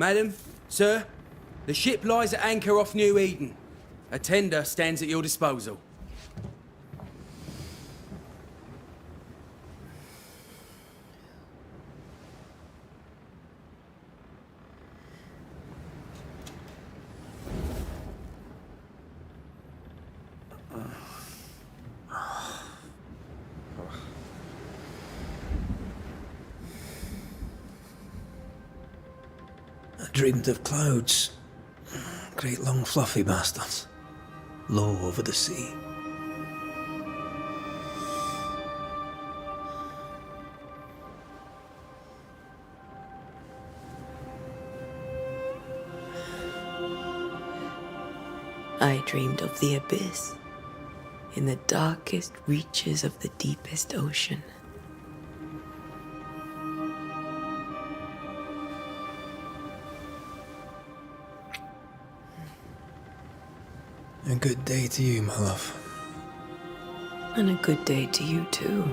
Madam, sir, the ship lies at anchor off New Eden. A tender stands at your disposal. I dreamed of clouds. Great long fluffy bastards. Low over the sea. I dreamed of the abyss, in the darkest reaches of the deepest ocean. A good day to you, my love. And a good day to you, too.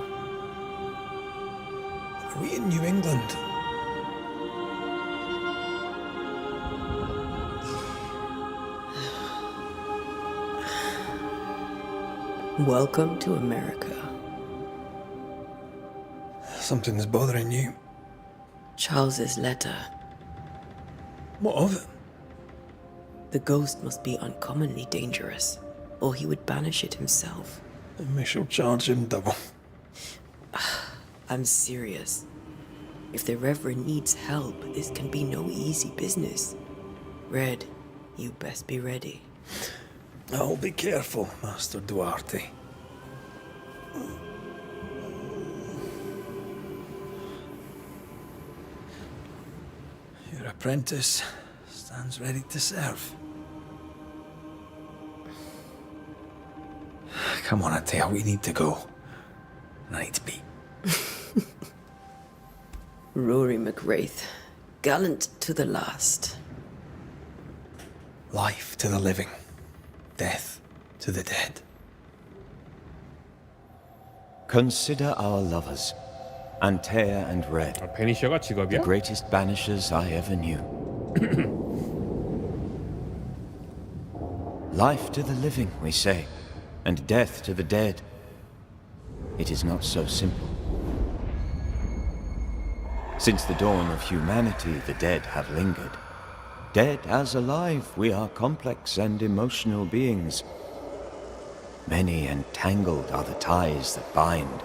Are we in New England? Welcome to America. Something's bothering you. Charles's letter. What of it? The ghost must be uncommonly dangerous, or he would banish it himself. And we shall charge him double. I'm serious. If the Reverend needs help, this can be no easy business. Red, you best be ready. I'll be careful, Master Duarte. Your apprentice stands ready to serve. Come on, Atea, we need to go. Night beat. Rory McWraith, gallant to the last. Life to the living, death to the dead. Consider our lovers, Antea and Red, 베니셔가 the 직업이야? greatest banishers I ever knew. Life to the living, we say, and death to the dead. It is not so simple. Since the dawn of humanity, the dead have lingered. Dead as alive, we are complex and emotional beings. Many and tangled are the ties that bind.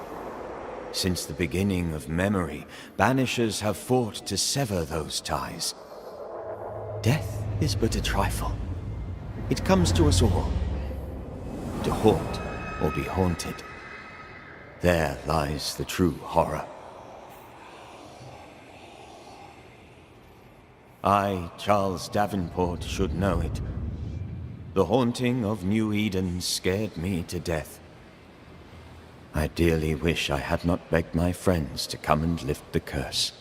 Since the beginning of memory, banishers have fought to sever those ties. Death is but a trifle. It comes to us all. To haunt or be haunted. There lies the true horror. I, Charles Davenport, should know it. The haunting of New Eden scared me to death. I dearly wish I had not begged my friends to come and lift the curse.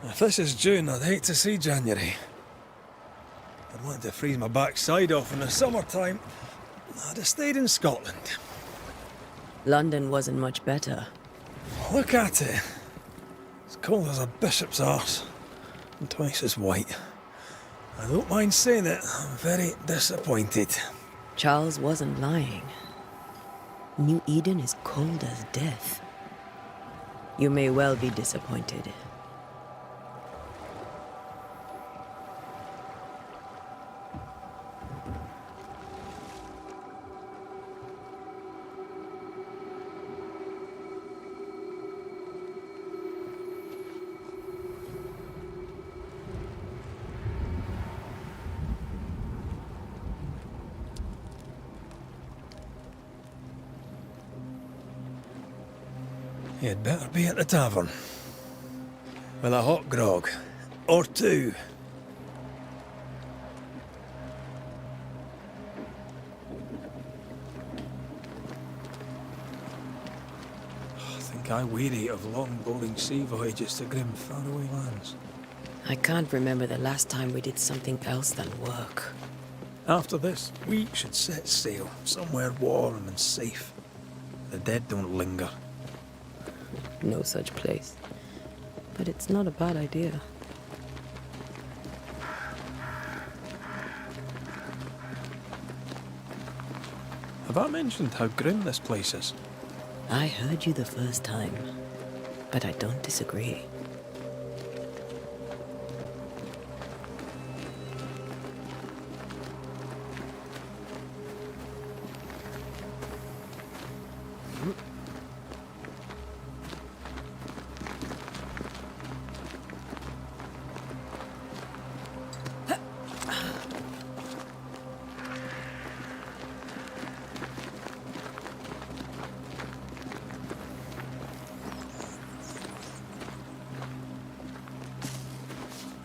If this is June, I'd hate to see January. I'd want to freeze my backside off in the summertime. I'd have stayed in Scotland. London wasn't much better. Look at it. As cold as a bishop's arse. And twice as white. I don't mind saying it, I'm very disappointed. Charles wasn't lying. New Eden is cold as death. You may well be disappointed. You'd better be at the tavern. With a hot grog. Or two. I think I weary of long, boring sea voyages to grim, faraway lands. I can't remember the last time we did something else than work. After this, we should set sail somewhere warm and safe. The dead don't linger. No such place. But it's not a bad idea. Have I mentioned how grim this place is? I heard you the first time, but I don't disagree.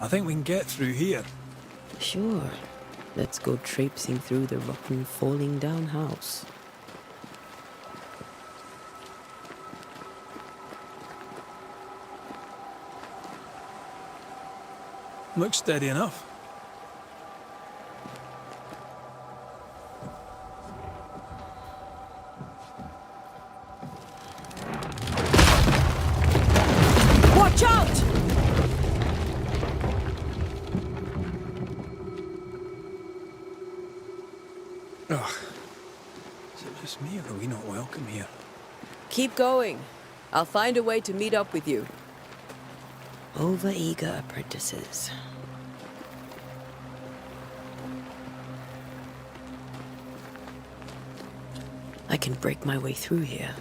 I think we can get through here. Sure. Let's go traipsing through the rotten, falling down house. Looks steady enough. Watch out! Ugh. Is it just me or are we not welcome here? Keep going. I'll find a way to meet up with you. Over-eager apprentices. I can break my way through here.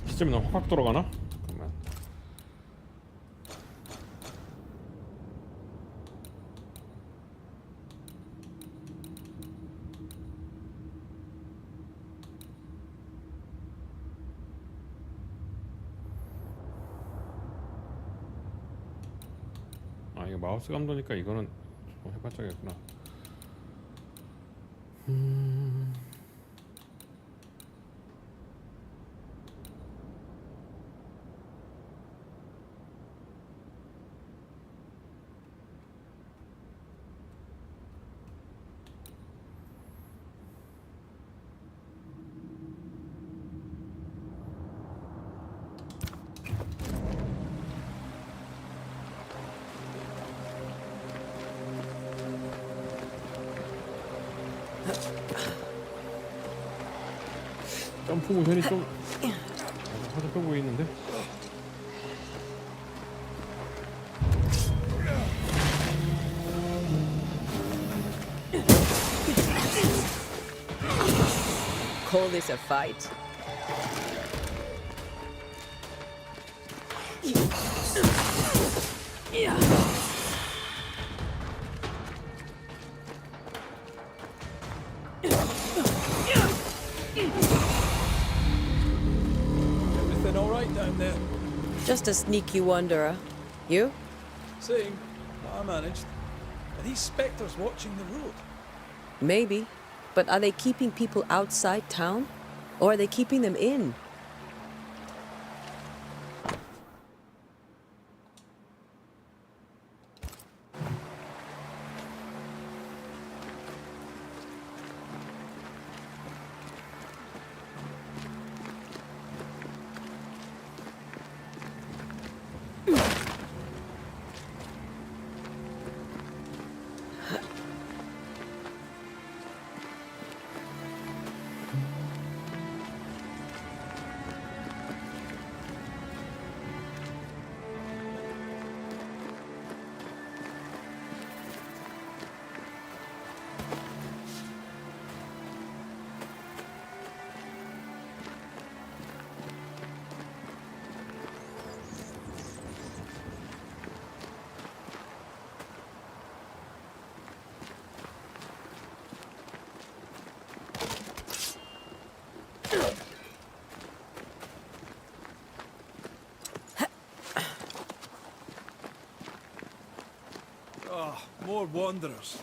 시점이 너무 확 돌아가나? 잠깐만. 아, 이거 마우스 감도니까 이거는 좀 해봤자겠구나. 점프 모션이 좀 허접해 보이는데? Call this a fight? Everything all right down there? Just a sneaky wanderer. You? Same. But I managed. Are these spectres watching the road? Maybe. But are they keeping people outside town? Or are they keeping them in? more wanderers.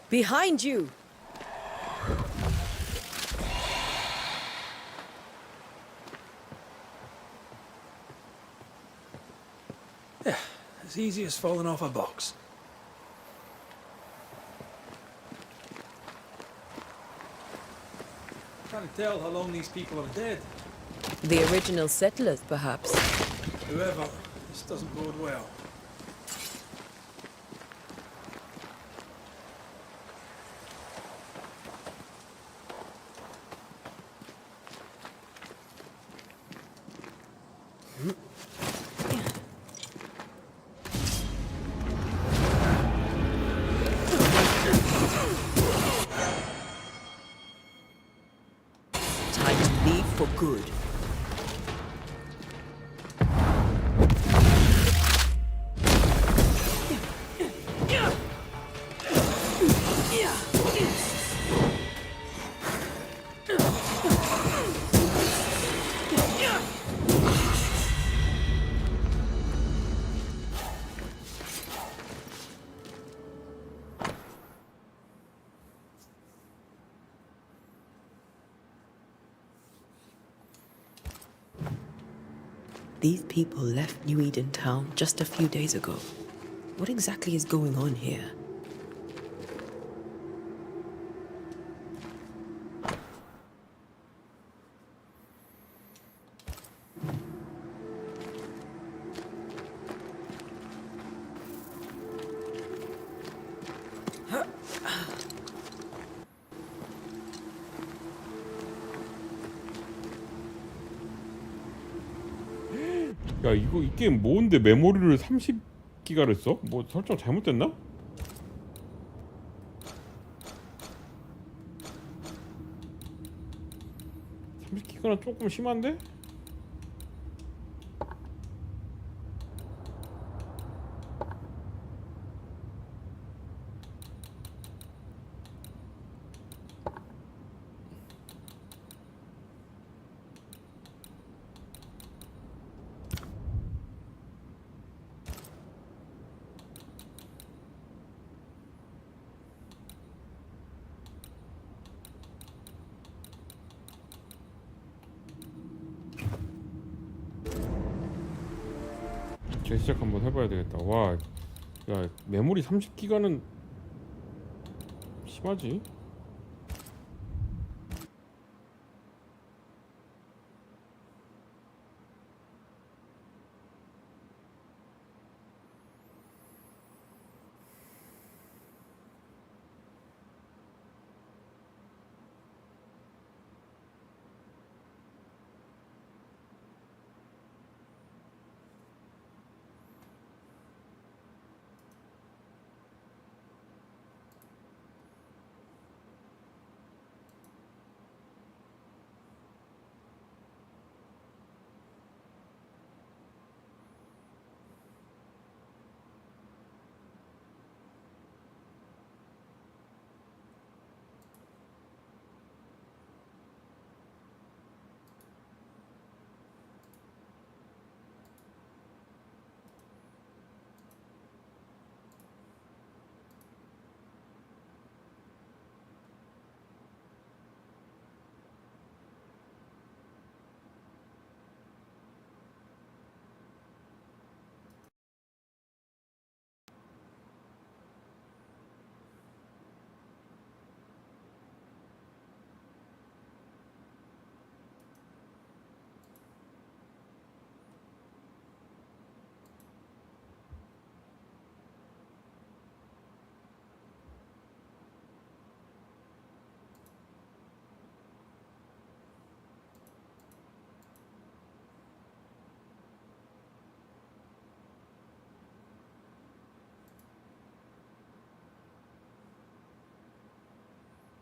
Behind you! As easy as falling off a box. Can't tell how long these people are dead. The original settlers, perhaps. Whoever, this doesn't bode well. Time to leave for good. These people left New Eden town just a few days ago. What exactly is going on here? 야, 이거 이 게임 뭔데 메모리를 30기가를 써? 뭐 설정 잘못됐나? 30기가는 조금 심한데? 재시작 한번 해봐야 되겠다. 와, 야, 메모리 30기가는 심하지?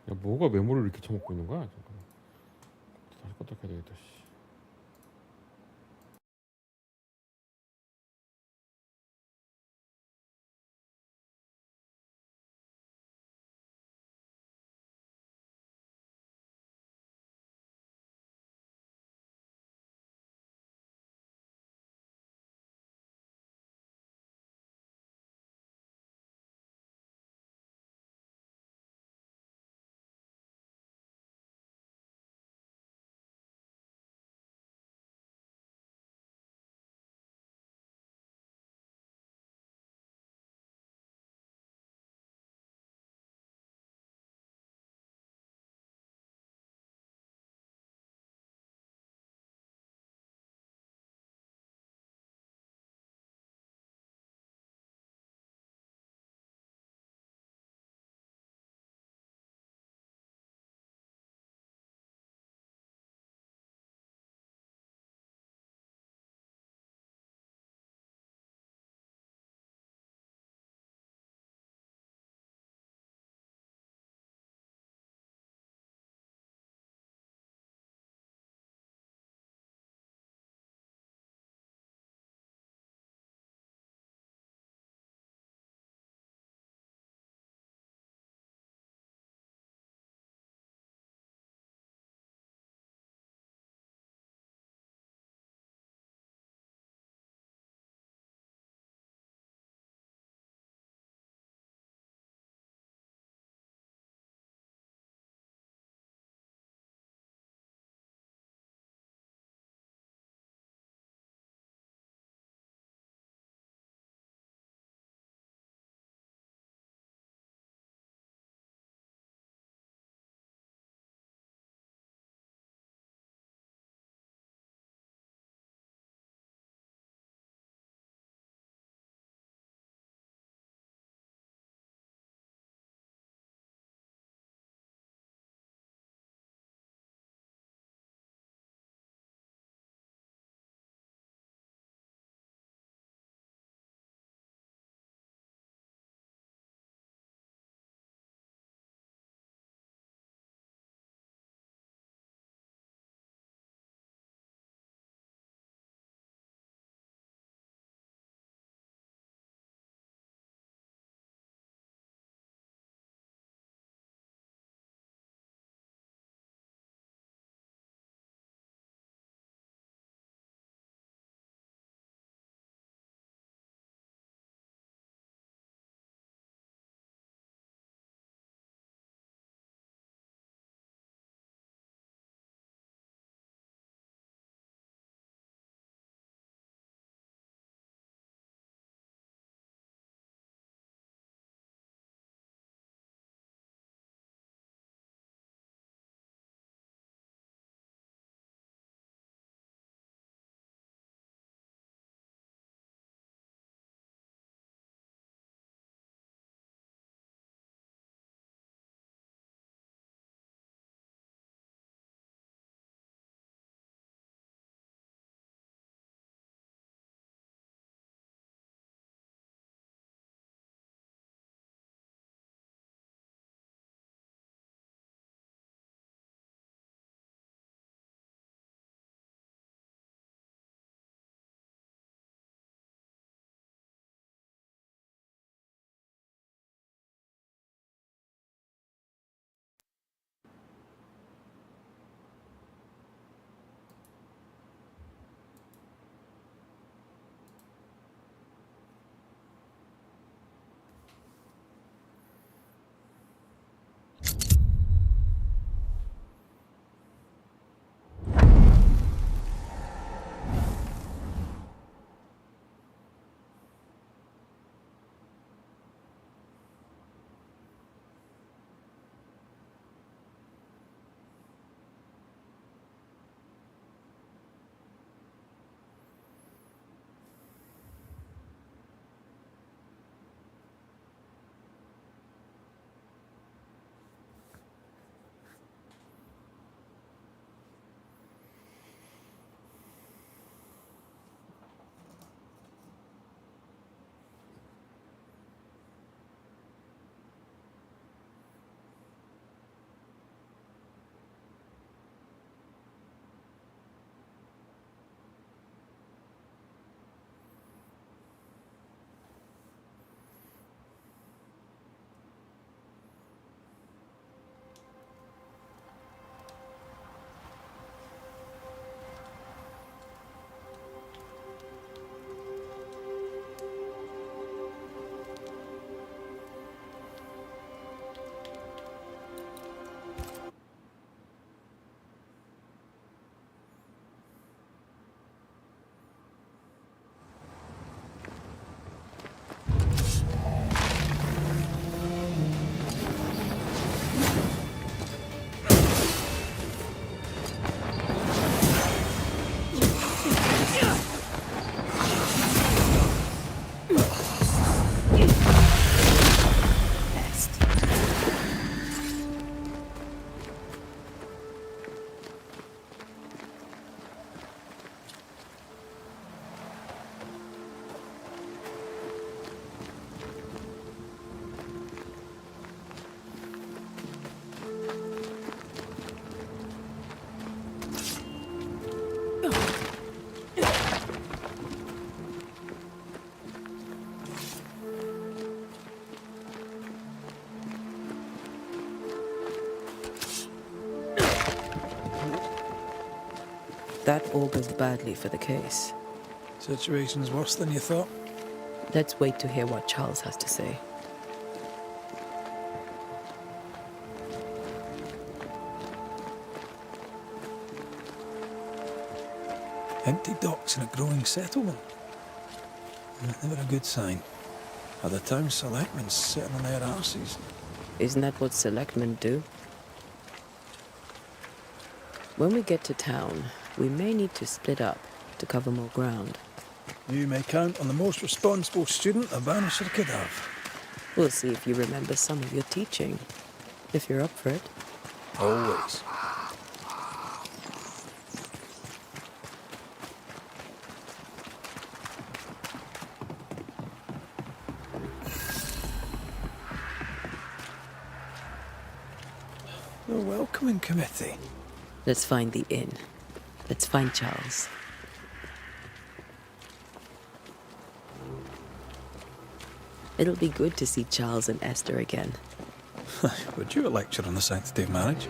야, 뭐가 메모리를 이렇게 처먹고 있는 거야? 잠깐만. 다시 껐다 켜야 되겠다. 씨. That augurs badly for the case. Situation's worse than you thought. Let's wait to hear what Charles has to say. Empty docks in a growing settlement. Never a good sign. Are the town selectmen sitting on their arses? Isn't that what selectmen do? When we get to town, we may need to split up to cover more ground. You may count on the most responsible student a banisher could have. We'll see if you remember some of your teaching. If you're up for it. Always. The welcoming committee. Let's find the inn. Let's find Charles. It'll be good to see Charles and Esther again. Would you a lecture on the sanctity of marriage?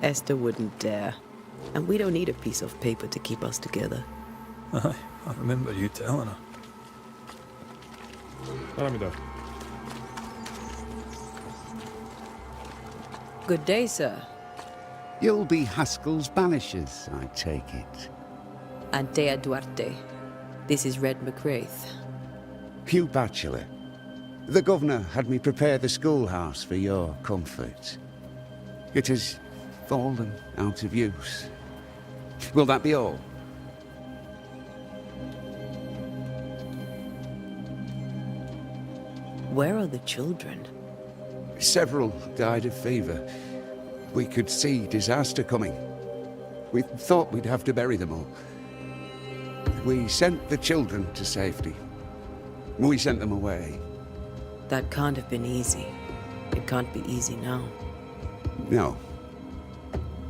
Esther wouldn't dare. And we don't need a piece of paper to keep us together. Aye, I remember you telling her. 사람이다. Good day, sir. You'll be Haskell's banishers, I take it. Antea Duarte. This is Red McWraith. Hugh Bachelor. The governor had me prepare the schoolhouse for your comfort. It has fallen out of use. Will that be all? Where are the children? Several died of fever. We could see disaster coming. We thought we'd have to bury them all. We sent the children to safety. We sent them away. That can't have been easy. It can't be easy now. No.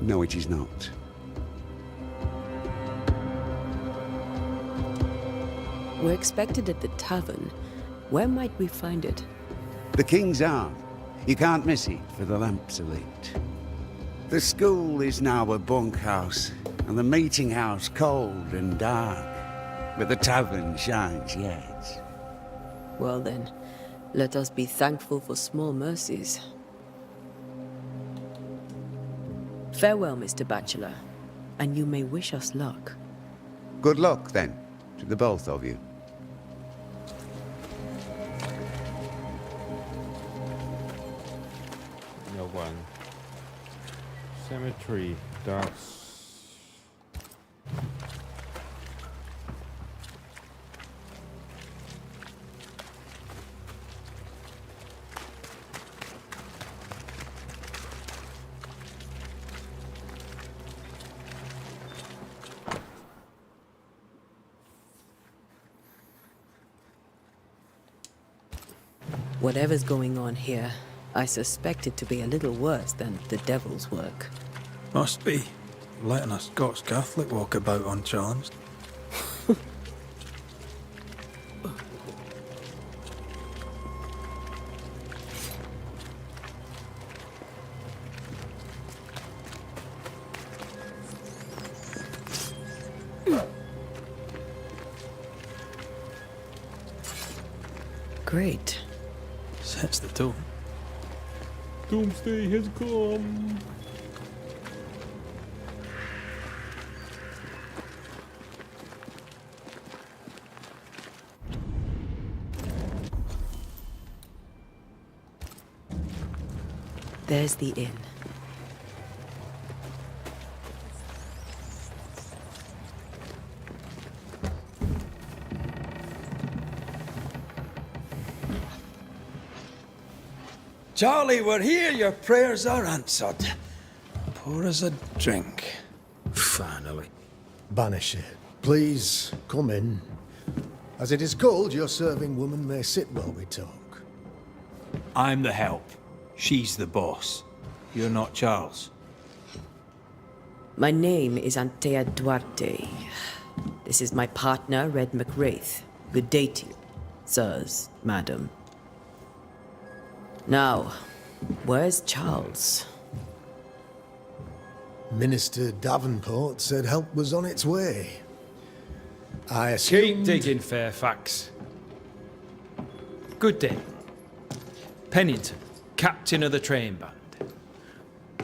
No, it is not. We're expected at the tavern. Where might we find it? The King's Arm. You can't miss it, for the lamps are lit. The school is now a bunkhouse, and the meeting house cold and dark. But the tavern shines yet. Well then, let us be thankful for small mercies. Farewell, Mr. Bachelor, and you may wish us luck. Good luck, then, to the both of you. 여관. Cemetery. Docks. Whatever's going on here, I suspect it to be a little worse than the devil's work. Must be. Letting a Scots Catholic walk about unchallenged. Great. Sets the tone. Doomsday has come. There's the inn. Charlie, we're here. Your prayers are answered. Pour us a drink. Finally. Banisher, please come in. As it is cold, your serving woman may sit while we talk. I'm the help. She's the boss. You're not Charles. My name is Antea Duarte. This is my partner, Red McWraith. Good day to you, sirs, madam. Now, where's Charles? Minister Davenport said help was on its way. I assumed... Keep digging, Fairfax. Good day. Pennington, captain of the train band.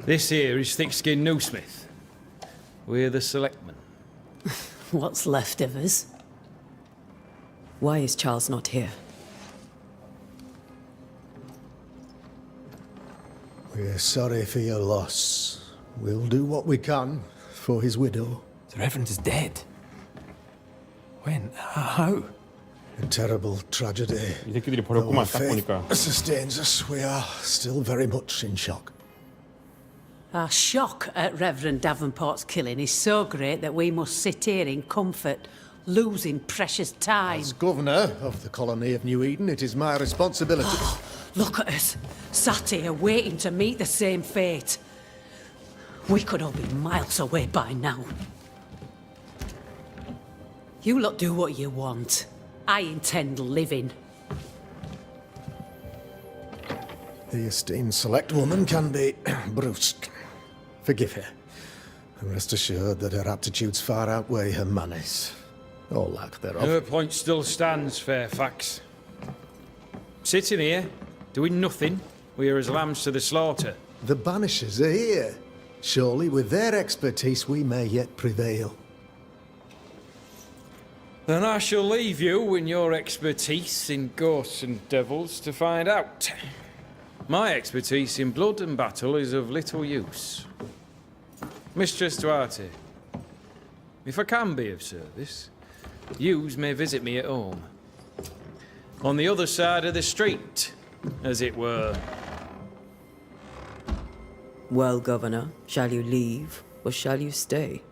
This here is Thick-Skinned Newsmith. We're the selectmen. What's left of us? Why is Charles not here? We're sorry for your loss. We'll do what we can for his widow. The Reverend is dead. When? How? A terrible tragedy. 이 새끼들이 Though our 버렸구만 딱 faith 보니까. sustains us, we are still very much in shock. Our shock at Reverend Davenport's killing is so great that we must sit here in comfort, losing precious time. As governor of the colony of New Eden, it is my responsibility. Look at us, sat here waiting to meet the same fate. We could all be miles away by now. You lot do what you want. I intend living. The esteemed select woman can be brusque. Forgive her. And rest assured that her aptitudes far outweigh her manners. Or lack thereof. Her point still stands, Fairfax. Sitting here, doing nothing, we're as lambs to the slaughter. The Banishers are here. Surely with their expertise we may yet prevail. Then I shall leave you in your expertise in ghosts and devils to find out. My expertise in blood and battle is of little use. Mistress Duarte, if I can be of service, yous may visit me at home. On the other side of the street, as it were. Well, Governor, shall you leave or shall you stay?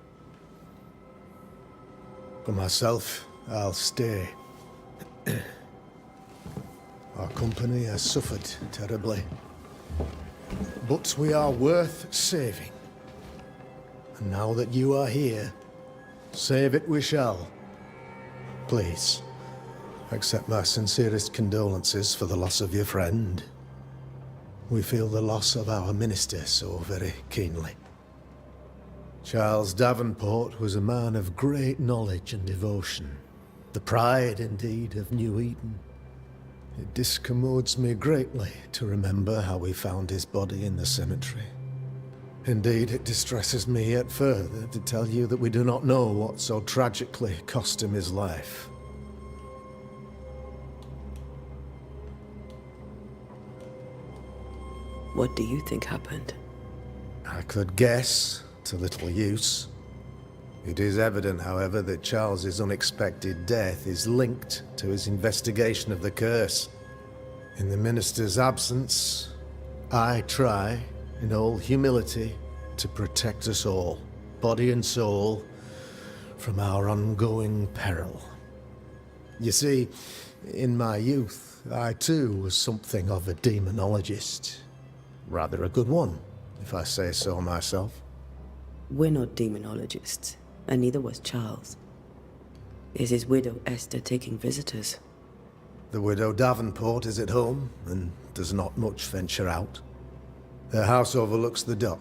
For myself, I'll stay. Our company has suffered terribly. But we are worth saving. And now that you are here, save it we shall. Please, accept my sincerest condolences for the loss of your friend. We feel the loss of our minister so very keenly. Charles Davenport was a man of great knowledge and devotion. The pride, indeed, of New Eden. It discommodes me greatly to remember how we found his body in the cemetery. Indeed, it distresses me yet further to tell you that we do not know what so tragically cost him his life. What do you think happened? I could guess, to little use. It is evident, however, that Charles's unexpected death is linked to his investigation of the curse. In the minister's absence, I try, in all humility, to protect us all, body and soul, from our ongoing peril. You see, in my youth, I too was something of a demonologist. Rather a good one, if I say so myself. We're not demonologists, and neither was Charles. Is his widow Esther taking visitors? The widow Davenport is at home, and does not much venture out. Her house overlooks the dock.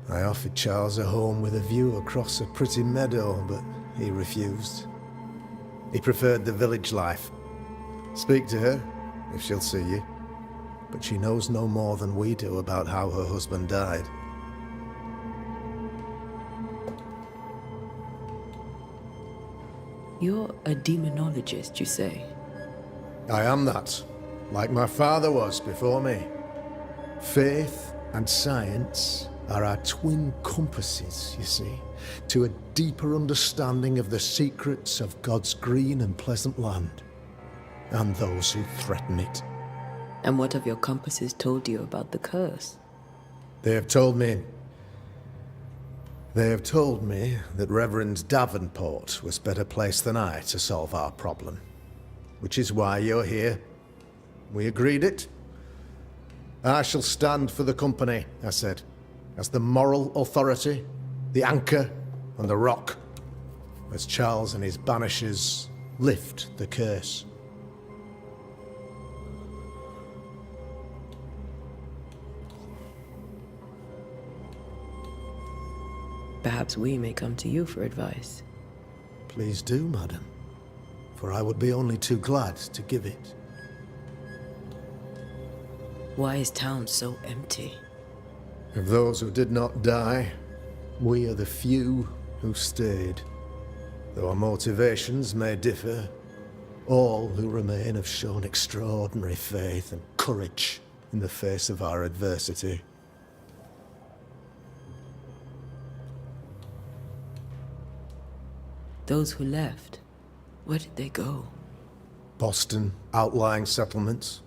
I offered Charles a home with a view across a pretty meadow, but he refused. He preferred the village life. Speak to her, if she'll see you. But she knows no more than we do about how her husband died. You're a demonologist, you say? I am that, like my father was before me. Faith and science are our twin compasses, you see, to a deeper understanding of the secrets of God's green and pleasant land, and those who threaten it. And what have your compasses told you about the curse? They have told me that Reverend Davenport was better placed than I to solve our problem. Which is why you're here. We agreed it. I shall stand for the company, I said, as the moral authority, the anchor, and the rock, as Charles and his banishers lift the curse. Perhaps we may come to you for advice. Please do, madam, for I would be only too glad to give it. Why is town so empty? Of those who did not die, we are the few who stayed. Though our motivations may differ, all who remain have shown extraordinary faith and courage in the face of our adversity. Those who left, where did they go? Boston, outlying settlements.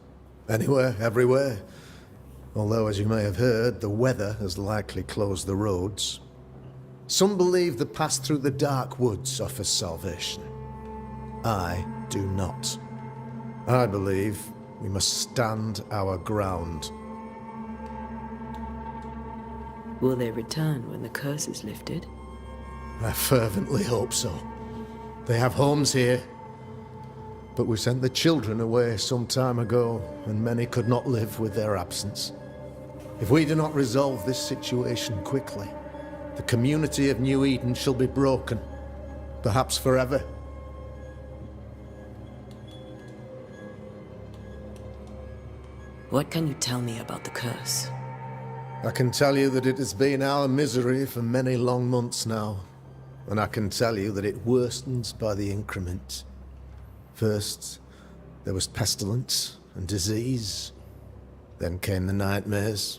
Anywhere, everywhere. Although, as you may have heard, the weather has likely closed the roads. Some believe the path through the dark woods offers salvation. I do not. I believe we must stand our ground. Will they return when the curse is lifted? I fervently hope so. They have homes here. But we sent the children away some time ago, and many could not live with their absence. If we do not resolve this situation quickly, the community of New Eden shall be broken, perhaps forever. What can you tell me about the curse? I can tell you that it has been our misery for many long months now, and I can tell you that it worstens by the increment. First, there was pestilence and disease. Then came the nightmares.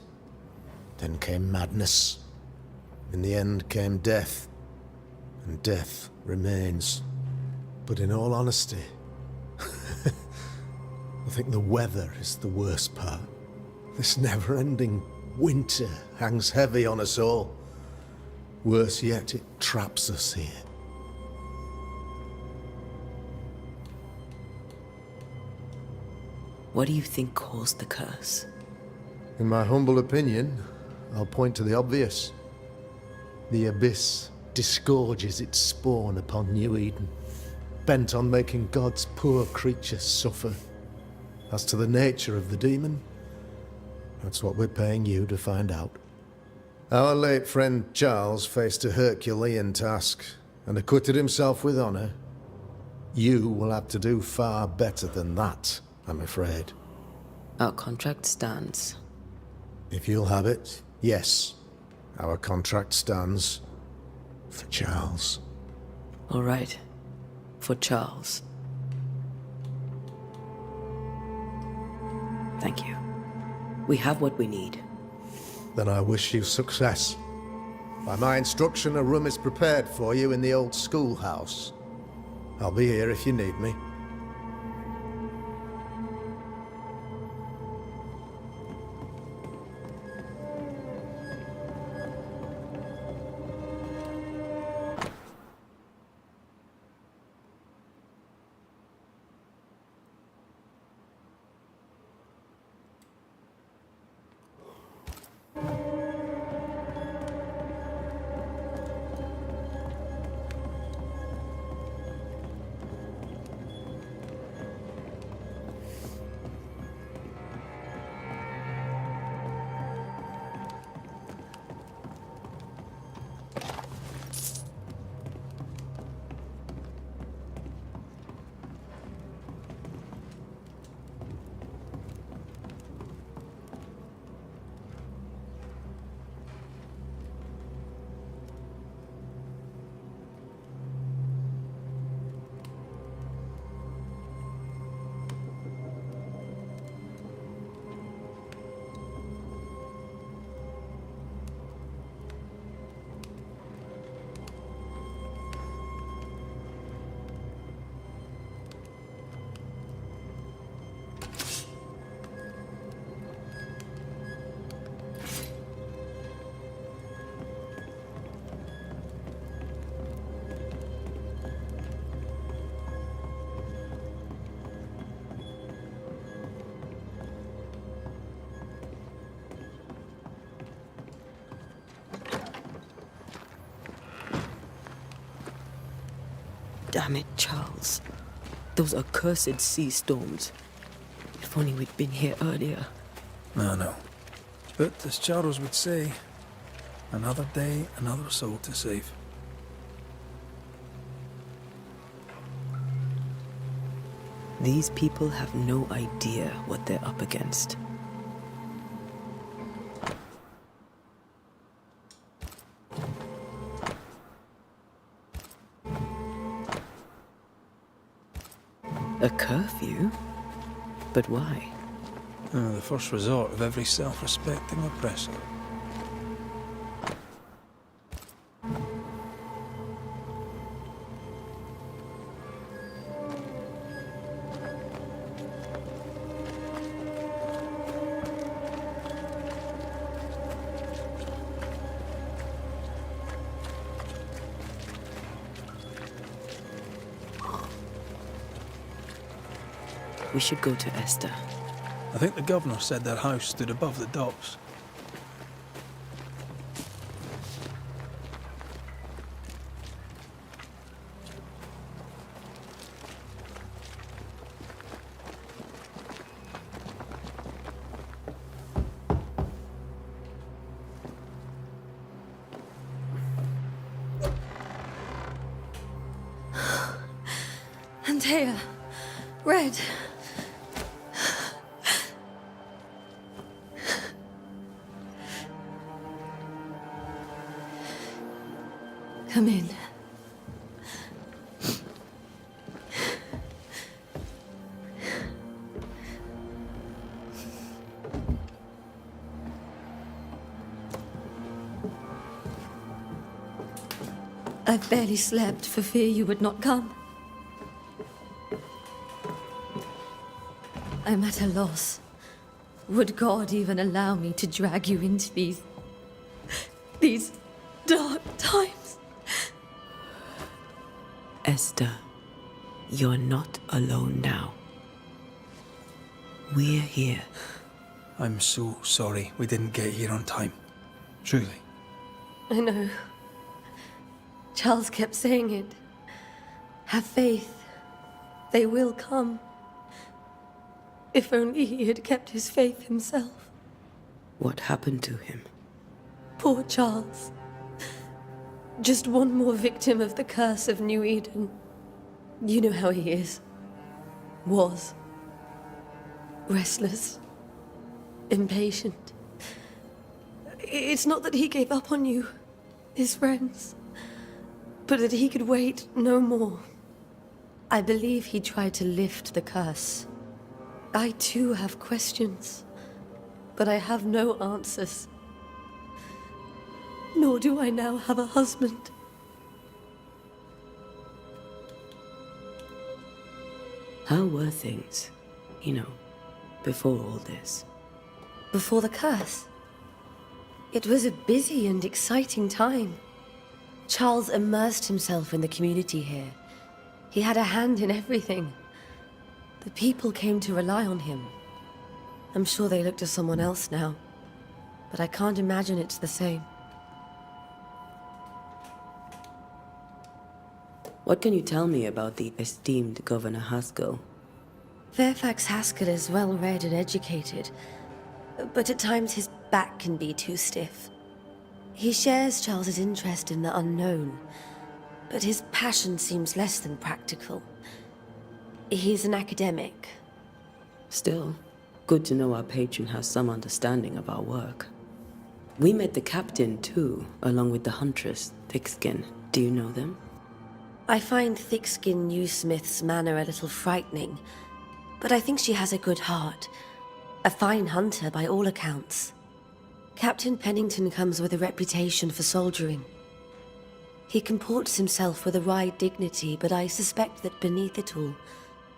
Then came madness. In the end came death. And death remains. But in all honesty, I think the weather is the worst part. This never-ending winter hangs heavy on us all. Worse yet, it traps us here. What do you think caused the curse? In my humble opinion, I'll point to the obvious. The Abyss disgorges its spawn upon New Eden, bent on making God's poor creatures suffer. As to the nature of the demon, that's what we're paying you to find out. Our late friend Charles faced a Herculean task and acquitted himself with honor. You will have to do far better than that, I'm afraid. Our contract stands. If you'll have it, yes. Our contract stands for Charles. All right. For Charles. Thank you. We have what we need. Then I wish you success. By my instruction, a room is prepared for you in the old schoolhouse. I'll be here if you need me. Damn it, Charles. Those accursed sea storms. If only we'd been here earlier. No. But as Charles would say, Another day, another soul to save. These people have no idea what they're up against. A curfew? But why? The first resort of every self-respecting oppressor. We should go to Esther. I think the governor said their house stood above the docks. Antea, Red. Come in. I've barely slept for fear you would not come. I'm at a loss. Would God even allow me to drag you into these dark times? Esther, you're not alone now. We're here. I'm so sorry we didn't get here on time. Truly. I know. Charles kept saying it. Have faith. They will come. If only he had kept his faith himself. What happened to him? Poor Charles. Just one more victim of the curse of New Eden. You know how he is. Was. Restless. Impatient. It's not that he gave up on you, his friends, but that he could wait no more. I believe he tried to lift the curse. I too have questions, but I have no answers. Nor do I now have a husband. How were things, before all this? Before the curse? It was a busy and exciting time. Charles immersed himself in the community here. He had a hand in everything. The people came to rely on him. I'm sure they look to someone else now, but I can't imagine it's the same. What can you tell me about the esteemed Governor Haskell? Fairfax Haskell is well-read and educated, but at times his back can be too stiff. He shares Charles's interest in the unknown, but his passion seems less than practical. He's an academic. Still, good to know our patron has some understanding of our work. We met the captain, too, along with the huntress, Thickskin. Do you know them? I find Thickskin Newsmith's manner a little frightening, but I think she has a good heart. A fine hunter by all accounts. Captain Pennington comes with a reputation for soldiering. He comports himself with a wry dignity, but I suspect that beneath it all,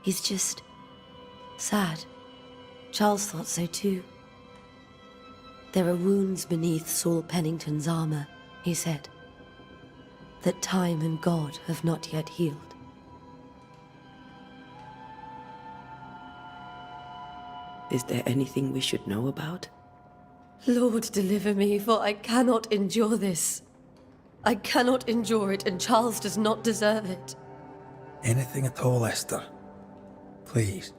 he's just sad. Charles thought so too. There are wounds beneath Saul Pennington's armor, he said, that time and God have not yet healed. Is there anything we should know about? Lord, deliver me, for I cannot endure this. I cannot endure it, and Charles does not deserve it. Anything at all, Esther. Please.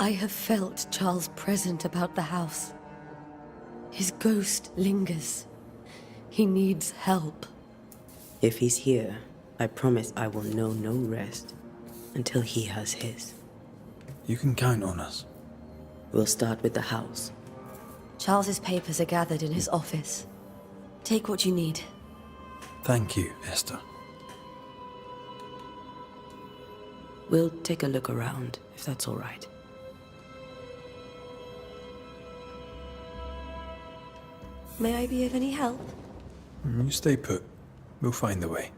I have felt Charles present about the house. His ghost lingers. He needs help. If he's here, I promise I will know no rest until he has his. You can count on us. We'll start with the house. Charles's papers are gathered in his office. Take what you need. Thank you, Esther. We'll take a look around, if that's all right. May I be of any help? You stay put. We'll find a way.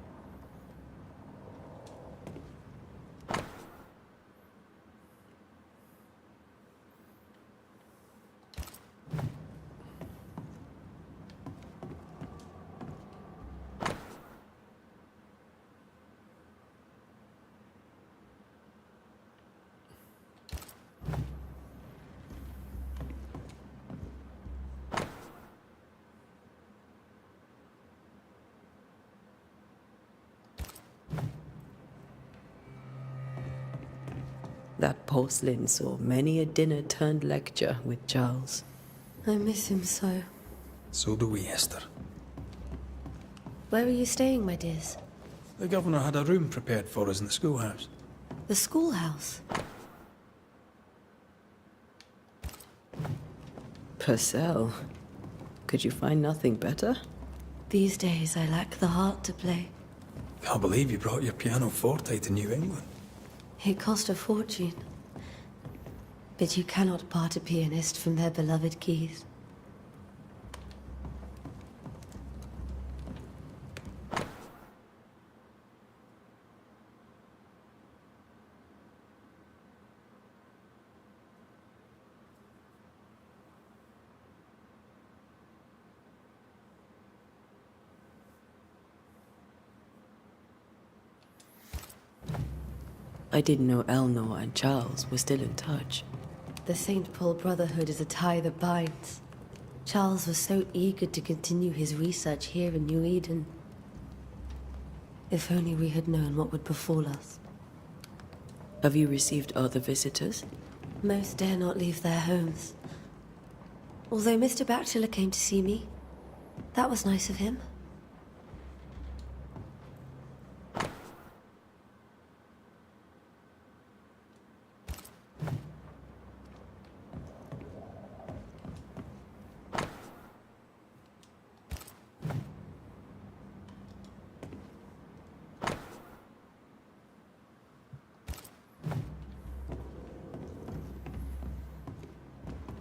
That porcelain saw many a dinner-turned-lecture with Charles. I miss him so. So do we, Esther. Where are you staying, my dears? The governor had a room prepared for us in the schoolhouse. The schoolhouse. Purcell, could you find nothing better? These days I lack the heart to play. Can't believe you brought your pianoforte to New England. It cost a fortune. But you cannot part a pianist from their beloved keys. I didn't know Eleanor and Charles were still in touch. The St. Paul Brotherhood is a tie that binds. Charles was so eager to continue his research here in New Eden. If only we had known what would befall us. Have you received other visitors? Most dare not leave their homes. Although Mr. Bachelor came to see me. That was nice of him.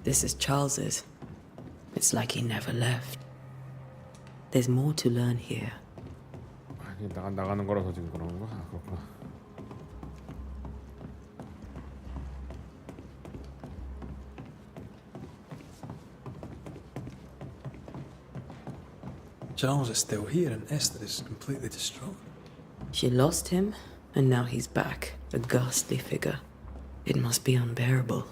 This is Charles's. It's like he never left. There's more to learn here. 아니, 나가는 거라서 지금 그런 건가? 아, 그렇구나. Charles is still here and Esther is completely distraught. She lost him, and now he's back, a ghastly figure. It must be unbearable.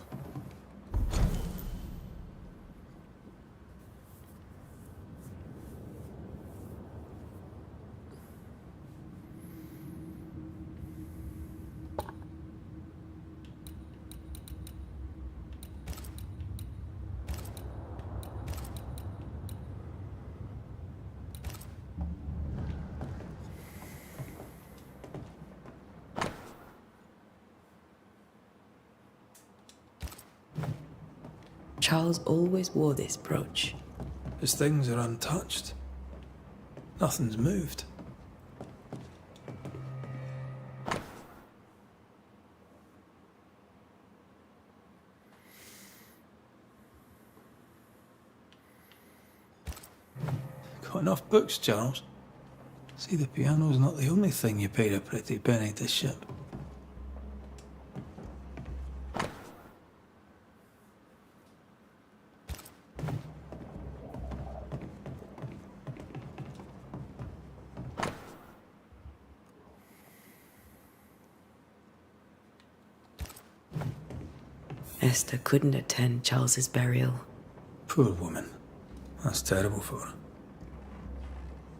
Charles always wore this brooch. His things are untouched. Nothing's moved. Got enough books, Charles? See, the piano's not the only thing you paid a pretty penny to ship. Esther couldn't attend Charles's burial. Poor woman. That's terrible for her.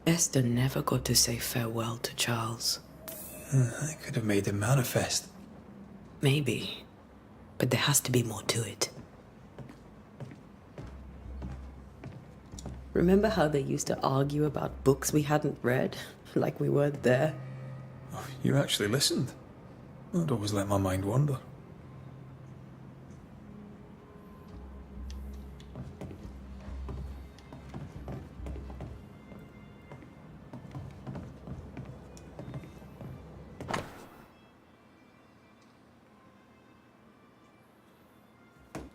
Esther never got to say farewell to Charles. I could have made him manifest. Maybe, but there has to be more to it. Remember how they used to argue about books we hadn't read? Like we weren't there? Oh, you actually listened. I'd always let my mind wander.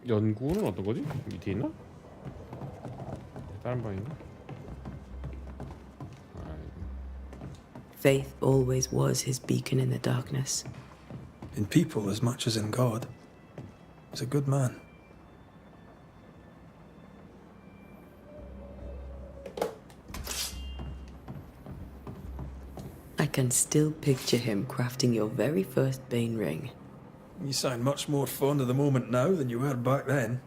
연구는 어떤 거지? 밑에 있나? 다른 방인가? Faith always was his beacon in the darkness. In people as much as in God. He's a good man. I can still picture him crafting your very first Bane ring. You sound much more fond of the moment now than you were back then.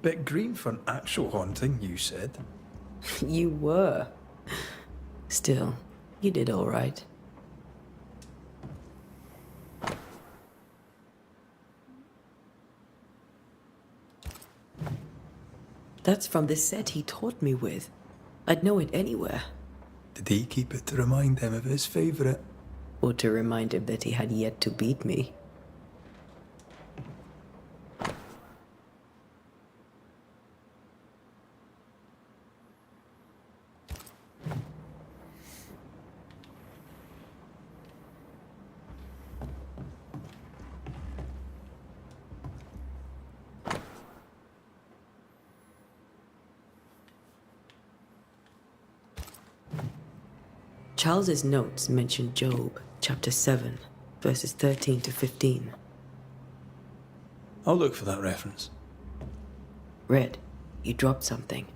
Bit green for an actual haunting, you said. You were. Still, you did all right. That's from the set he taught me with. I'd know it anywhere. Did he keep it to remind him of his favourite? Or to remind him that he had yet to beat me. Charles's notes mention Job, chapter 7, verses 13 to 15. I'll look for that reference. Red, you dropped something.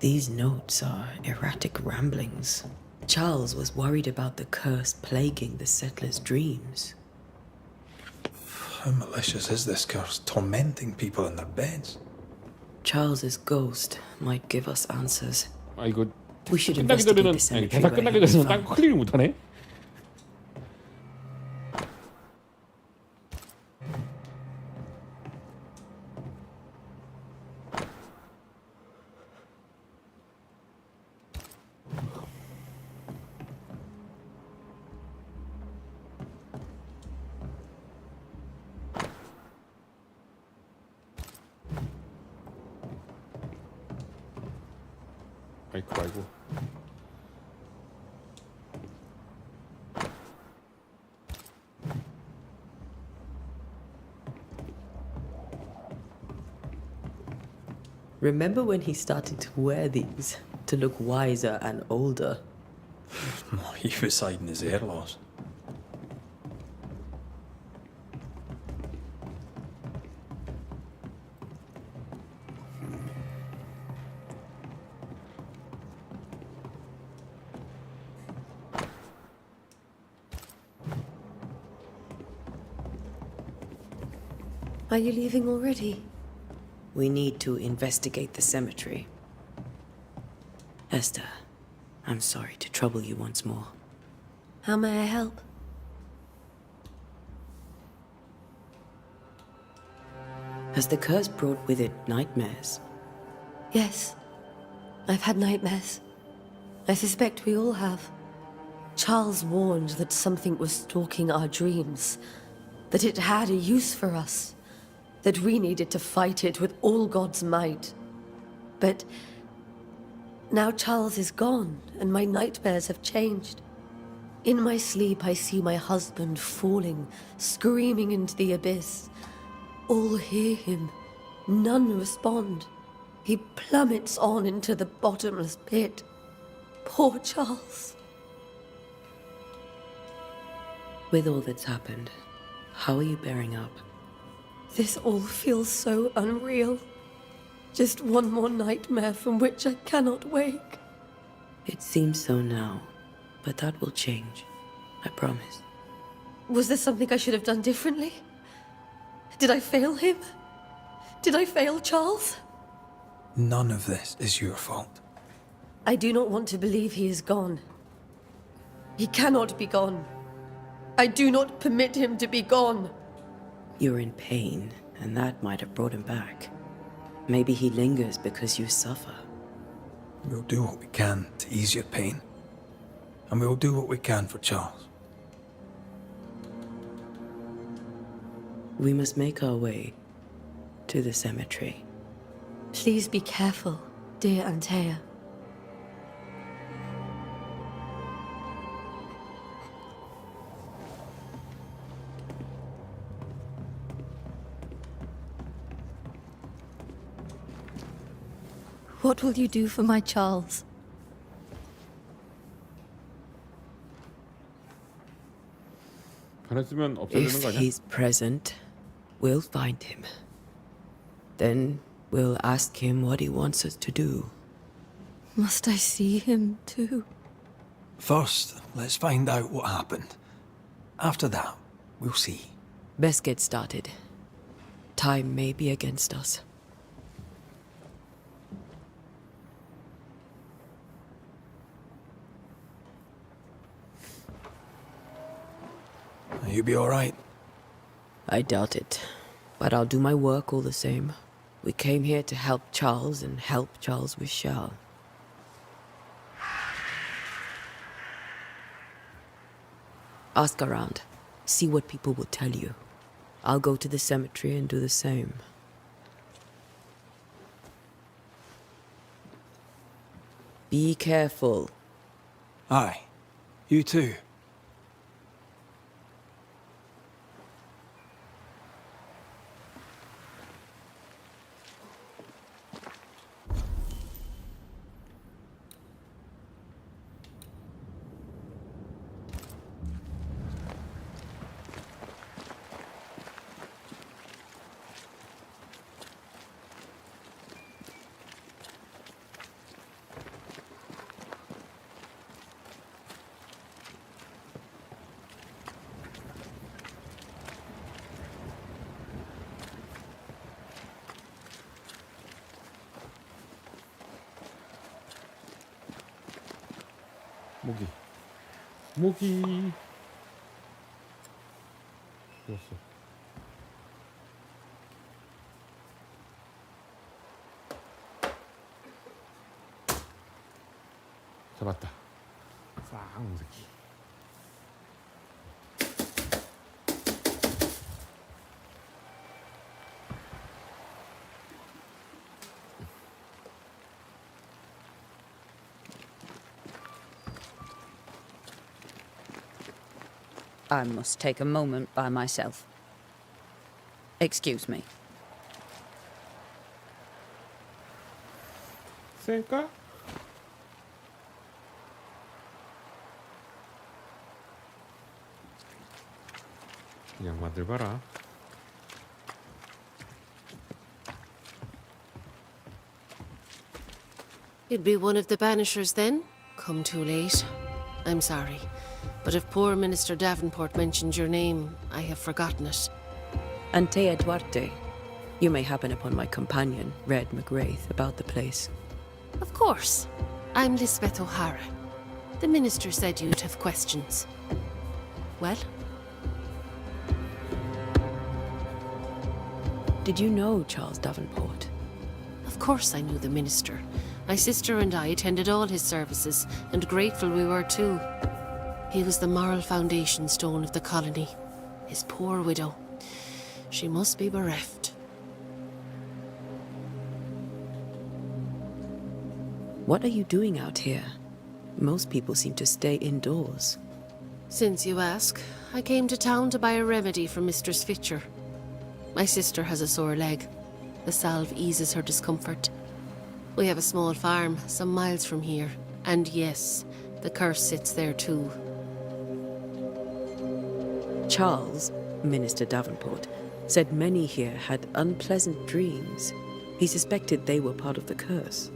These notes are erratic ramblings. Charles was worried about the curse plaguing the settlers' dreams. How malicious is this curse, tormenting people in their beds? Charles's ghost might give us answers. 아 이거 We should 끝나기 investigate 전에는 the cemetery 대사 where 끝나기 he was 전에는 딴 found. 거 클릭을 못하네. 아이고. Remember when he started to wear these to look wiser and older? He was hiding his hair loss. Are you leaving already? We need to investigate the cemetery. Esther, I'm sorry to trouble you once more. How may I help? Has the curse brought with it nightmares? Yes. I've had nightmares. I suspect we all have. Charles warned that something was stalking our dreams, that it had a use for us, that we needed to fight it with all God's might. But now Charles is gone, and my nightmares have changed. In my sleep, I see my husband falling, screaming into the abyss. All hear him. None respond. He plummets on into the bottomless pit. Poor Charles. With all that's happened, how are you bearing up? This all feels so unreal. Just one more nightmare from which I cannot wake. It seems so now, but that will change. I promise. Was there something I should have done differently? Did I fail him? Did I fail Charles? None of this is your fault. I do not want to believe he is gone. He cannot be gone. I do not permit him to be gone. You're in pain, and that might have brought him back. Maybe he lingers because you suffer. We'll do what we can to ease your pain. And we'll do what we can for Charles. We must make our way to the cemetery. Please be careful, dear Antea. What will you do for my Charles? 변했으면 없어지는 If 거 아니야? he's present, we'll find him. Then we'll ask him what he wants us to do. Must I see him too? First, let's find out what happened. After that, we'll see. Best get started. Time may be against us. You be all right? I doubt it, but I'll do my work all the same. We came here to help Charles, and help Charles we shall. Ask around. See what people will tell you. I'll go to the cemetery and do the same. Be careful. Aye. You too. 모기 죽었어. 잡았다. 쌍새끼. I must take a moment by myself. Excuse me. 쓸까? 그냥 만들봐라. You'd be one of the banishers then? Come too late. I'm sorry. But if poor Minister Davenport mentioned your name, I have forgotten it. Antea Duarte. You may happen upon my companion, Red McGrath, about the place. Of course. I'm Lisbeth O'Hara. The minister said you'd have questions. Well? Did you know Charles Davenport? Of course I knew the minister. My sister and I attended all his services, and grateful we were too. He was the moral foundation stone of the colony. His poor widow. She must be bereft. What are you doing out here? Most people seem to stay indoors. Since you ask, I came to town to buy a remedy for Mistress Fitcher. My sister has a sore leg. The salve eases her discomfort. We have a small farm, some miles from here. And yes, the curse sits there too. Charles, Minister Davenport, said many here had unpleasant dreams. He suspected they were part of the curse.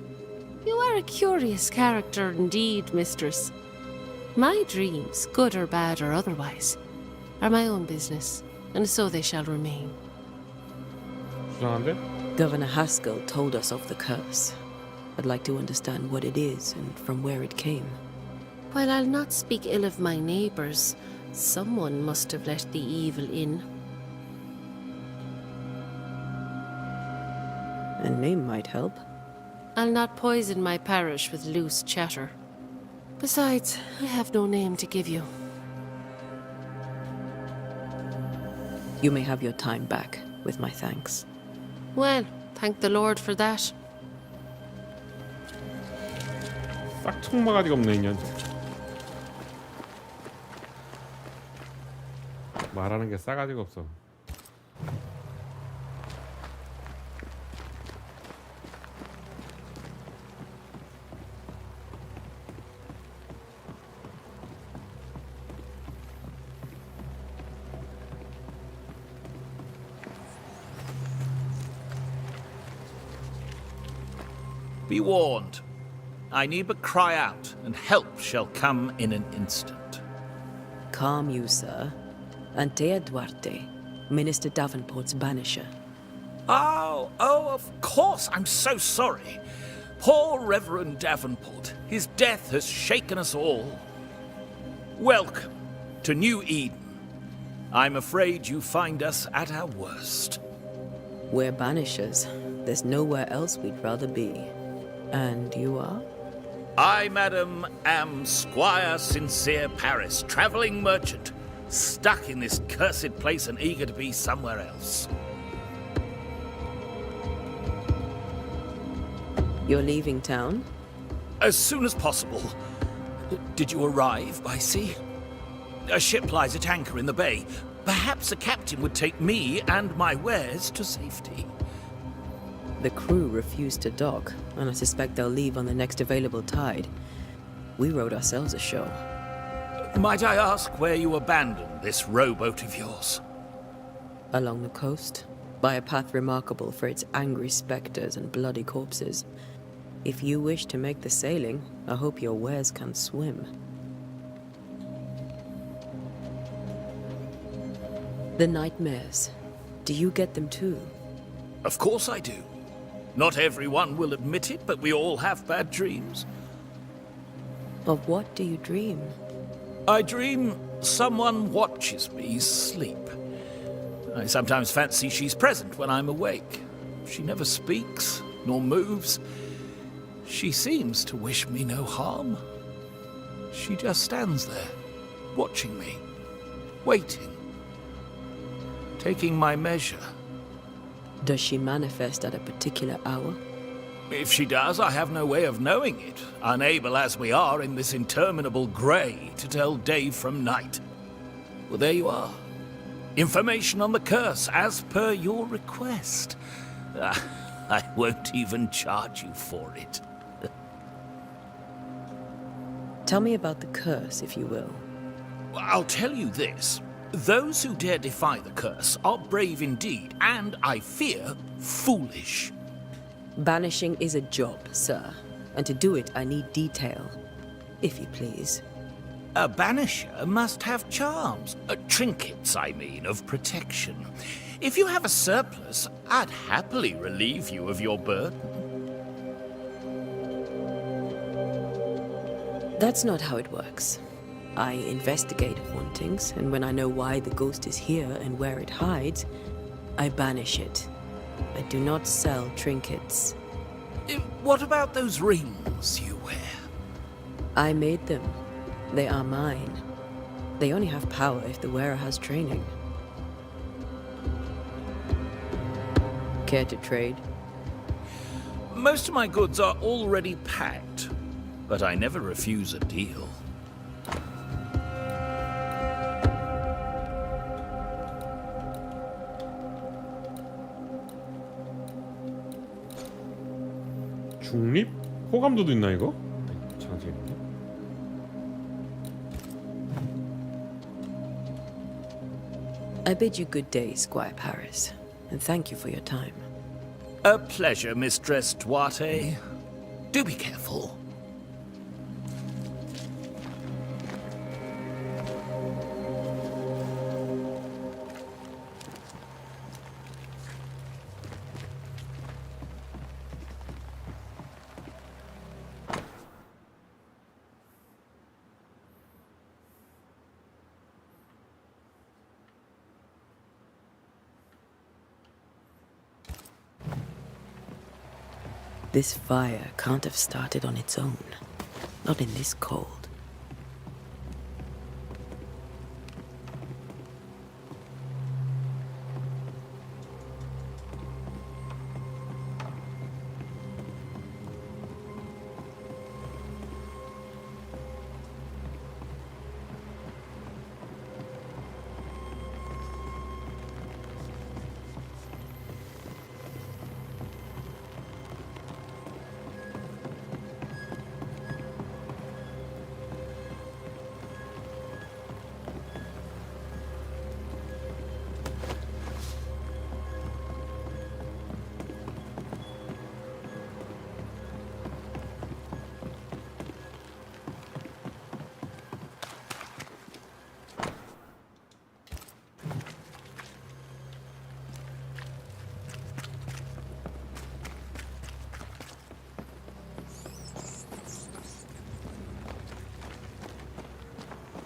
You are a curious character indeed, mistress. My dreams, good or bad or otherwise, are my own business, and so they shall remain. 수상한데? Governor Haskell told us of the curse. I'd like to understand what it is and from where it came. While I'll not speak ill of my neighbours, someone must have let the evil in. A name might help. I'll not poison my parish with loose chatter. Besides, I have no name to give you. You may have your time back, with my thanks. Well, thank the Lord for that. 싹 총마가지가 없네 이 녀석. 말하는 게 싸가지가 없어. Be warned. I need but cry out, and help shall come in an instant. Calm you, sir. Antea Duarte, Minister Davenport's banisher. Oh, of course. I'm so sorry. Poor Reverend Davenport. His death has shaken us all. Welcome to New Eden. I'm afraid you find us at our worst. We're banishers. There's nowhere else we'd rather be. And you are? I, madam, am Squire Sincere Paris, travelling merchant, stuck in this cursed place and eager to be somewhere else. You're leaving town? As soon as possible. Did you arrive by sea? A ship lies at anchor in the bay. Perhaps a captain would take me and my wares to safety. The crew refused to dock, and I suspect they'll leave on the next available tide. We rowed ourselves ashore. Might I ask where you abandoned this rowboat of yours? Along the coast, by a path remarkable for its angry spectres and bloody corpses. If you wish to make the sailing, I hope your wares can swim. The nightmares. Do you get them too? Of course I do. Not everyone will admit it, but we all have bad dreams. Of what do you dream? I dream someone watches me sleep. I sometimes fancy she's present when I'm awake. She never speaks, nor moves. She seems to wish me no harm. She just stands there, watching me, waiting, taking my measure. Does she manifest at a particular hour? If she does, I have no way of knowing it, unable as we are in this interminable grey to tell day from night. Well, there you are. Information on the curse, as per your request. I won't even charge you for it. Tell me about the curse, if you will. I'll tell you this. Those who dare defy the curse are brave indeed, and, I fear, foolish. Banishing is a job, sir. And to do it, I need detail. If you please. A banisher must have charms. Trinkets, I mean, of protection. If you have a surplus, I'd happily relieve you of your burden. That's not how it works. I investigate hauntings, and when I know why the ghost is here and where it hides, I banish it. I do not sell trinkets. What about those rings you wear? I made them. They are mine. They only have power if the wearer has training. Care to trade? Most of my goods are already packed, but I never refuse a deal. 중립? 호감도도 있나 이거? 장식인데. I bid you good day, Squire Paris, and thank you for your time. A pleasure, Mistress Duarte. Do be careful. This fire can't have started on its own. Not in this cold.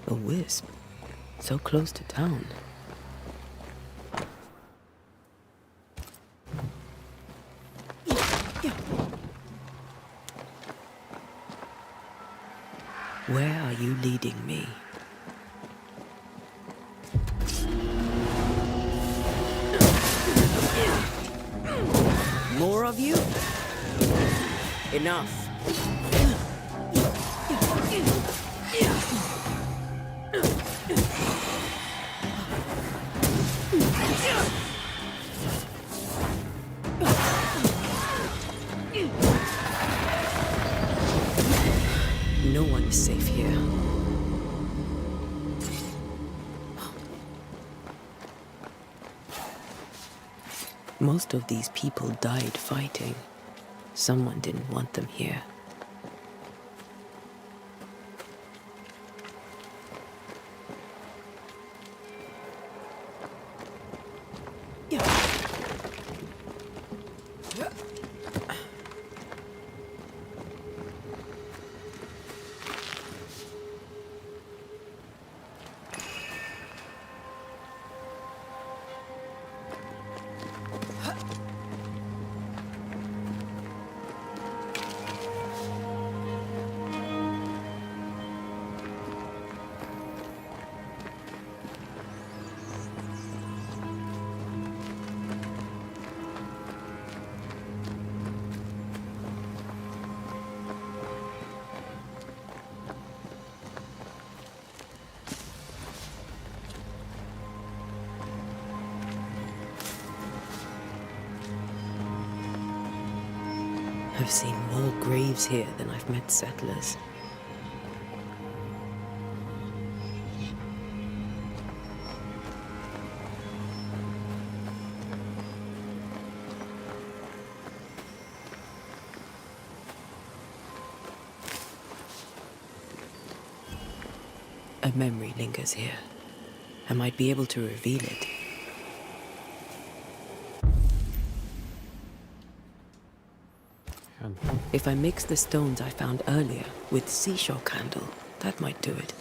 A wisp. So close to town. Where are you leading me? More of you? Enough. No one is safe here. Most of these people died fighting. Someone didn't want them here. I've seen more graves here than I've met settlers. A memory lingers here. I might be able to reveal it. If I mix the stones I found earlier with seashore candle, that might do it.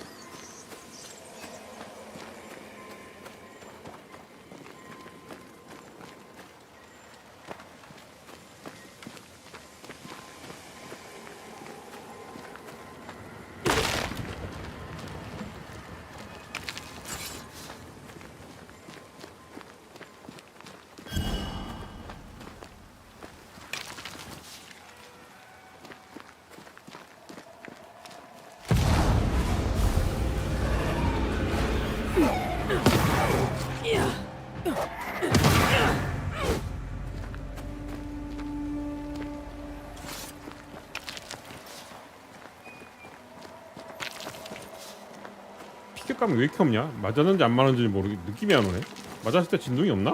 피격감이 왜 이렇게 없냐? 맞았는지 안 맞았는지 모르겠. 느낌이 안 오네. 맞았을 때 진동이 없나?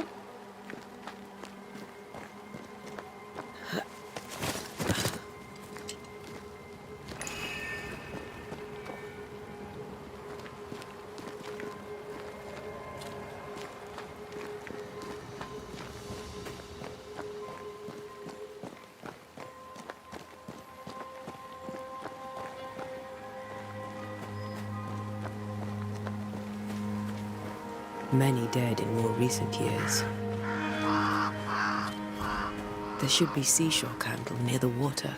Many dead in more recent years. There should be seashore candle near the water.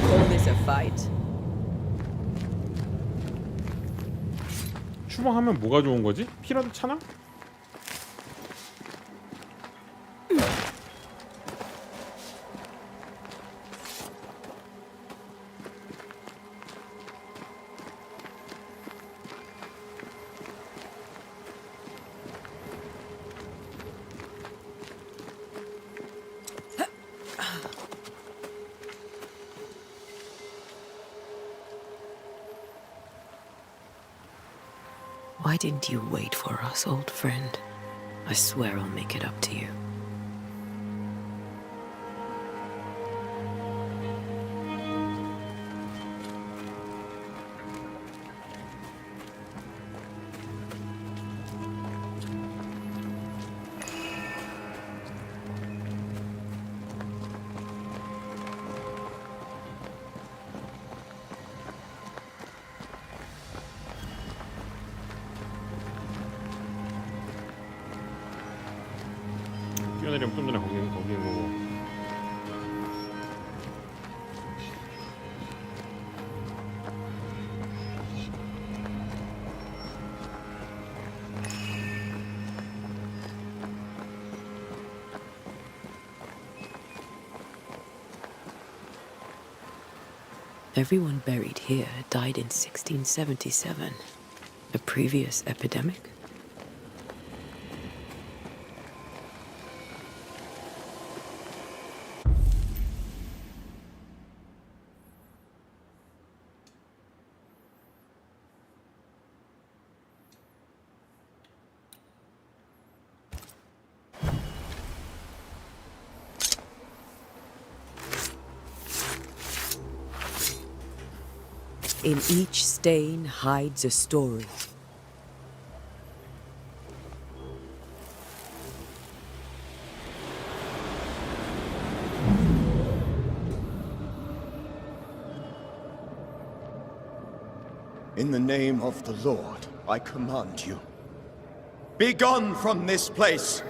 Call this a fight? 추방하면 뭐가 좋은 거지? 피라도 차나? Why didn't you wait for us, old friend? I swear I'll make it up to you. 뛰어내리면 좀 전에 거기인 거고. Everyone buried here died in 1677. A previous epidemic? In each stain hides a story. In the name of the Lord, I command you. Be gone from this place!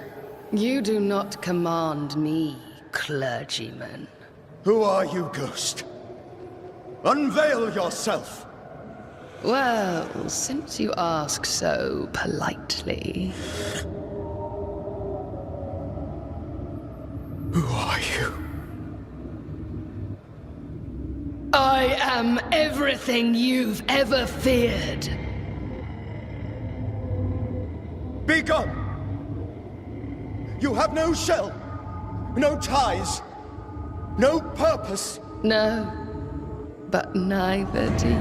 You do not command me, clergyman. Who are you, ghost? Unveil yourself! Well, since you ask so politely... Who are you? I am everything you've ever feared. Be gone! You have no shell, no ties, no purpose. No, but neither do you.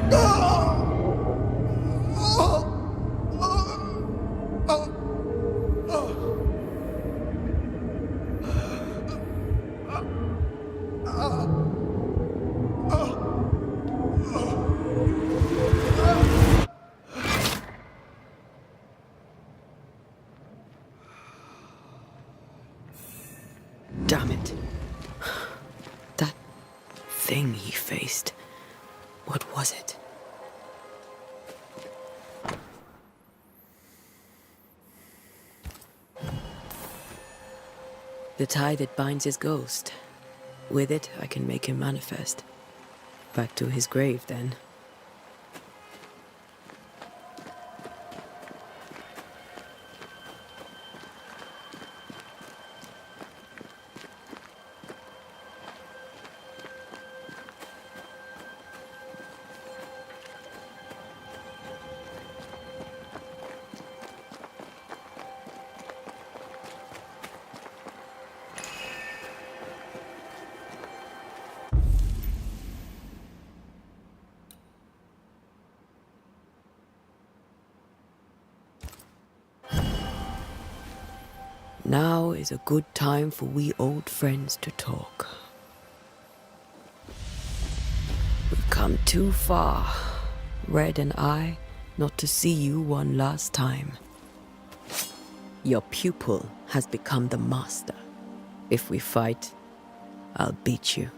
Damn it. That thing he faced. What was it? The tie that binds his ghost. With it, I can make him manifest. Back to his grave, then. Now is a good time for we old friends to talk. We've come too far, Red and I, not to see you one last time. Your pupil has become the master. If we fight, I'll beat you.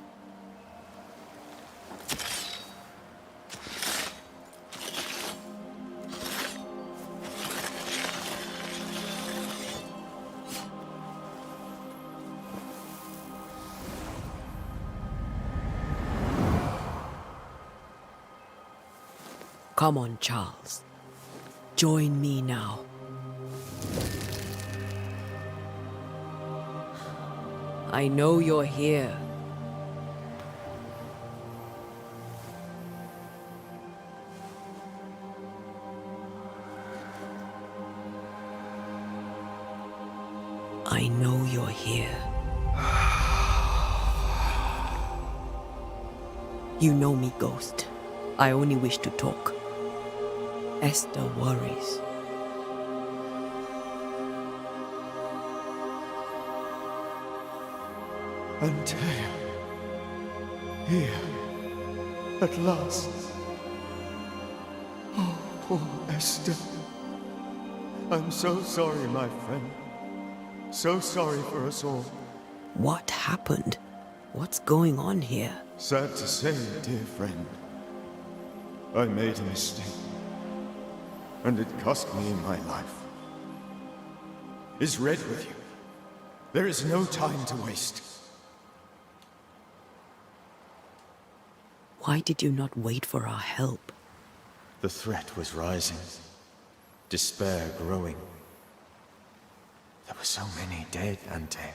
Come on, Charles. Join me now. I know you're here. I know you're here. You know me, Ghost. I only wish to talk. Esther worries. Antea. Here. At last. Oh, poor Esther. I'm so sorry, my friend. So sorry for us all. What happened? What's going on here? Sad to say, dear friend. I made a mistake. And it cost me my life. Is Red with you? There is no time to waste. Why did you not wait for our help? The threat was rising. Despair growing. There were so many dead, Antea.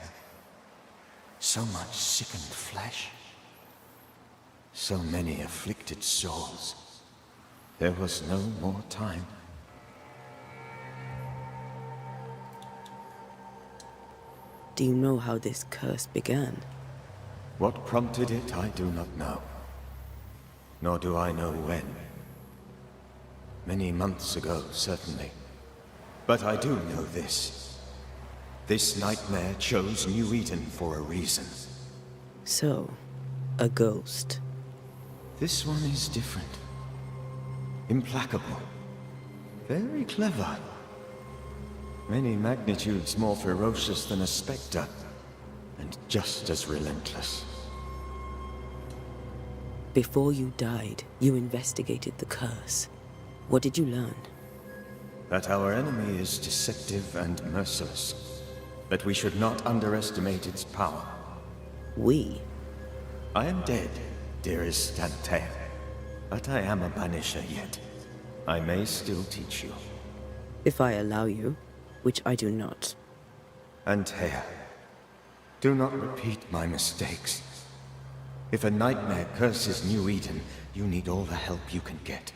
So much sickened flesh. So many afflicted souls. There was no more time. Do you know how this curse began? What prompted it, I do not know. Nor do I know when. Many months ago, certainly. But I do know this. This nightmare chose New Eden for a reason. So, a ghost. This one is different. Implacable. Very clever. Many magnitudes more ferocious than a spectre, and just as relentless. Before you died, you investigated the curse. What did you learn? That our enemy is deceptive and merciless. That we should not underestimate its power. We? I am dead, dearest Antea. But I am a banisher yet. I may still teach you. If I allow you, which I do not. Antea, do not repeat my mistakes. If a nightmare curses New Eden, you need all the help you can get.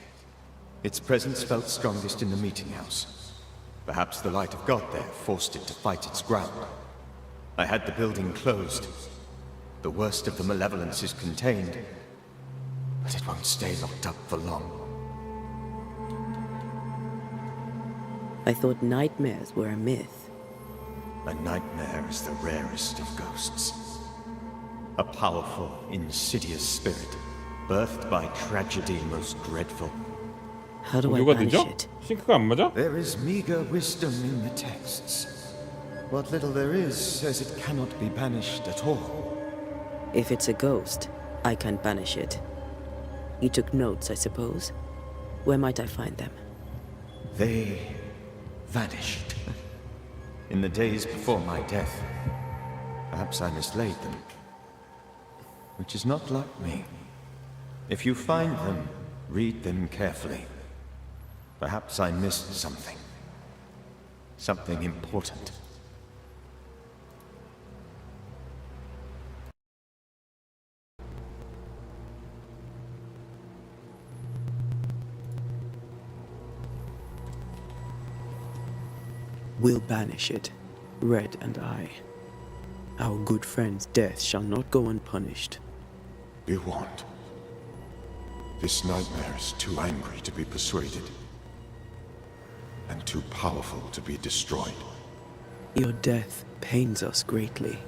Its presence felt strongest in the meeting house. Perhaps the light of God there forced it to fight its ground. I had the building closed. The worst of the malevolence is contained, but it won't stay locked up for long. I thought nightmares were a myth. A nightmare is the rarest of ghosts. A powerful, insidious spirit, birthed by tragedy most dreadful. How do I banish it? 싱크가 안 맞아? There is meager wisdom in the texts. What little there is says it cannot be banished at all. If it's a ghost, I can't banish it. You took notes, I suppose. Where might I find them? They vanished. In the days before my death. Perhaps I mislaid them. Which is not like me. If you find them, read them carefully. Perhaps I missed something. Something important. We'll banish it, Red and I. Our good friend's death shall not go unpunished. You won't. This nightmare is too angry to be persuaded. And too powerful to be destroyed. Your death pains us greatly.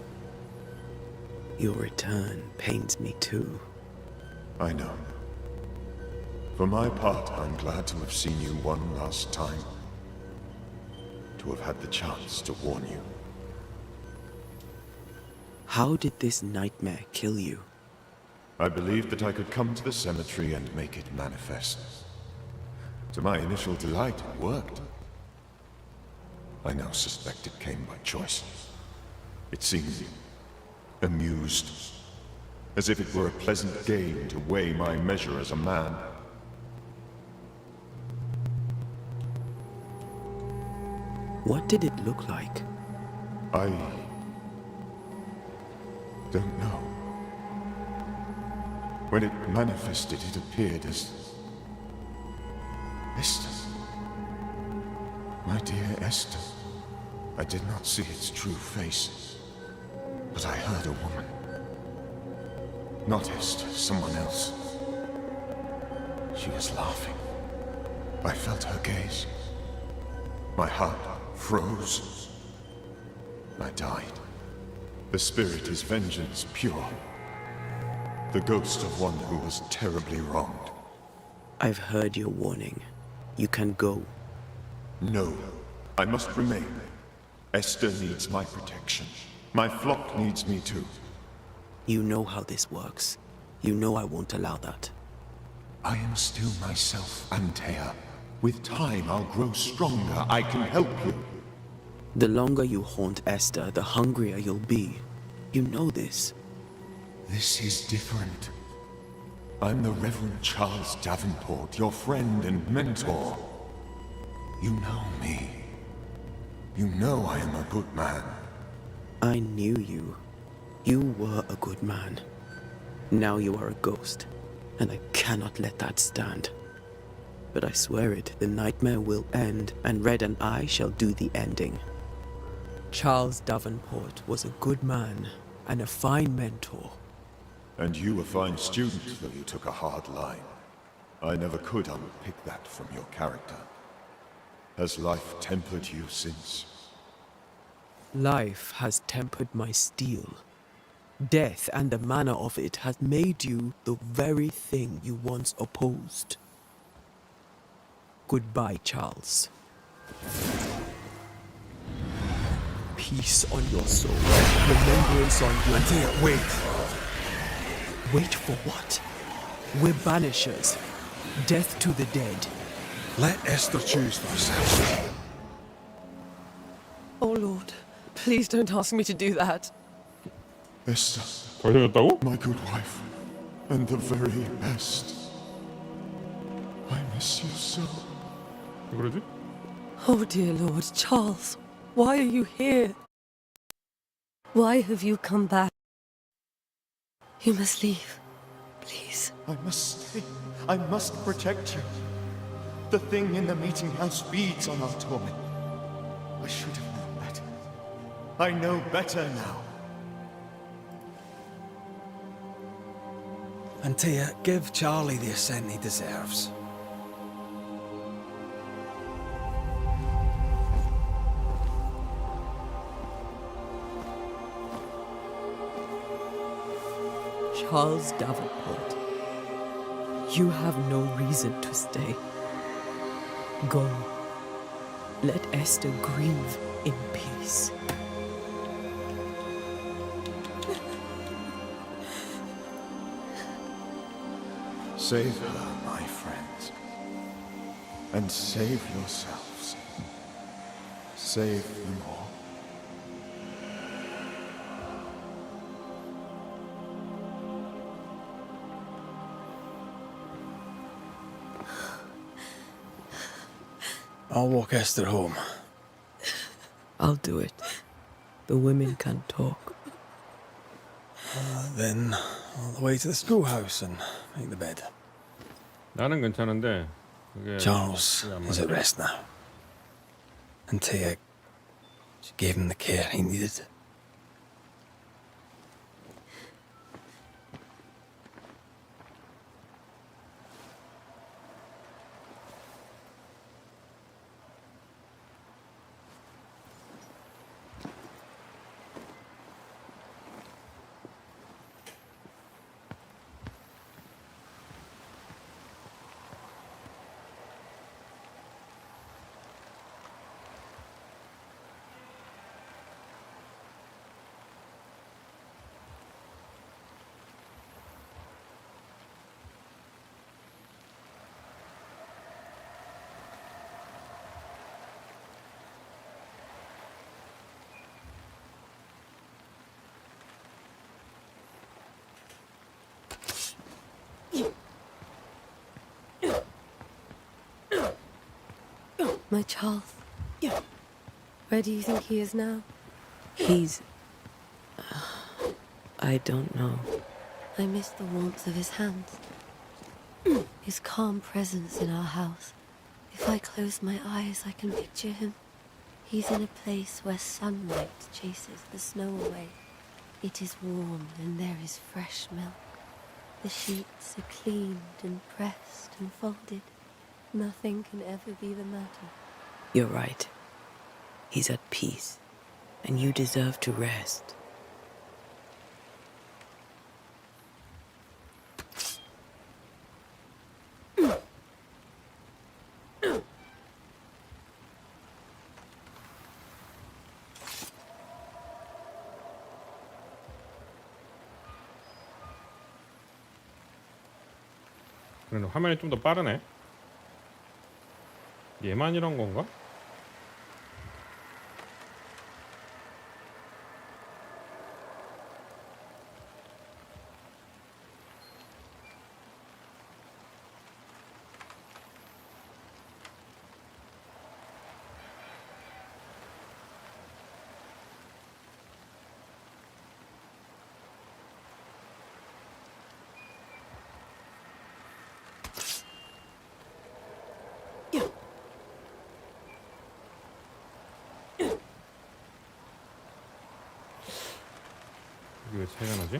Your return pains me too. I know. For my part, I'm glad to have seen you one last time. To have had the chance to warn you. How did this nightmare kill you? I believed that I could come to the cemetery and make it manifest. To my initial delight, it worked. I now suspect it came by choice. It seemed amused, as if it were a pleasant game to weigh my measure as a man. What did it look like? I don't know. When it manifested, it appeared as Esther. My dear Esther. I did not see its true face, but I heard a woman. Not Esther, someone else. She was laughing. I felt her gaze. My heart froze. I died. The spirit is vengeance pure. The ghost of one who was terribly wronged. I've heard your warning. You can go. No, I must remain. Esther needs my protection. My flock needs me too. You know how this works. You know I won't allow that. I am still myself, Antea. With time, I'll grow stronger. I can help you. The longer you haunt Esther, the hungrier you'll be. You know this. This is different. I'm the Reverend Charles Davenport, your friend and mentor. You know me. You know I am a good man. I knew you. You were a good man. Now you are a ghost, and I cannot let that stand. But I swear it, the nightmare will end, and Red and I shall do the ending. Charles Davenport was a good man, and a fine mentor. And you a fine student, though you took a hard line. I never could unpick that from your character. Has life tempered you since? Life has tempered my steel. Death and the manner of it has made you the very thing you once opposed. Goodbye, Charles. Peace on your soul. Remembrance on your... Antea, wait! Wait for what? We're banishers. Death to the dead. Let Esther choose for herself. Oh, Lord. Please don't ask me to do that. Esther, 벌써졌다고? my good wife, and the very best. I miss you so. 왜 그러지? Oh, dear Lord. Charles, why are you here? Why have you come back? You must leave. Please. I must stay. I must protect you. The thing in the meeting house feeds on our torment. I should have known better. I know better now. Antea, give Charlie the ascent he deserves. Charles Davenport, you have no reason to stay. Go. Let Esther grieve in peace. Save her, my friends. And save yourselves. Save them all. I'll walk Esther home. I'll do it. The women can talk. Then all the way to the schoolhouse and make the bed. 나는 괜찮은데 그게 Charles 안 is 맞아. at rest now. Antea, she gave him the care he needed. My Charles. Where do you think he is now? He's... I don't know. I miss the warmth of his hands. His calm presence in our house. If I close my eyes, I can picture him. He's in a place where sunlight chases the snow away. It is warm and there is fresh milk. The sheets are cleaned and pressed and folded. Nothing can ever be the matter. You're right. He's at peace, and you deserve to rest. 그래, 화면이 좀 더 빠르네. 얘만 이런 건가? 이게 왜 차이가 나지?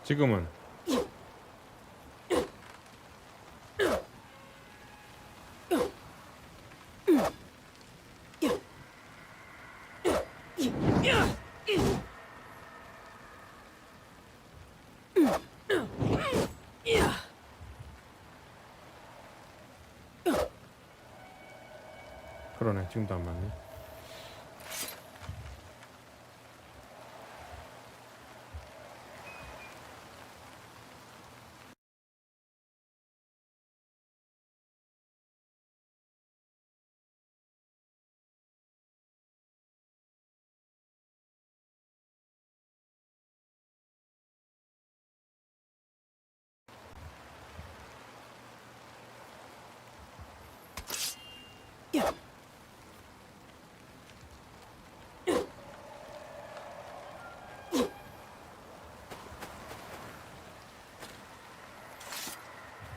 지금은 그러네. 지금도 안 맞네.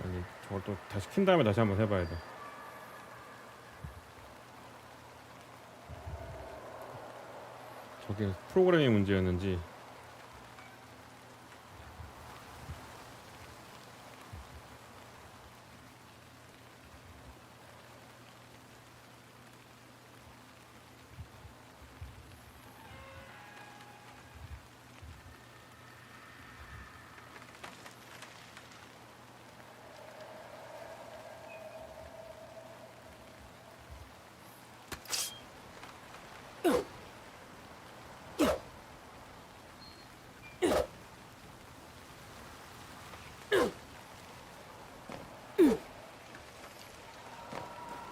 아니, 저걸 또 다시 킨 다음에 다시 한번 해봐야 돼. 저게 프로그램이 문제였는지.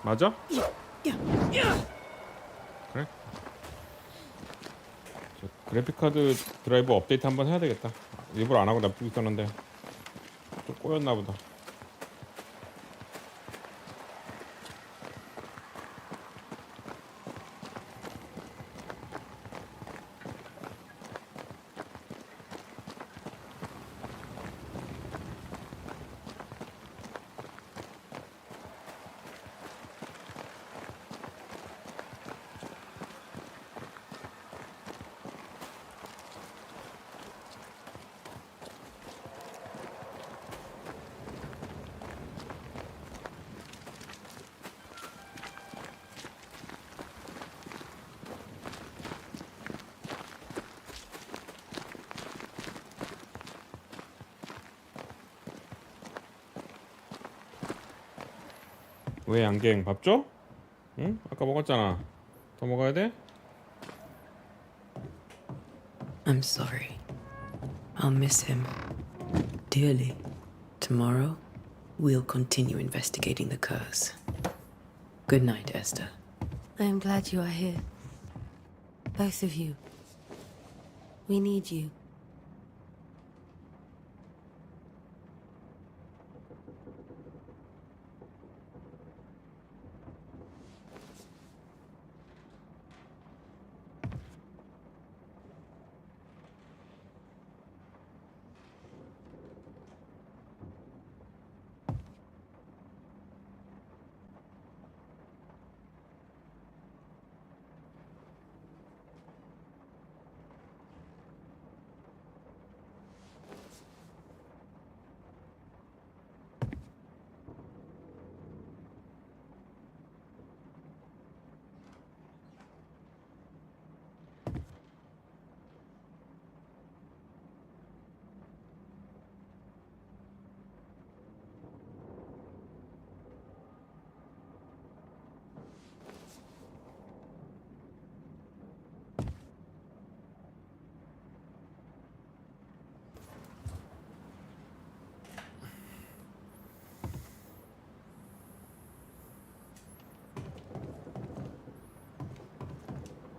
맞아? 그래? 그래픽카드 드라이버 업데이트 한번 해야 되겠다. 일부러 안 하고 놔두고 있었는데 좀 꼬였나 보다. 왜 양갱 밥 줘? 응? 아까 먹었잖아. 더 먹어야 돼? I'm sorry. I'll miss him dearly. Tomorrow, we'll continue investigating the curse. Good night, Esther. I am glad you are here. Both of you. We need you.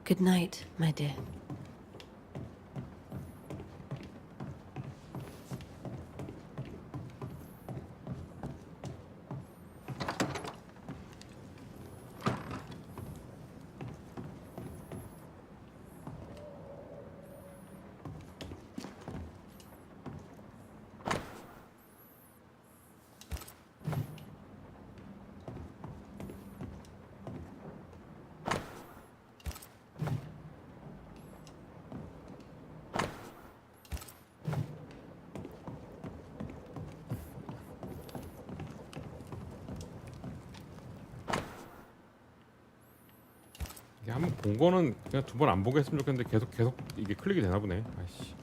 Good night, my dear. 이게 한번 본 거는 그냥 두 번 안 보게 했으면 좋겠는데 계속 이게 클릭이 되나 보네. 아이씨,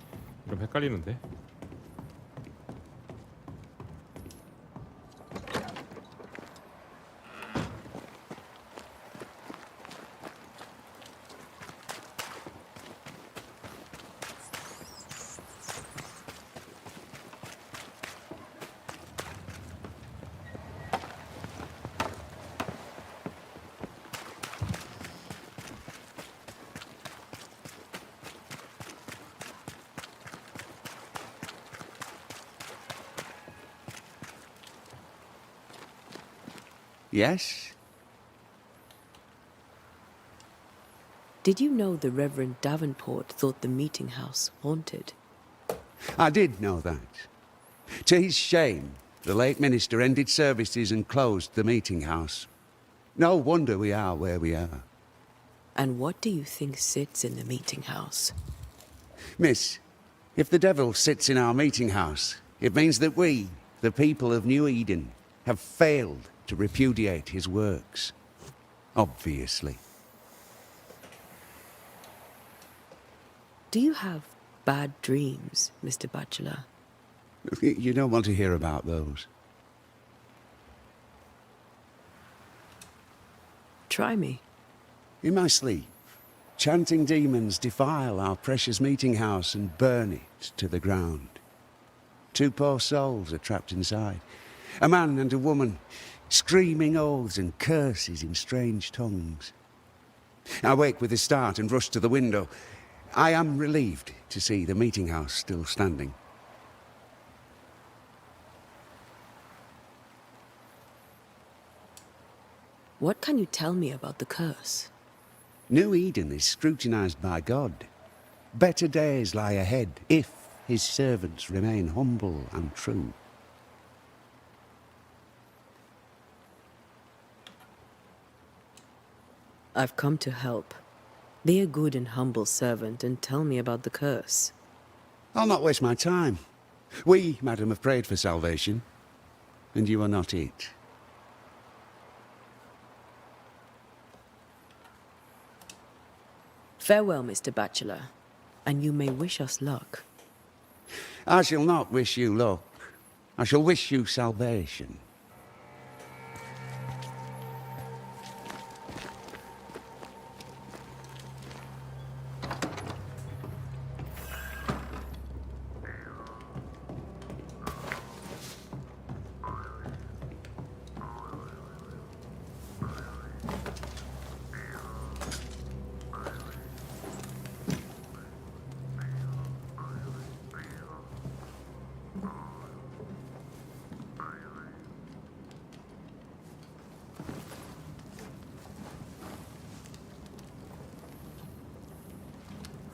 이러면 헷갈리는데. Yes? Did you know the Reverend Davenport thought the meeting house haunted? I did know that. To his shame, the late minister ended services and closed the meeting house. No wonder we are where we are. And what do you think sits in the meeting house? Miss, if the devil sits in our meeting house, it means that we, the people of New Eden, have failed to repudiate his works. Obviously. Do you have bad dreams, Mr. Bachelor? You don't want to hear about those. Try me. In my sleep, chanting demons defile our precious meeting house and burn it to the ground. 2 poor souls are trapped inside. A man and a woman, screaming oaths and curses in strange tongues. I wake with a start and rush to the window. I am relieved to see the meeting house still standing. What can you tell me about the curse? New Eden is scrutinized by God. Better days lie ahead if his servants remain humble and true. I've come to help. Be a good and humble servant and tell me about the curse. I'll not waste my time. We, madam, have prayed for salvation, and you are not it. Farewell, Mr. Bachelor, and you may wish us luck. I shall not wish you luck. I shall wish you salvation.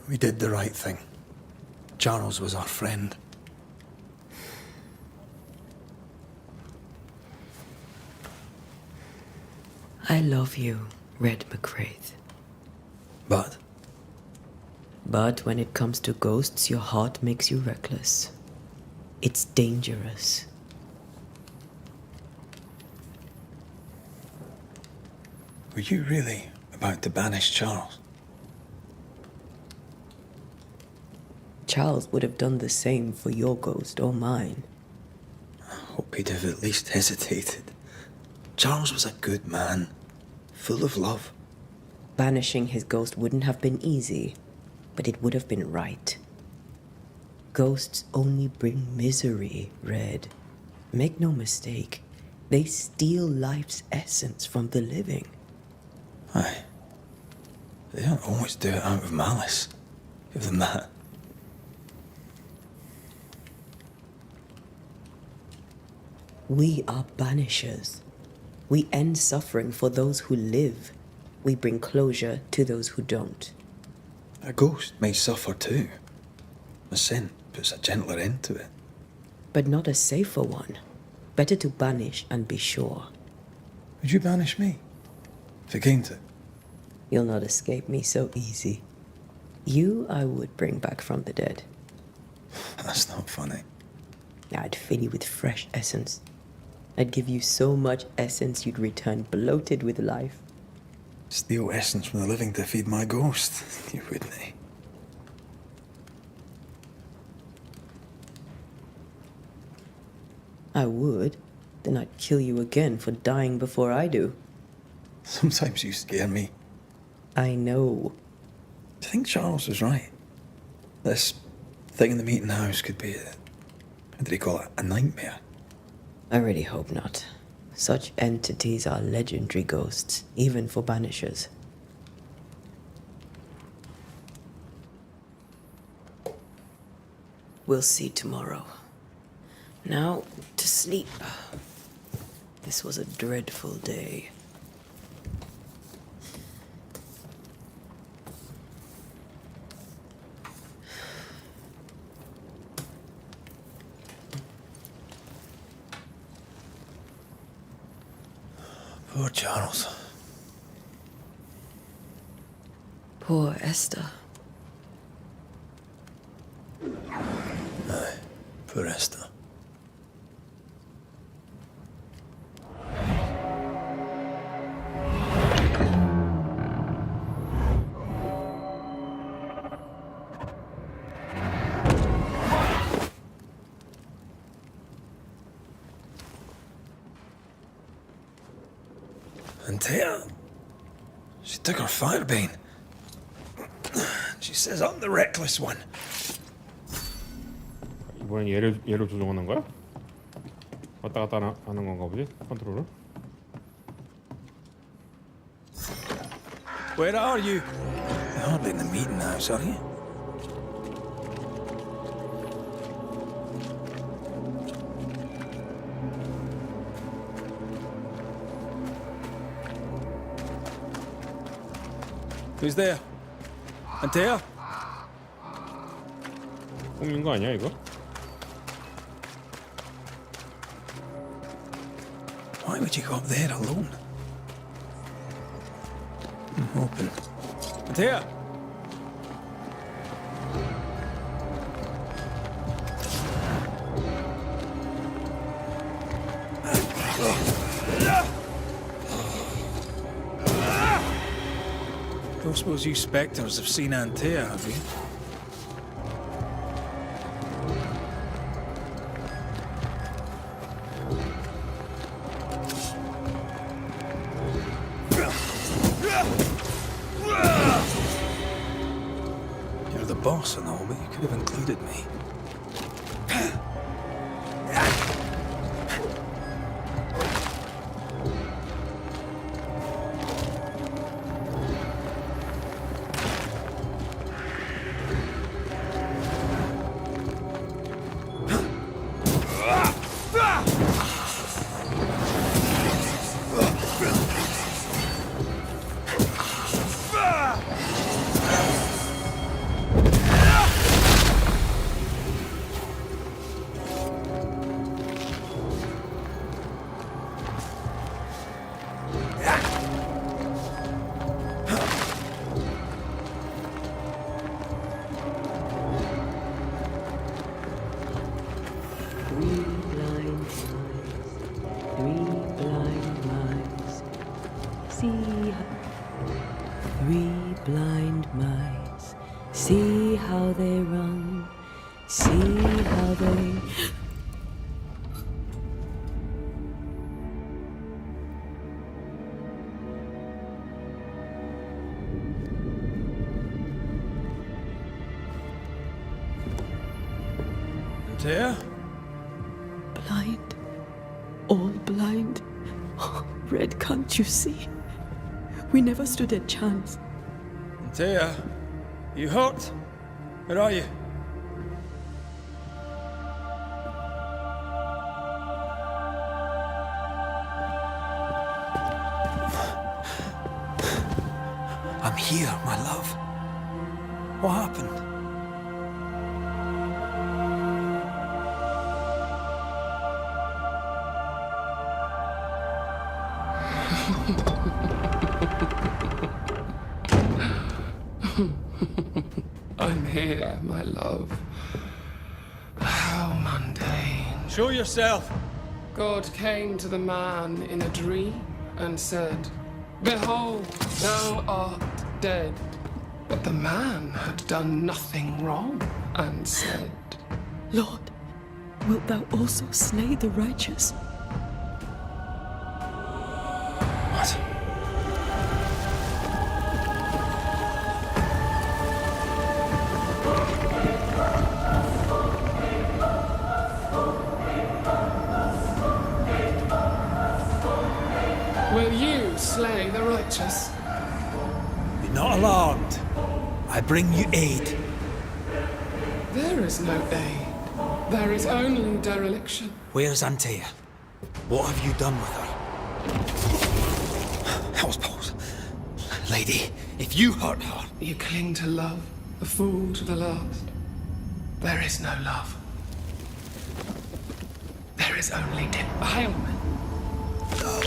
We did the right thing. Charles was our friend. I love you, Red McCraith. But? But when it comes to ghosts, your heart makes you reckless. It's dangerous. Were you really about to banish Charles? Charles would have done the same for your ghost or mine. I hope he'd have at least hesitated. Charles was a good man, full of love. Banishing his ghost wouldn't have been easy, but it would have been right. Ghosts only bring misery, Red. Make no mistake, they steal life's essence from the living. Aye. They don't always do it out of malice. Give them that. We are banishers. We end suffering for those who live. We bring closure to those who don't. A ghost may suffer too. A sin puts a gentler end to it. But not a safer one. Better to banish and be sure. Would you banish me? If it came to it? You'll not escape me so easy. You I would bring back from the dead. That's not funny. I'd fill you with fresh essence. I'd give you so much essence you'd return bloated with life. Steal essence from the living to feed my ghost. You wouldn't, eh? I would. Then I'd kill you again for dying before I do. Sometimes you scare me. I know. Do you think Charles was right? This thing in the meeting house could be what did he call it? A nightmare? I really hope not. Such entities are legendary ghosts, even for banishers. We'll see tomorrow. Now, to sleep. This was a dreadful day. Poor Charles. Poor Esther. Aye, poor Esther. And Taya, she took her firebane. She says I'm the reckless one. 이번엔 얘를 조종하는 거야? 왔다 갔다 하는 건가 보지? 컨트롤을? Where are you? You're hardly in the meeting house, are you? Who's there? Antea? 꿈인 거 아니야 이거? Why would you go up there alone? Open. Antea! Don't suppose you spectres have seen Antea, have you? You're the boss and all, but you could have included me. Three blind mice, see how they run, see how they... Antea? Blind, all blind. Red, can't you see? We never stood a chance. Antea, you hurt? Where are you? I'm here, my love. What happened? I'm here, my love. How mundane. Show yourself. God came to the man in a dream and said, "Behold, thou art dead." But the man had done nothing wrong and said, Lord, wilt thou also slay the righteous? What? "Will you slay the righteous?" Be not alarmed. I bring you aid. There is no aid. There is only dereliction. Where's Antea? What have you done with her? Hell's Lady, if you hurt her... You cling to love, a fool to the last. There is no love. There is only defilement. No.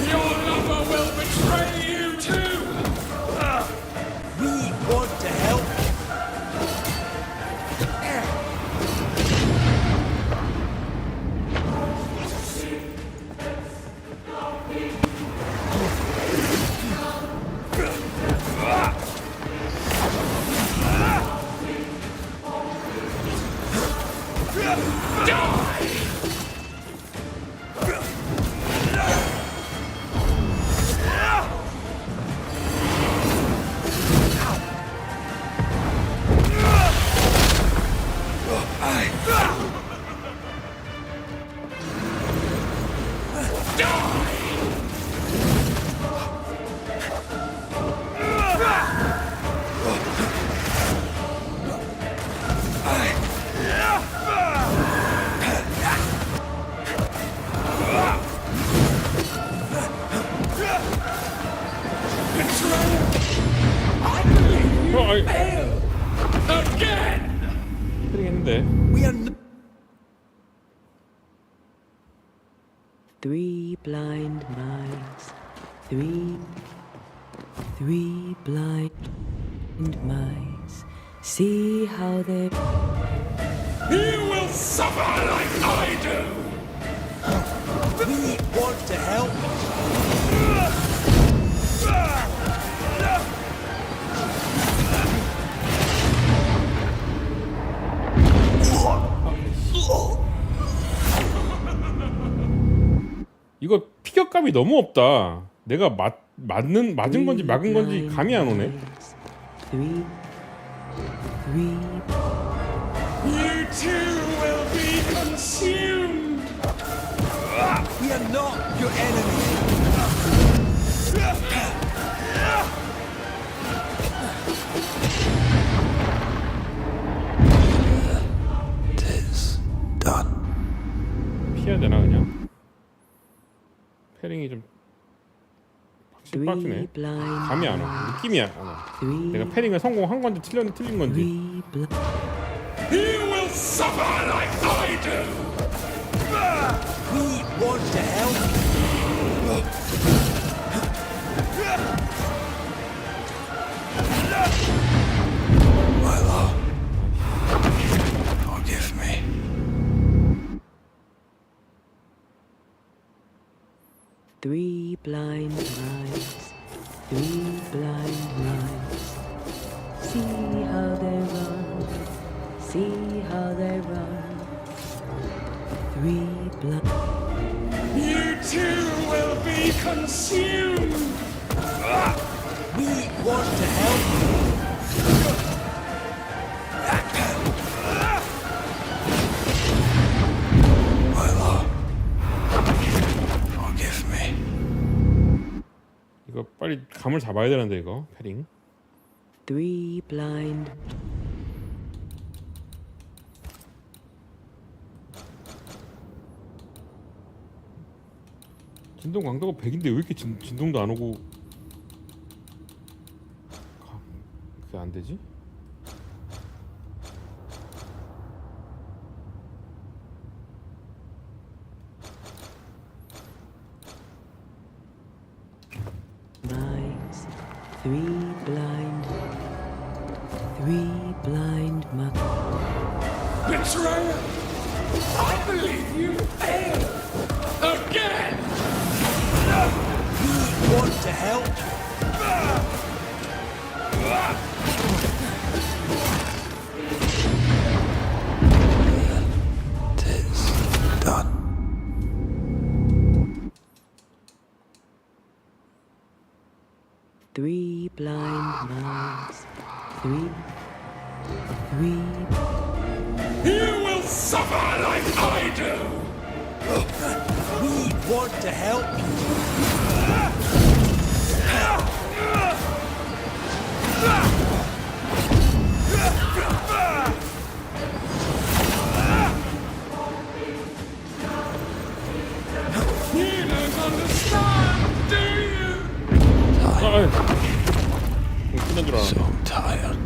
Your lover fail again. 했는데. We are Three blind mice. Three blind mice. See how they. You will suffer like I do. We want to help. 이거 피격감이 너무 없다. 내가 맞은 건지 막은 건지 감이 안 오네. You too will be consumed. We are not your enemy. Tis done. 피해야 되나 그냥? 패링이 좀 확실히 빡치네. 감이 안 와. 느낌이 안 와. 내가 패링을 성공한 건지 틀린 건지. You will suffer like I do. We want to help. My lord, forgive me. Three blind mice. Three blind mice. See how they run. See how they run. Three blind. You too will be consumed. We want to help. My lord, forgive me. 이거 빨리 감을 잡아야 되는데 이거 패링. Three blind. 진동 강도가 100인데 왜 이렇게 진동도 안 오고 그게 안 되지? Mice. Three blind. Three blind mice. Betrayer, I believe you failed again. We want to help. Tis done. Three blind mice. Three. You will suffer like I do. We want to help you. You don't understand, do you? 끝난 줄 알았네. So tired.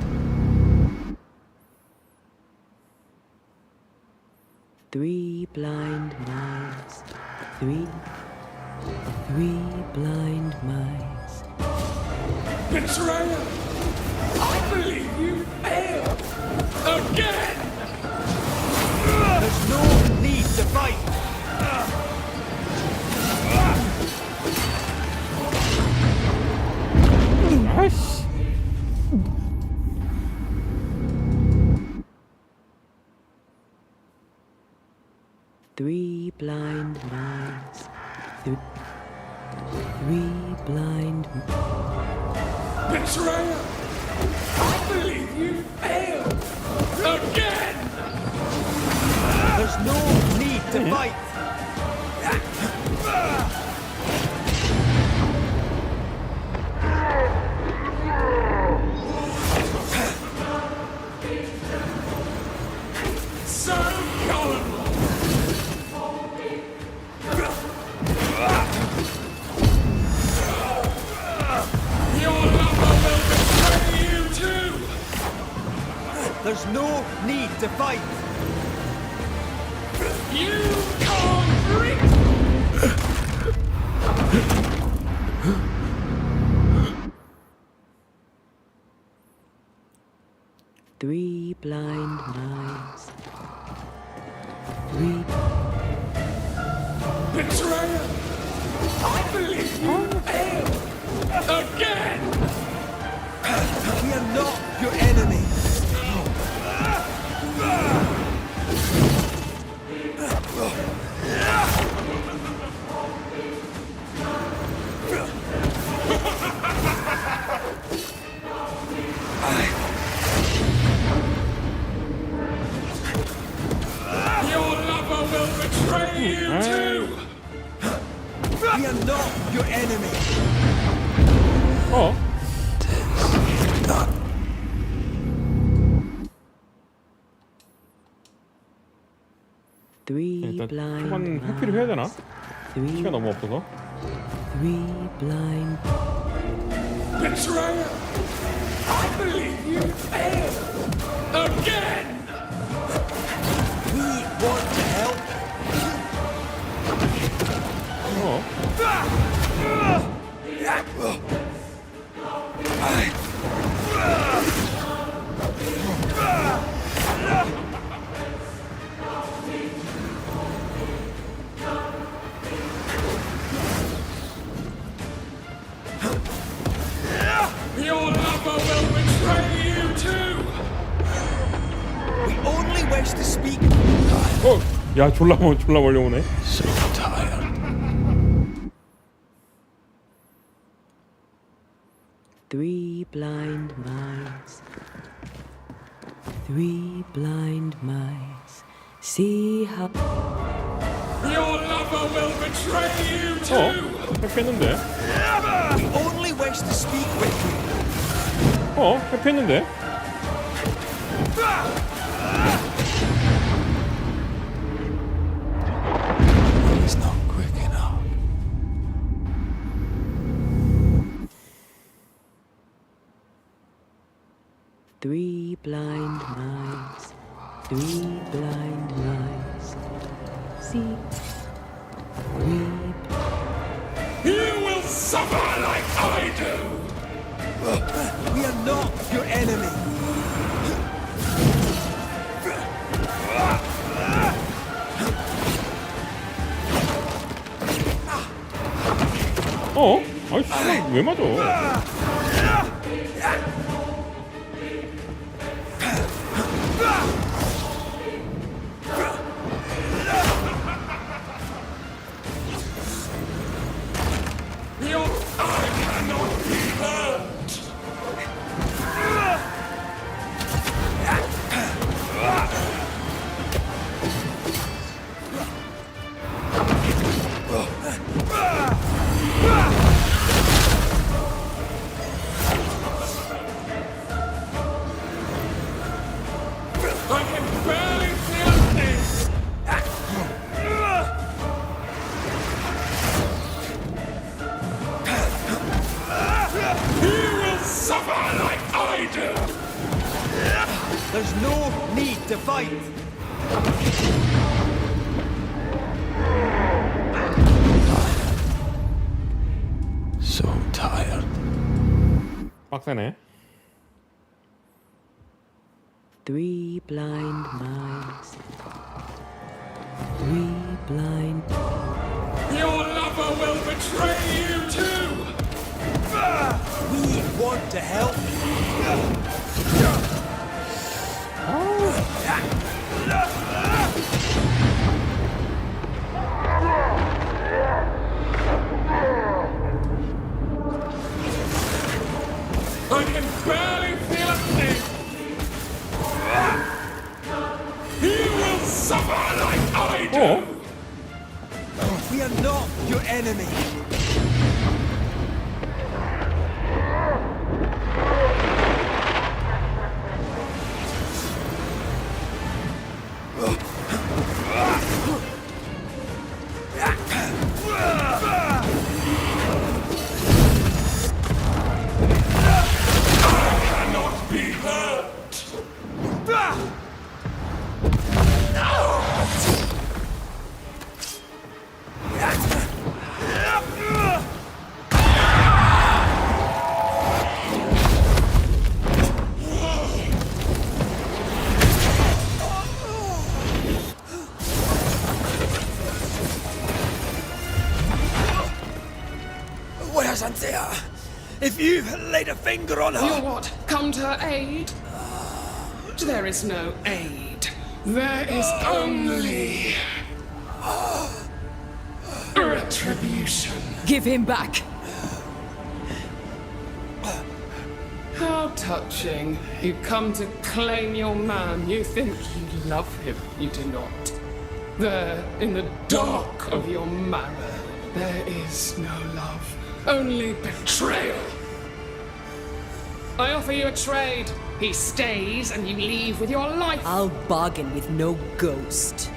Three blind mice. Three blind mice. Betrayer, I believe you failed again. There's no need to fight. 아이씨. Three blind mice. Three blind. Betrayer, I believe you failed again. There's no need to fight. So gullible. Your lover will betray you too. There's no need to fight. You can't breathe! Three blind mice. Three. Betrayer! I believe you failed! Again! We are not your enemy. Your lover will betray you too! We are not your enemy. 어? Three 일단 blind 초반 회피를 해야 되나? 시간 너무 없어서. Three blind. Betrayer! I believe you failed! Again! We want to help. 어? Your lover will betray you too! We only wish to speak. 어? 야 졸라 몰려오네. So tired. Three blind mice. Three blind mice. See how. Your lover will betray you 어? too! 회피했는데? We only wish to speak with you. 어? 회피했는데? He's not quick enough. Three blind mice. Three blind mice. See. Three. You will suffer like I do! We are not your enemy. 어? 아이씨 왜 맞아? Your eye cannot be hurt! I can barely feel this! You will suffer like I do! There's no need to fight. So tired. 빡세네. Three blind mice. Three blind. Your lover will betray you too! We want to help. I can barely feel a thing! He will suffer like I do! We are not your enemy. Cannot be hurt! If you laid a finger on her... You what? Come to her aid? There is no aid. There is only... retribution. Give him back. How touching. You come to claim your man. You think you love him. You do not. There, in the dark of your marrow, there is no love. Only betrayal. I offer you a trade. He stays and you leave with your life. I'll bargain with no ghost.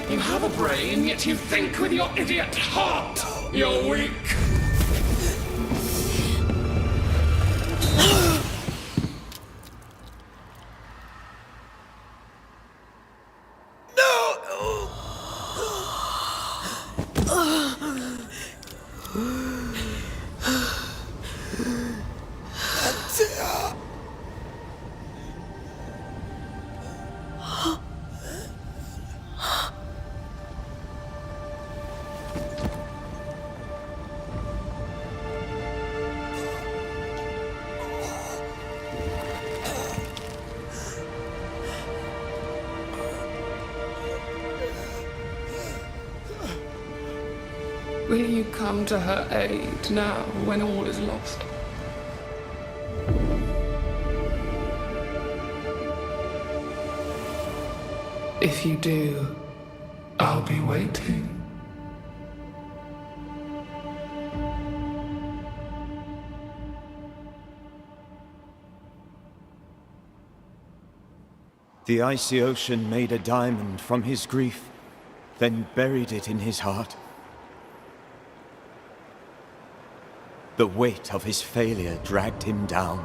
You have a brain, yet you think with your idiot heart. You're weak. Will you come to her aid now, when all is lost? If you do, I'll be waiting. The icy ocean made a diamond from his grief, then buried it in his heart. The weight of his failure dragged him down.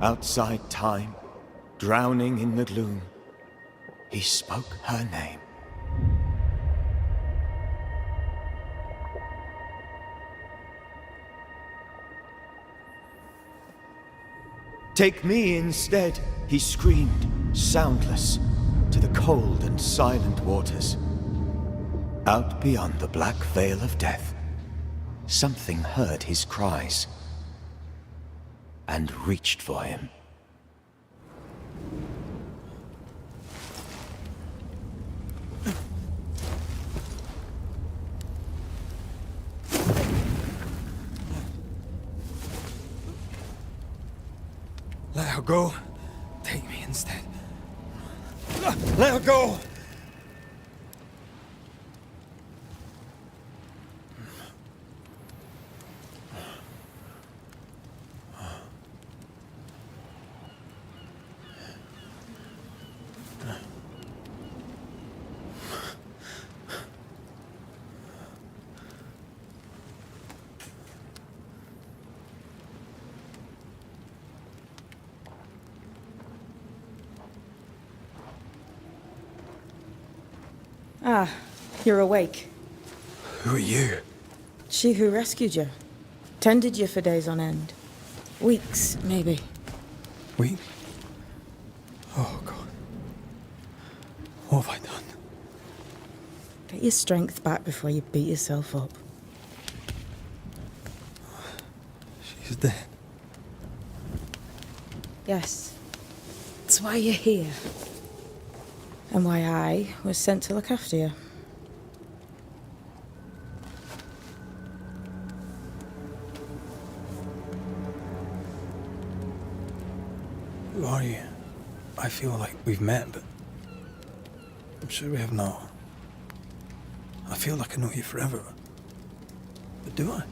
Outside time, drowning in the gloom, he spoke her name. Take me instead, he screamed, soundless, to the cold and silent waters. Out beyond the black veil of death, something heard his cries and reached for him. Let her go. Take me instead. Let her go! Ah, you're awake. Who are you? She who rescued you. Tended you for days on end. Weeks, maybe. Weeks? Oh, God. What have I done? Get your strength back before you beat yourself up. She's dead. Yes. That's why you're here. And why I was sent to look after you. Who are you? I feel like we've met, but I'm sure we have not. I feel like I know you forever. But do I?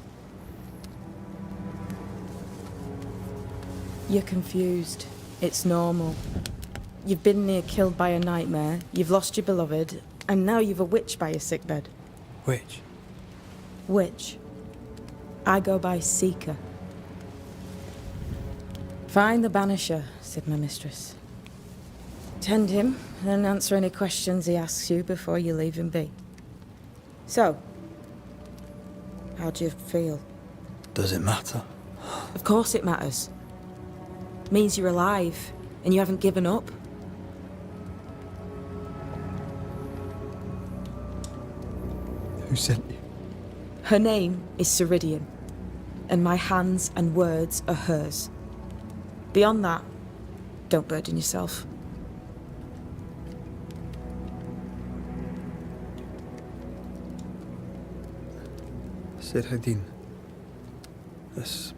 You're confused. It's normal. You've been near killed by a nightmare, you've lost your beloved, and now you've a witch by your sickbed. Which? Witch. I go by Seeker. Find the Banisher, said my mistress. Tend him, and answer any questions he asks you before you leave him be. So, how do you feel? Does it matter? Of course it matters. Means you're alive, and you haven't given up. Who sent you? Her name is Ceridian, and my hands and words are hers. Beyond that, don't burden yourself. Ceridian, this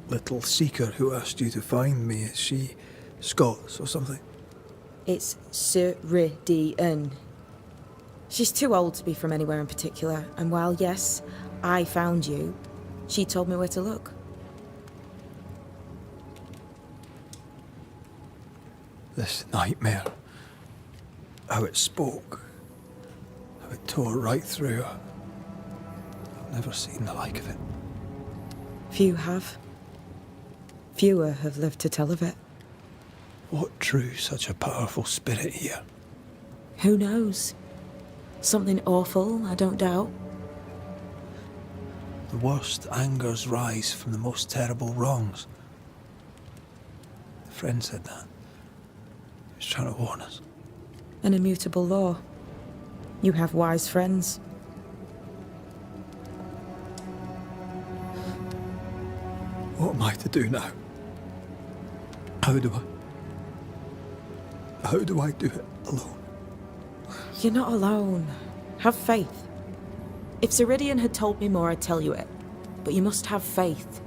little seeker who asked you to find me, is she Scots or something? It's Ceridian. She's too old to be from anywhere in particular, and while yes, I found you, she told me where to look. This nightmare, how it spoke, how it tore right through her. I've never seen the like of it. Few have. Fewer have lived to tell of it. What drew such a powerful spirit here? Who knows? Something awful, I don't doubt. The worst angers rise from the most terrible wrongs. A friend said that. He was trying to warn us. An immutable law. You have wise friends. What am I to do now? How do I do it alone? You're not alone. Have faith. If Ceridian had told me more, I'd tell you it. But you must have faith.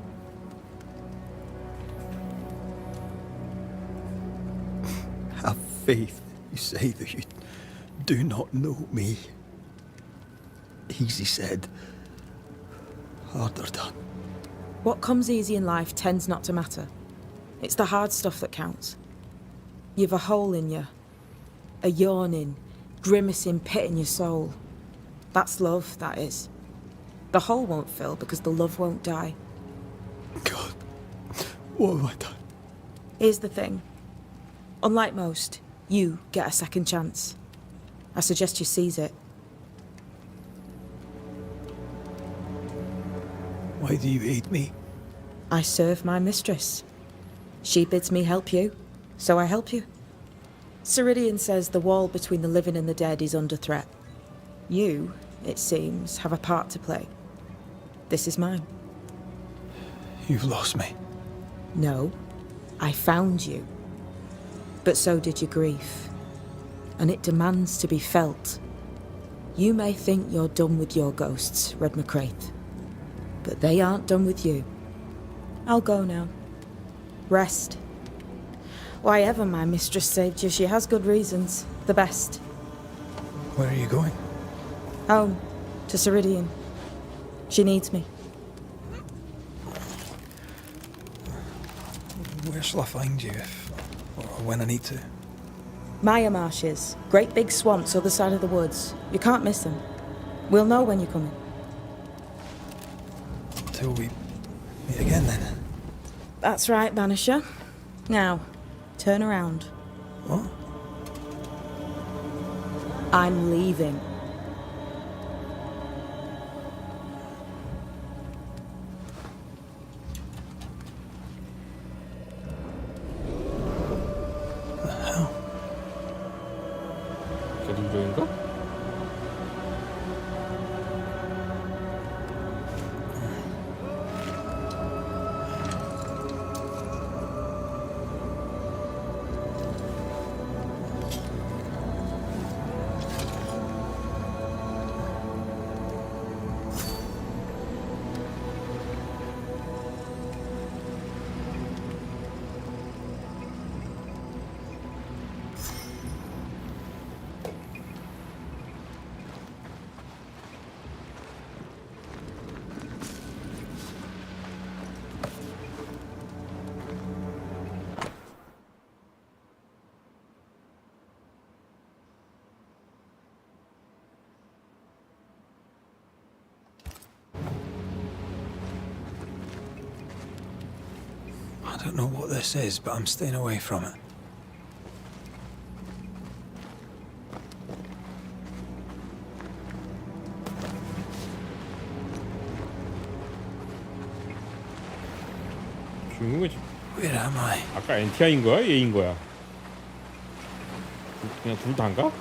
Have faith, you say, that you do not know me. Easy said, harder done. What comes easy in life tends not to matter. It's the hard stuff that counts. You've a hole in you. A yawning, grimacing pit in your soul. That's love, that is. The hole won't fill because the love won't die. God, what have I done? Here's the thing. Unlike most, you get a second chance. I suggest you seize it. Why do you aid me? I serve my mistress. She bids me help you, so I help you. Ceridian says the wall between the living and the dead is under threat. You, it seems, have a part to play. This is mine. You've lost me. No, I found you. But so did your grief. And it demands to be felt. You may think you're done with your ghosts, Red McCraith. But they aren't done with you. I'll go now. Rest. Why ever my mistress saved you, she has good reasons. The best. Where are you going? Home. To Ceridian. She needs me. Where shall I find you or when I need to? Maya Marshes. Great big swamps other side of the woods. You can't miss them. We'll know when you're coming. Till we meet again then. That's right, Banisher. Now, turn around. What? I'm leaving. The hell? 계집종인가? I don't know what this is, but I'm staying away from it. 중국은 Where am I? 아까 NTI인 거야? 얘인 거야? 그냥 둘 다인가?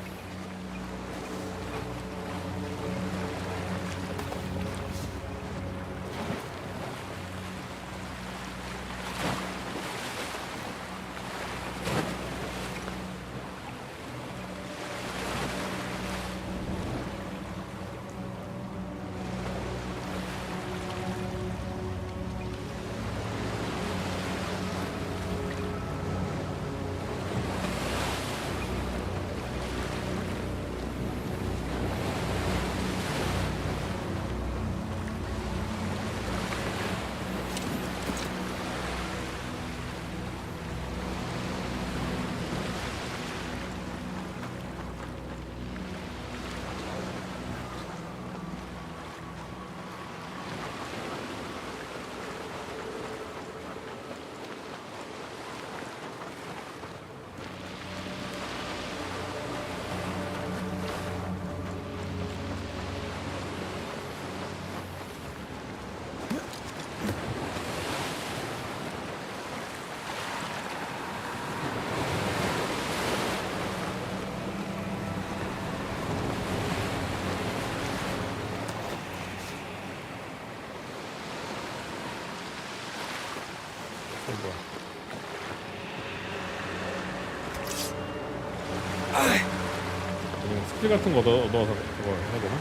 뭐야? 스킬 같은 거 넣어서 그거 해야 되나?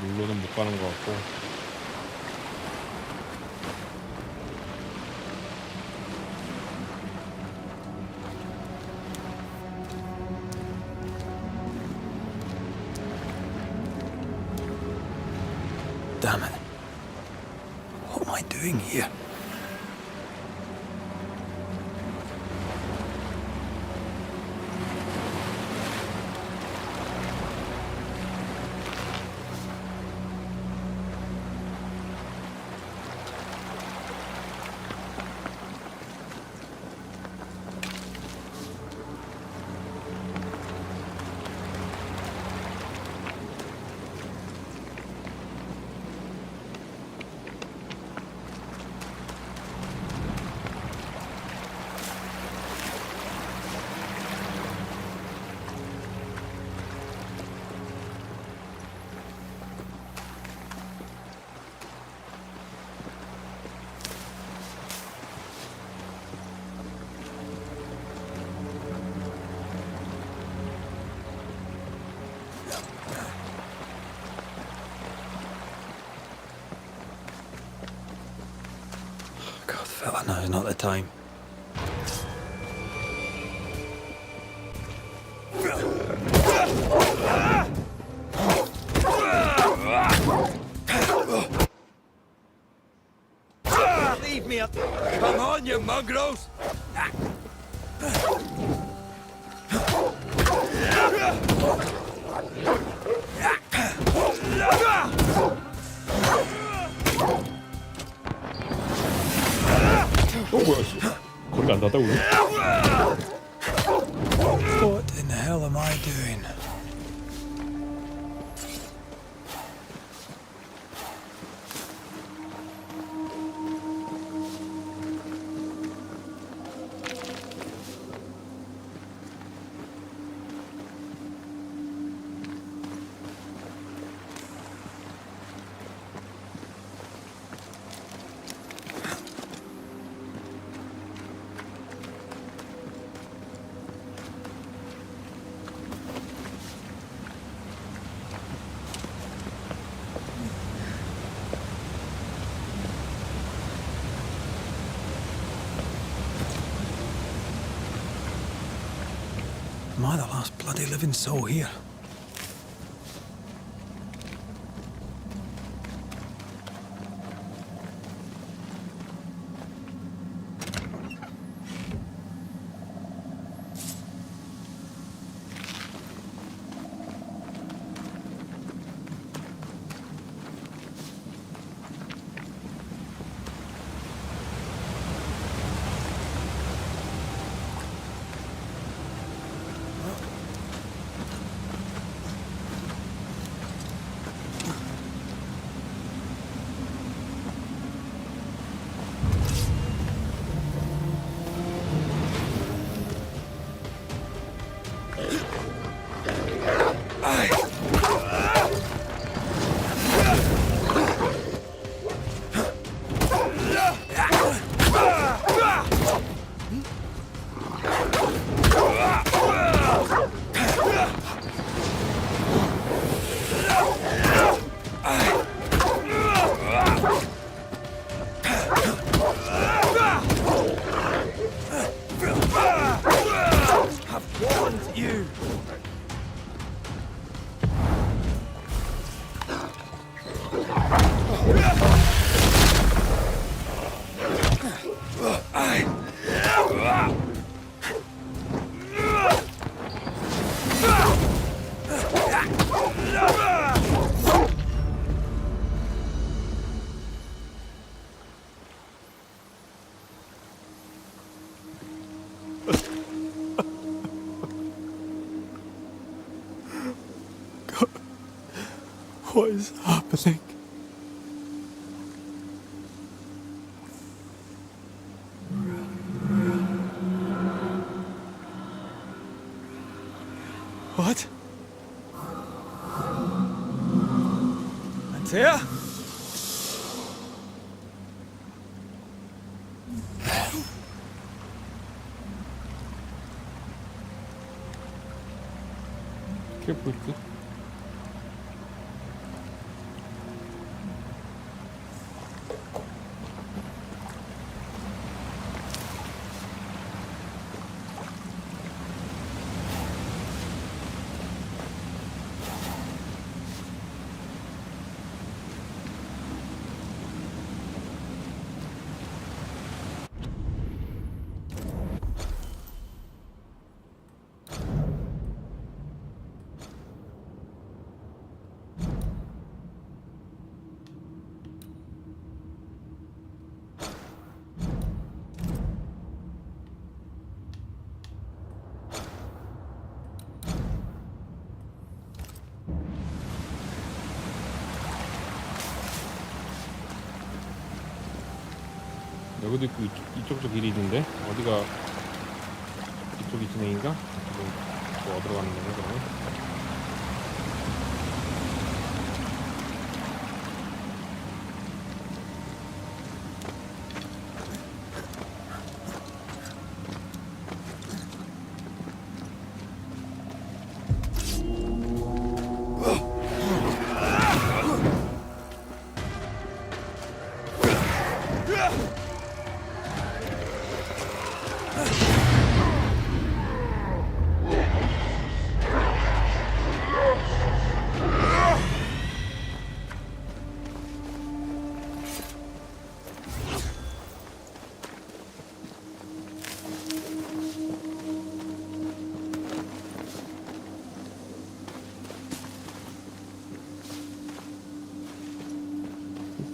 물로는 못 가는 것 같고. Damn it. What am I doing here? God, fella, now's not the time. Leave me up. Come on, you mugros. 뭐야 씨. 거리가 안 닿았다고. What in the hell am I doing? Am I the last bloody living soul here? What is happening? What? Antea? 캐포트. 여기도 있고 이쪽도 길이 있는데 어디가 이쪽이 진행인가? 뭐 어디로 가는 거냐 그러면?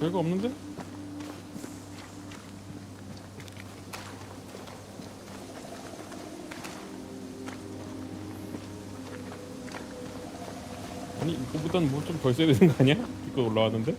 별거 없는데? 아니 이거보단 뭐 좀 더 있어야 되는 거 아니야? 이거 올라왔는데?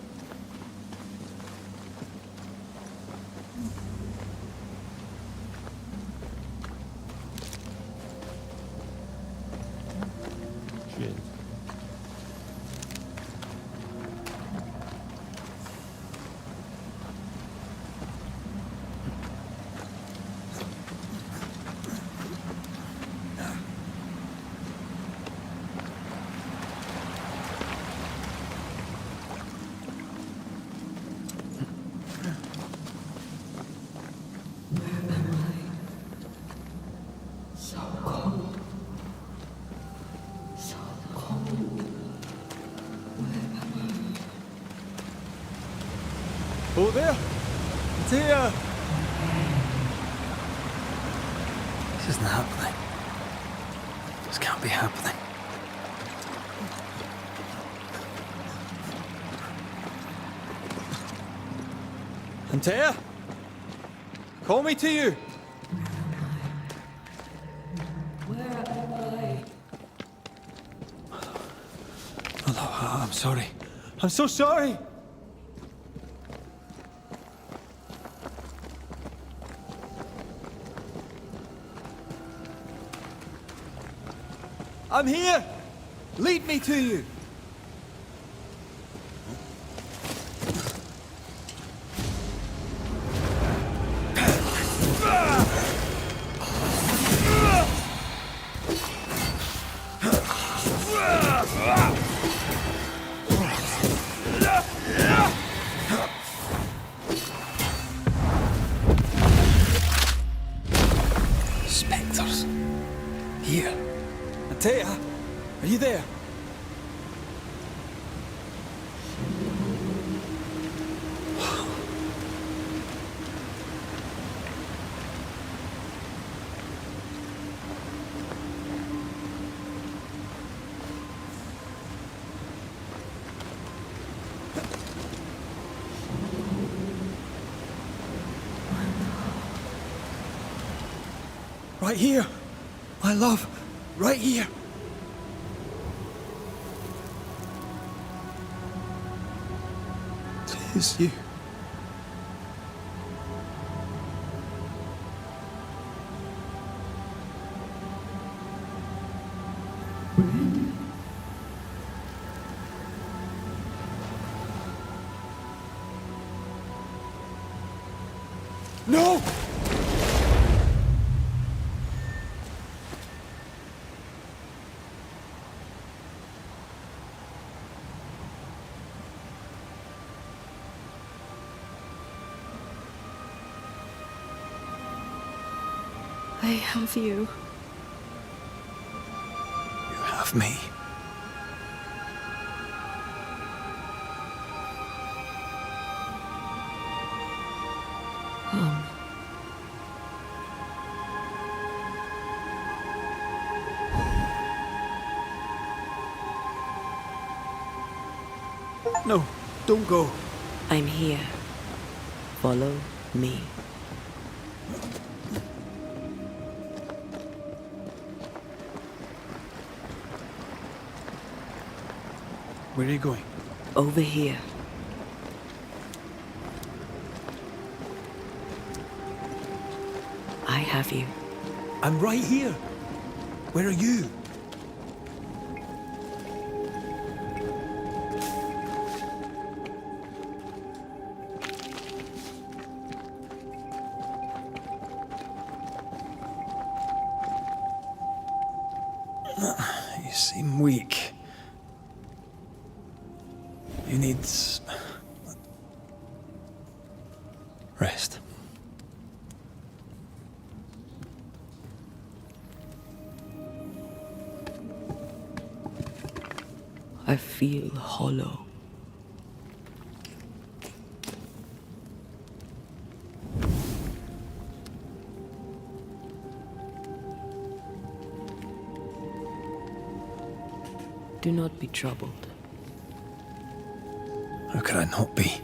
Oh, there! It's here! This isn't happening. This can't be happening. Antea? Call me to you! Where am I? Oh, I'm sorry. I'm so sorry! I'm here! Lead me to you! Spectres. Here. Antea, are you there? Right here, my love, right here. Tis you. No! I have you. You have me. Come. No, don't go. I'm here. Follow me. Where are you going? Over here. I have you. I'm right here. Where are you? You seem weak. You need rest. I feel hollow. Do not be troubled. How could I not be?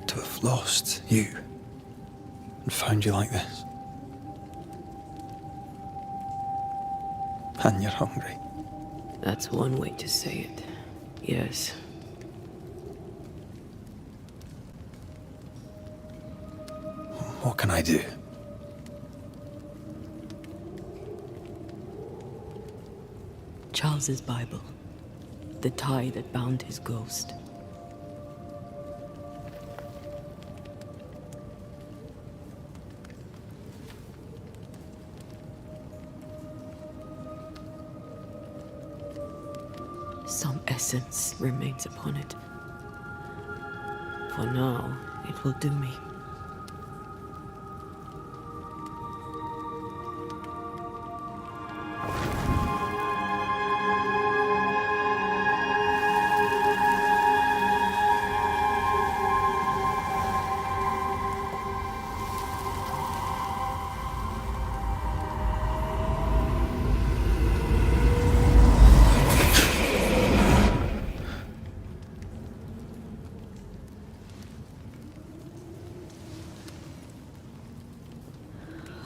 To have lost you and found you like this. And you're hungry. That's one way to say it. Yes. What can I do? Charles's Bible. The tie that bound his ghost. Some essence remains upon it. For now, it will do me.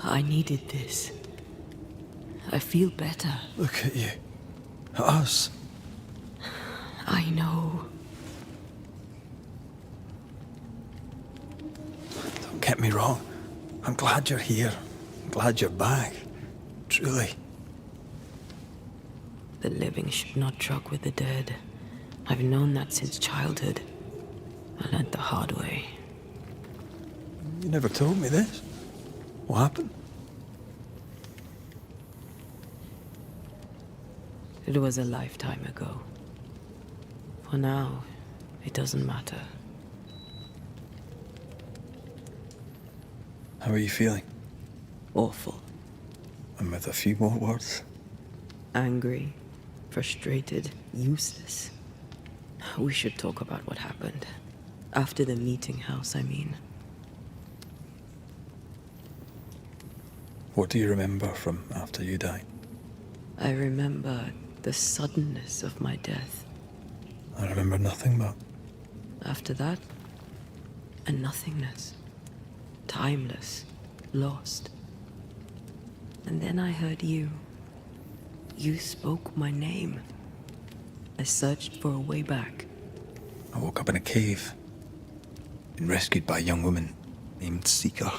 I needed this. I feel better. Look at you. At us. I know. Don't get me wrong. I'm glad you're here. I'm glad you're back. Truly. The living should not truck with the dead. I've known that since childhood. I learned the hard way. You never told me this. What happened? It was a lifetime ago. For now, it doesn't matter. How are you feeling? Awful. And with a few more words? Angry, frustrated, useless. We should talk about what happened. After the meeting house, I mean. What do you remember from after you died? I remember the suddenness of my death. I remember nothing but... After that, a nothingness. Timeless, lost. And then I heard you. You spoke my name. I searched for a way back. I woke up in a cave. Been rescued by a young woman named Seeker.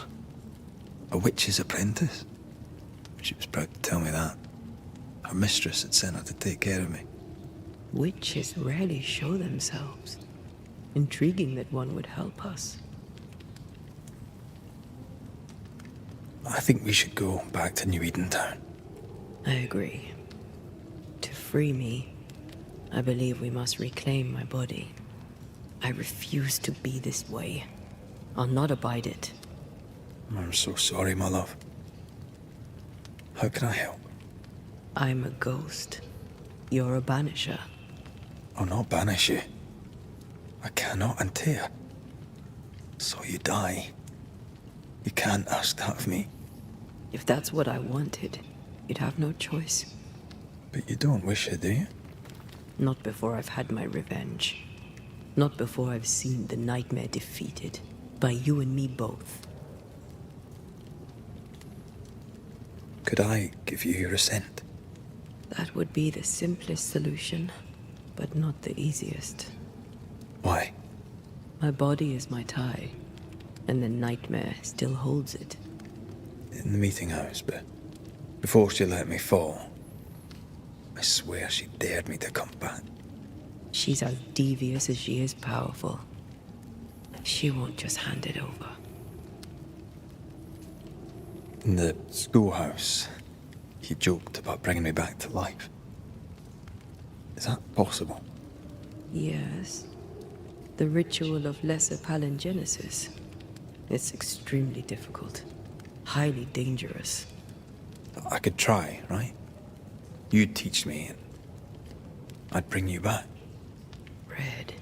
A witch's apprentice. She was proud to tell me that. Her mistress had sent her to take care of me. Witches rarely show themselves. Intriguing that one would help us. I think we should go back to New Eden Town. I agree. To free me, I believe we must reclaim my body. I refuse to be this way. I'll not abide it. I'm so sorry, my love. How can I help? I'm a ghost. You're a banisher. I'll not banish you. I cannot untear. So you die. You can't ask that of me. If that's what I wanted, you'd have no choice. But you don't wish it, do you? Not before I've had my revenge. Not before I've seen the nightmare defeated. By you and me both. Could I give you your assent? That would be the simplest solution, but not the easiest. Why? My body is my tie, and the nightmare still holds it. In the meeting house, but before she let me fall, I swear she dared me to come back. She's as devious as she is powerful. She won't just hand it over. In the schoolhouse, he joked about bringing me back to life. Is that possible? Yes. The ritual of lesser palingenesis. It's extremely difficult. Highly dangerous. I could try, right? You'd teach me, and I'd bring you back. Red.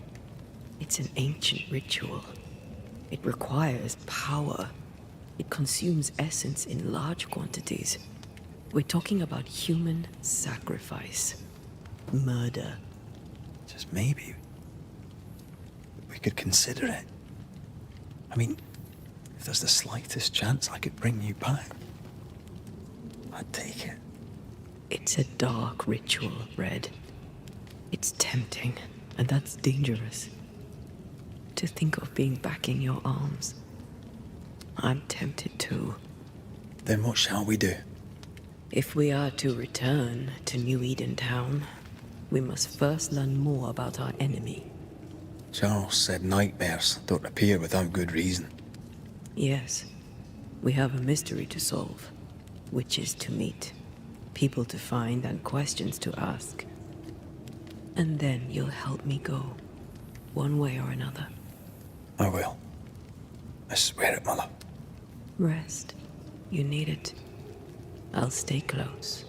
It's an ancient ritual. It requires power. It consumes essence in large quantities. We're talking about human sacrifice. Murder. Just maybe we could consider it. I mean, if there's the slightest chance I could bring you back, I'd take it. It's a dark ritual, Red. It's tempting, and that's dangerous. To think of being back in your arms. I'm tempted too. Then what shall we do? If we are to return to New Eden Town, we must first learn more about our enemy. Charles said nightmares don't appear without good reason. Yes, we have a mystery to solve. Witches to meet, people to find, and questions to ask. And then you'll help me go, one way or another. I will. I swear it, my love. Rest. You need it. I'll stay close.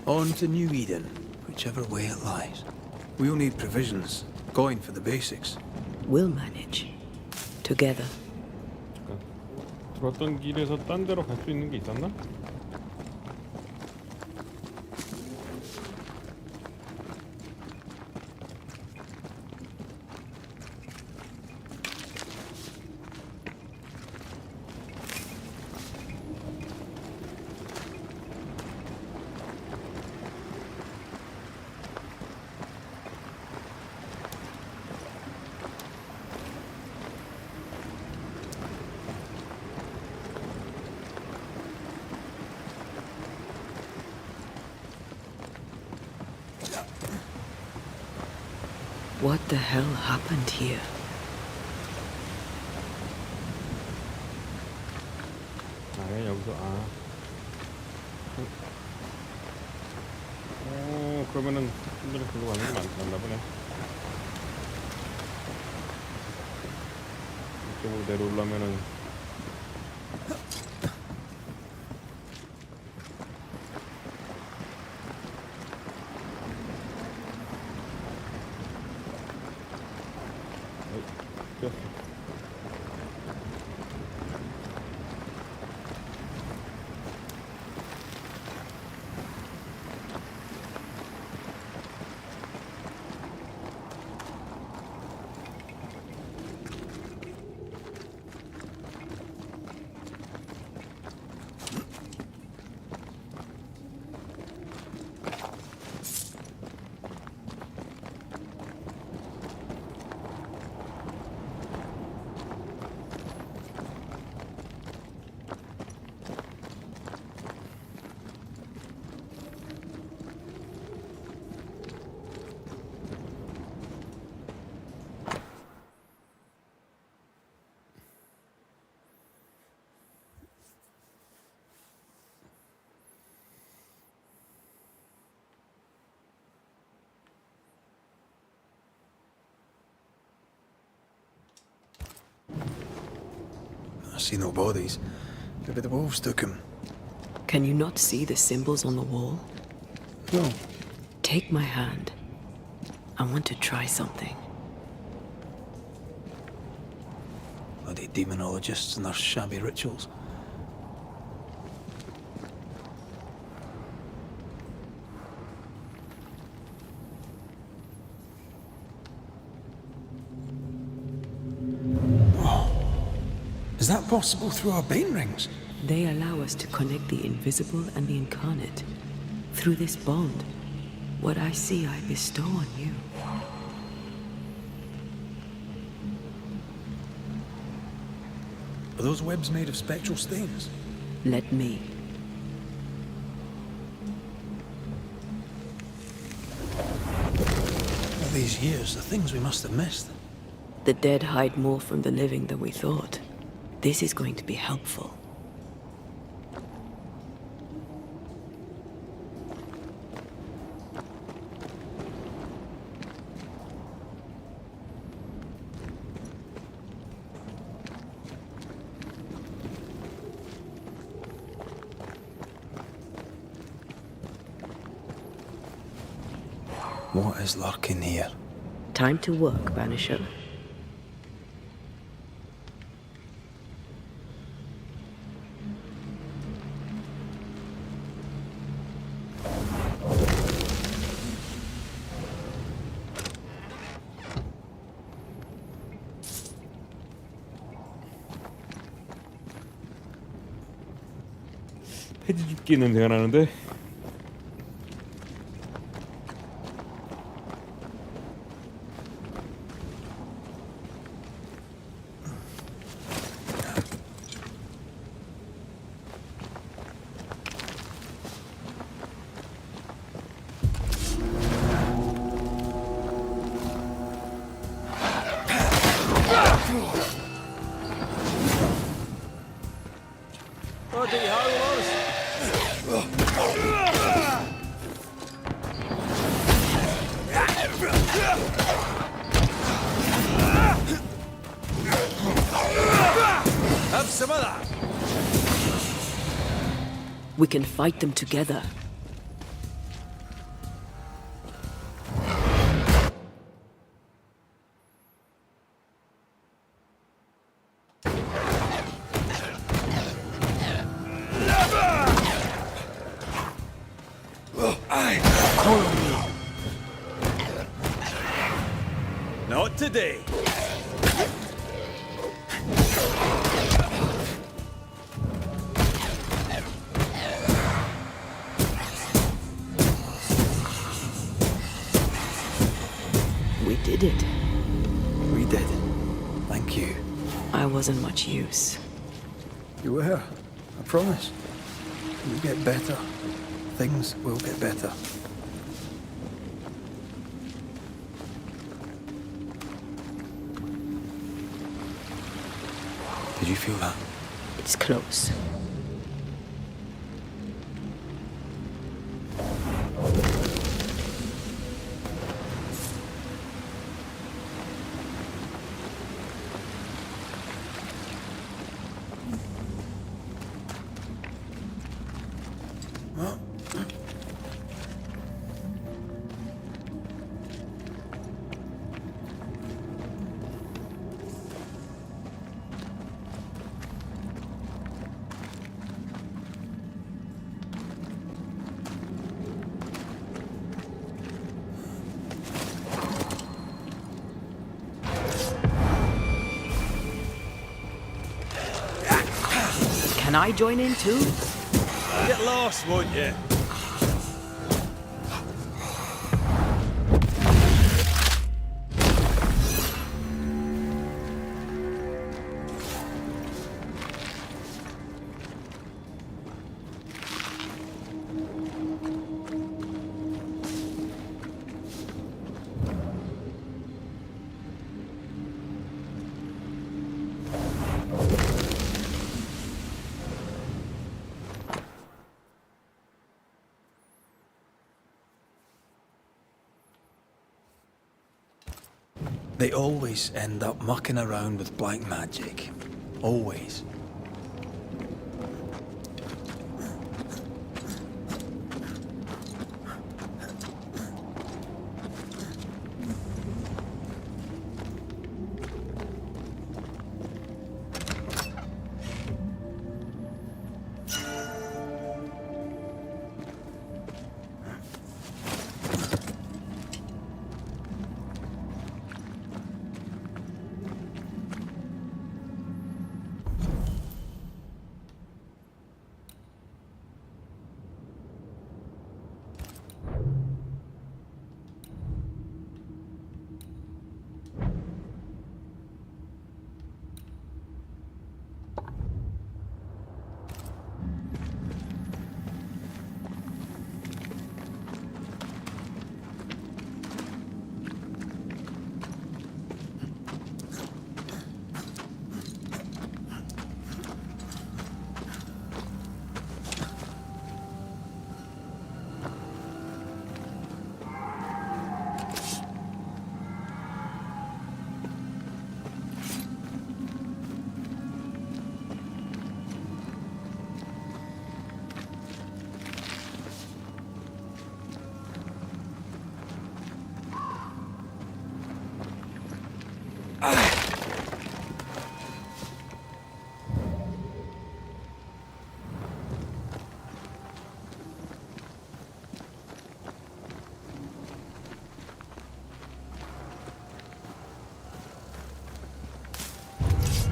On to New Eden, whichever way it lies. We'll need provisions, going for the basics. We'll manage. Together. 들었던 길에서 딴 데로 갈 수 있는 게 있었나? What the hell happened here? 여기서 그러면은 분들은 글로 가는 게 맞나 보네. 이쪽으로 내려오려면은 I see no bodies. Maybe the wolves took him. Can you not see the symbols on the wall? No. Take my hand. I want to try something. Bloody demonologists and their shabby rituals. Is that possible through our bane rings? They allow us to connect the invisible and the incarnate. Through this bond, what I see I bestow on you. Are those webs made of spectral stains? Let me. All these years, the things we must have missed. The dead hide more from the living than we thought. This is going to be helpful. What is lurking here? Time to work, Banisher. 폐지 죽기 냄새가 나는데. Have some of that. We can fight them together. Call on me. Not today. We did it. We did. Thank you. I wasn't much use. You were. I promise. You'll get better. Things will get better. Did you feel that? It's close. Can I join in too? Get lost, won't you? They always end up mucking around with black magic. Always.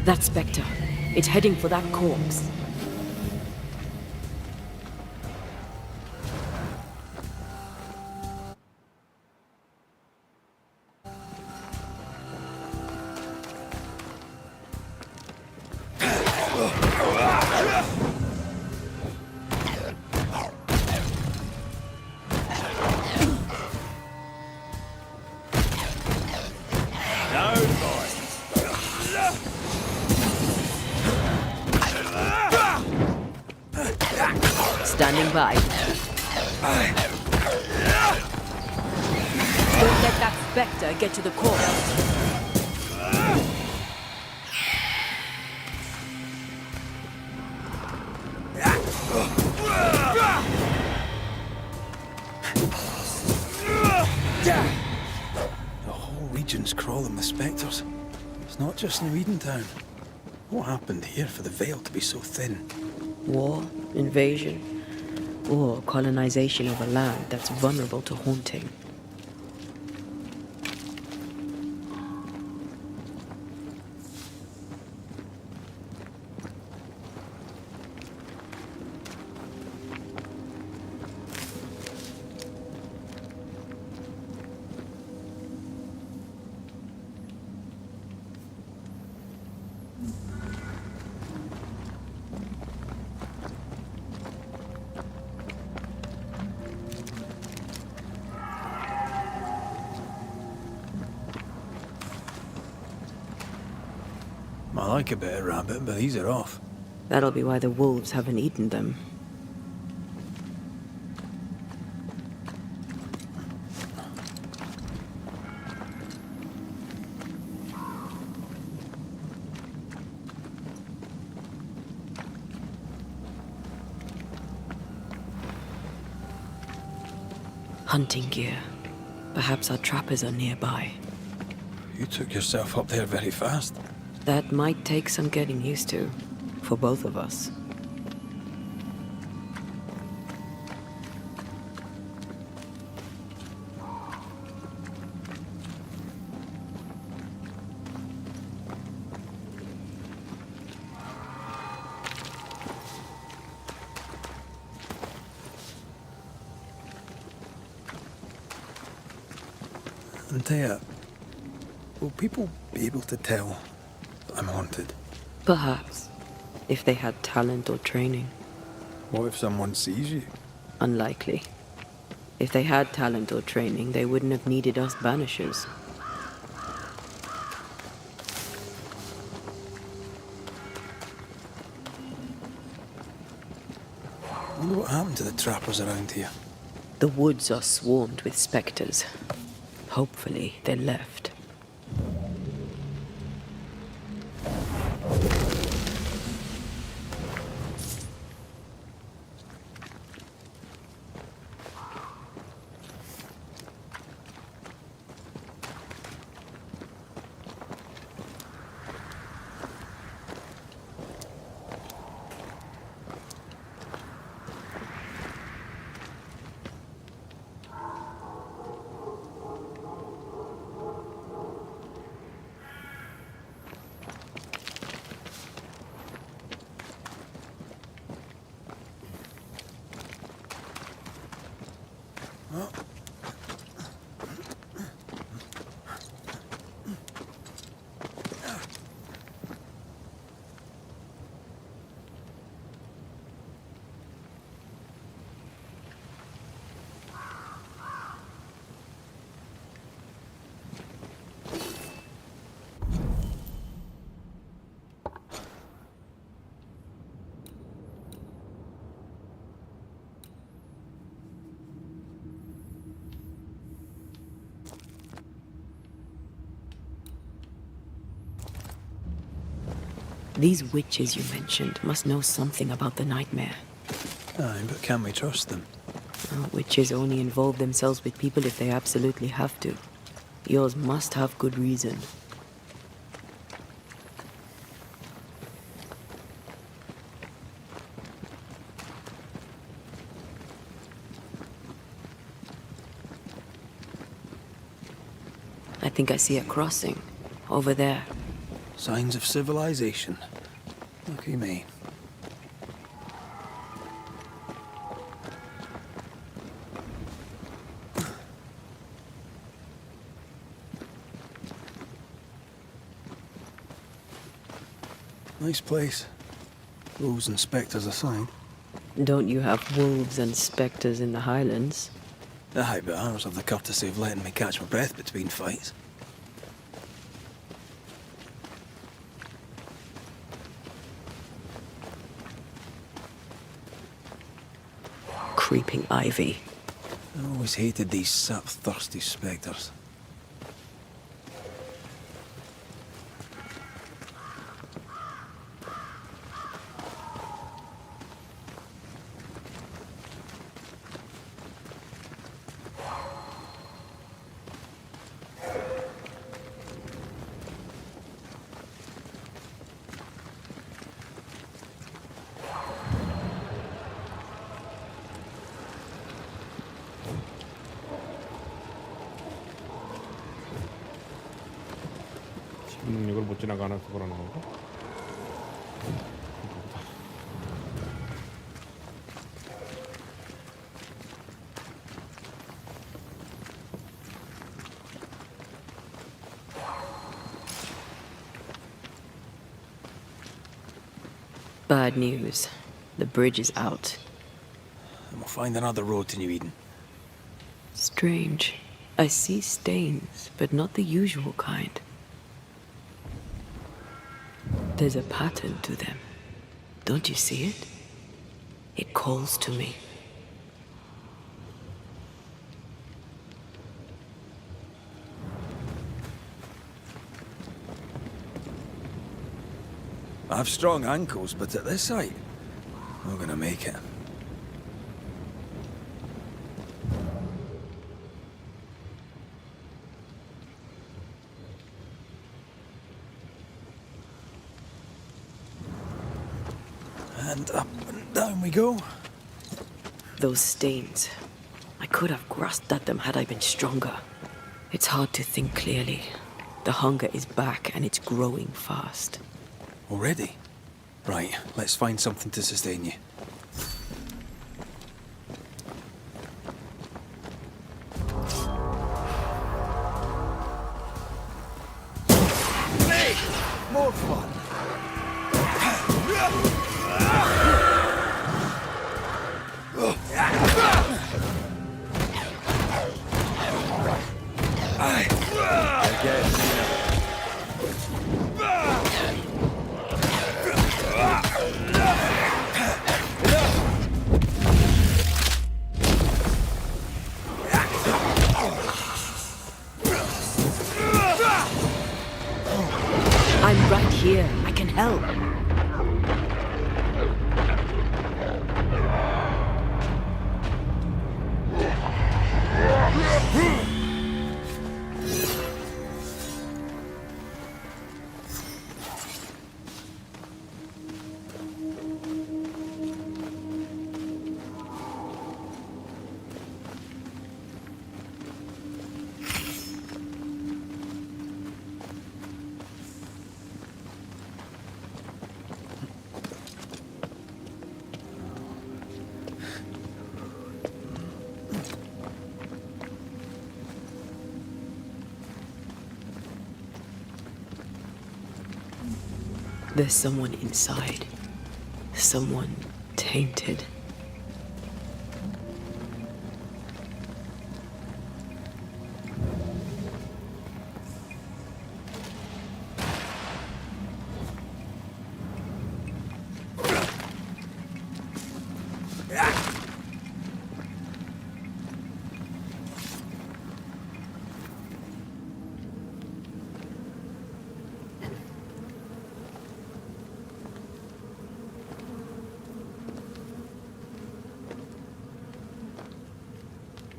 That Spectre. It's heading for that corpse. Standing by. Don't let that Spectre get to the corpse. The whole region's crawling with spectres. It's not just in Edentown. What happened here for the veil to be so thin? War, invasion. or colonization of a land that's vulnerable to haunting. I like a bit of rabbit, but these are off. That'll be why the wolves haven't eaten them. Hunting gear. Perhaps our trappers are nearby. You took yourself up there very fast. That might take some getting used to, for both of us. Antea, will people be able to tell that I'm haunted? Perhaps, if they had talent or training. What if someone sees you? Unlikely. If they had talent or training, they wouldn't have needed us banishers. I wonder what happened to the trappers around here. The woods are swarmed with spectres. Hopefully, they left. These witches you mentioned must know something about the nightmare. Aye, but can we trust them? Well, witches only involve themselves with people if they absolutely have to. Yours must have good reason. I think I see a crossing. Over there. Signs of civilization. Lucky me. Nice place. Wolves and spectres aside. Don't you have wolves and spectres in the Highlands? Aye, but ours have the courtesy of letting me catch my breath between fights. Creeping ivy. I always hated these sap-thirsty spectres. 못 지나가는 그거라는 건가? Bad news. The bridge is out. And we'll find another road to New Eden. Strange. I see stains, but not the usual kind. There's a pattern to them. Don't you see it? It calls to me. I have strong ankles, but at this height, I'm not gonna make it. And up and down we go. Those stains. I could have grasped at them had I been stronger. It's hard to think clearly. The hunger is back and it's growing fast. Already? Right, let's find something to sustain you. Hey! More fun! I guess. I'm right here. I can help. There's someone inside. Someone tainted.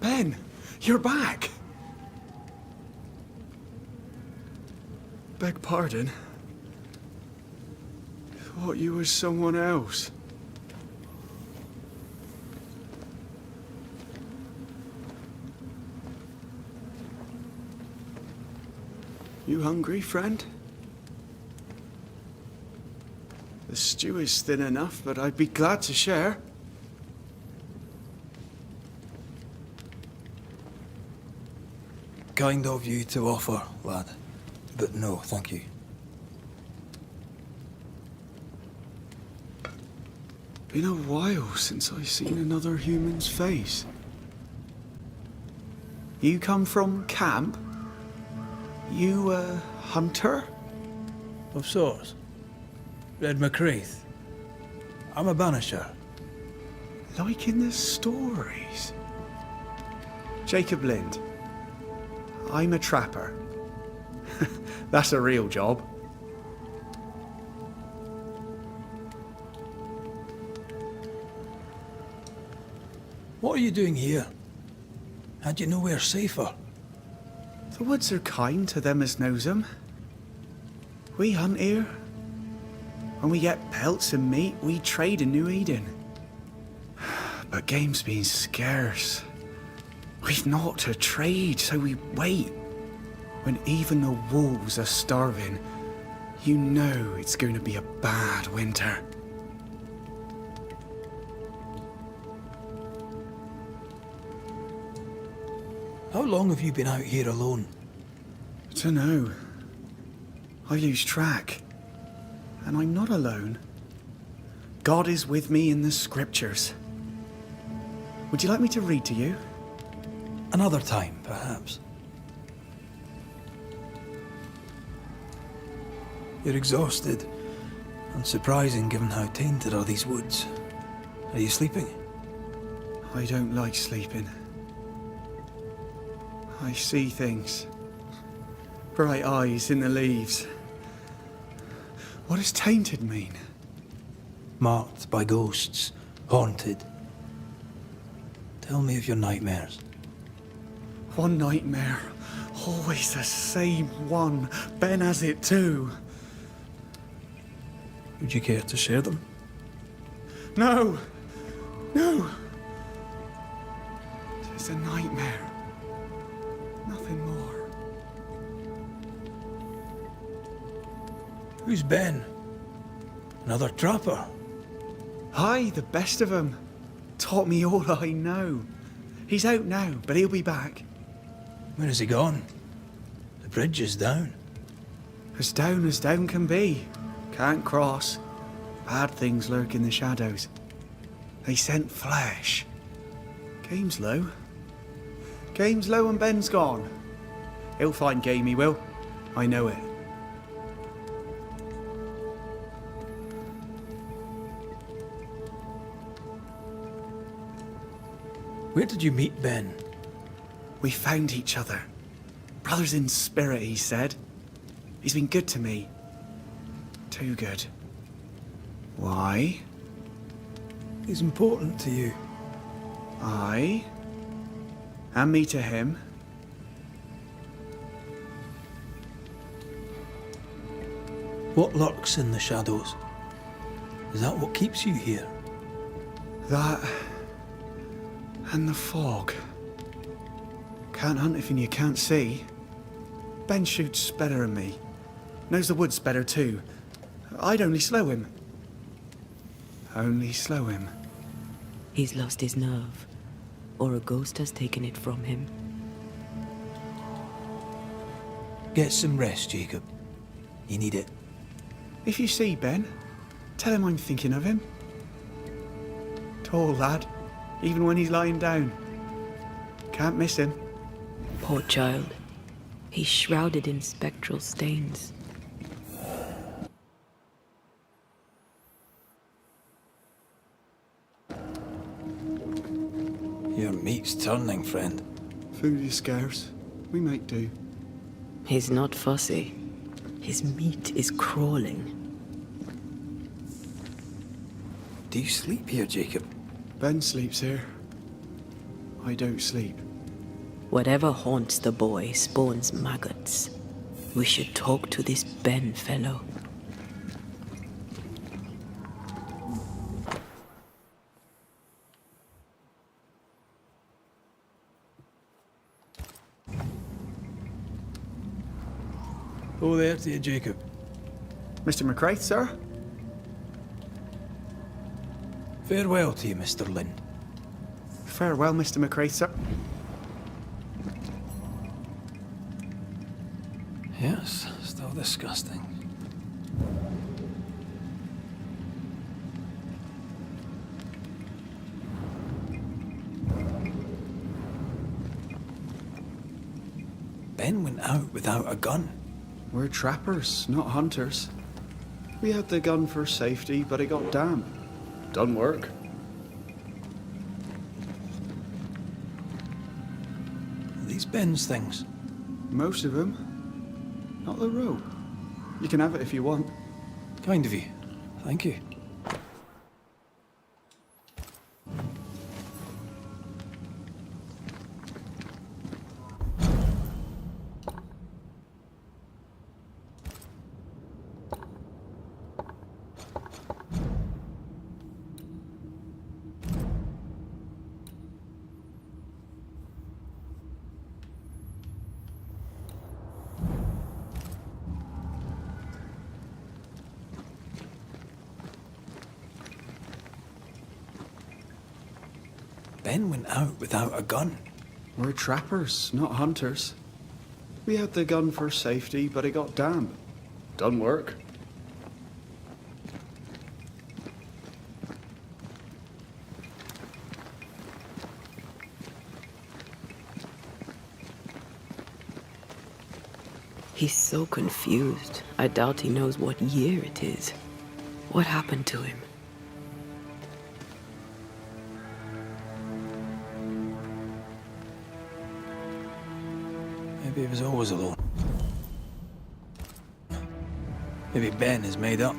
Ben, you're back. Beg pardon. Thought you was someone else. You hungry, friend? The stew is thin enough, but I'd be glad to share. Kind of you to offer, lad. But no, thank you. Been a while since I've seen another human's face. You come from camp? You a hunter? Of sorts. Red McCreath. I'm a banisher. Like in the stories. Jacob Lind. I'm a trapper. That's a real job. What are you doing here? Had you nowhere safer? The woods are kind to them as knows 'em. We hunt here. When we get pelts and meat, we trade in New Eden. But game's been scarce. We've naught to trade, so we wait. When even the wolves are starving, You know it's going to be a bad winter. How long have you been out here alone? Dunno. I lose track. And I'm not alone. God is with me in the scriptures. Would you like me to read to you? Another time, perhaps. You're exhausted. Unsurprising given how tainted are these woods. Are you sleeping? I don't like sleeping. I see things. Bright eyes in the leaves. What does tainted mean? Marked by ghosts. Haunted. Tell me of your nightmares. One nightmare. Always the same one. Ben has it too. Would you care to share them? No! No! It's a nightmare. Nothing more. Who's Ben? Another trapper? Aye, the best of 'em. Taught me all I know. He's out now, but he'll be back. Where has he gone? The bridge is down. As down can be. Can't cross. Bad things lurk in the shadows. They scent flesh. Game's low. Game's low and Ben's gone. He'll find game, he will. I know it. Where did you meet Ben? We found each other. Brothers in spirit, he said. He's been good to me. Too good. Why? He's important to you. Aye. And me to him. What lurks in the shadows? Is that what keeps you here? That... and the fog. Can't hunt if you can't see. Ben shoots better than me. Knows the woods better too. I'd only slow him. Only slow him. He's lost his nerve, or a ghost has taken it from him. Get some rest, Jacob. You need it. If you see Ben, tell him I'm thinking of him. Tall lad, even when he's lying down. Can't miss him. Poor child. He's shrouded in spectral stains. Your meat's turning, friend. Food is scarce. We make do. He's not fussy. His meat is crawling. Do you sleep here, Jacob? Ben sleeps here. I don't sleep. Whatever haunts the boy spawns maggots. We should talk to this Ben fellow. Oh, there to you, Jacob. Mr. McCraith, sir? Farewell to you, Mr. Lynn. Farewell, Mr. McCraith, sir. Yes, still disgusting. Ben went out without a gun. We're trappers, not hunters. We had the gun for safety, but it got damp. Done work. These Ben's things? Most of them. Not the rope. You can have it if you want. Kind of you. Thank you. Ben went out without a gun. We're trappers, not hunters. We had the gun for safety, but it got damp. Doesn't work. He's so confused. I doubt he knows what year it is. What happened to him? Maybe he was always alone. Maybe Ben is made up.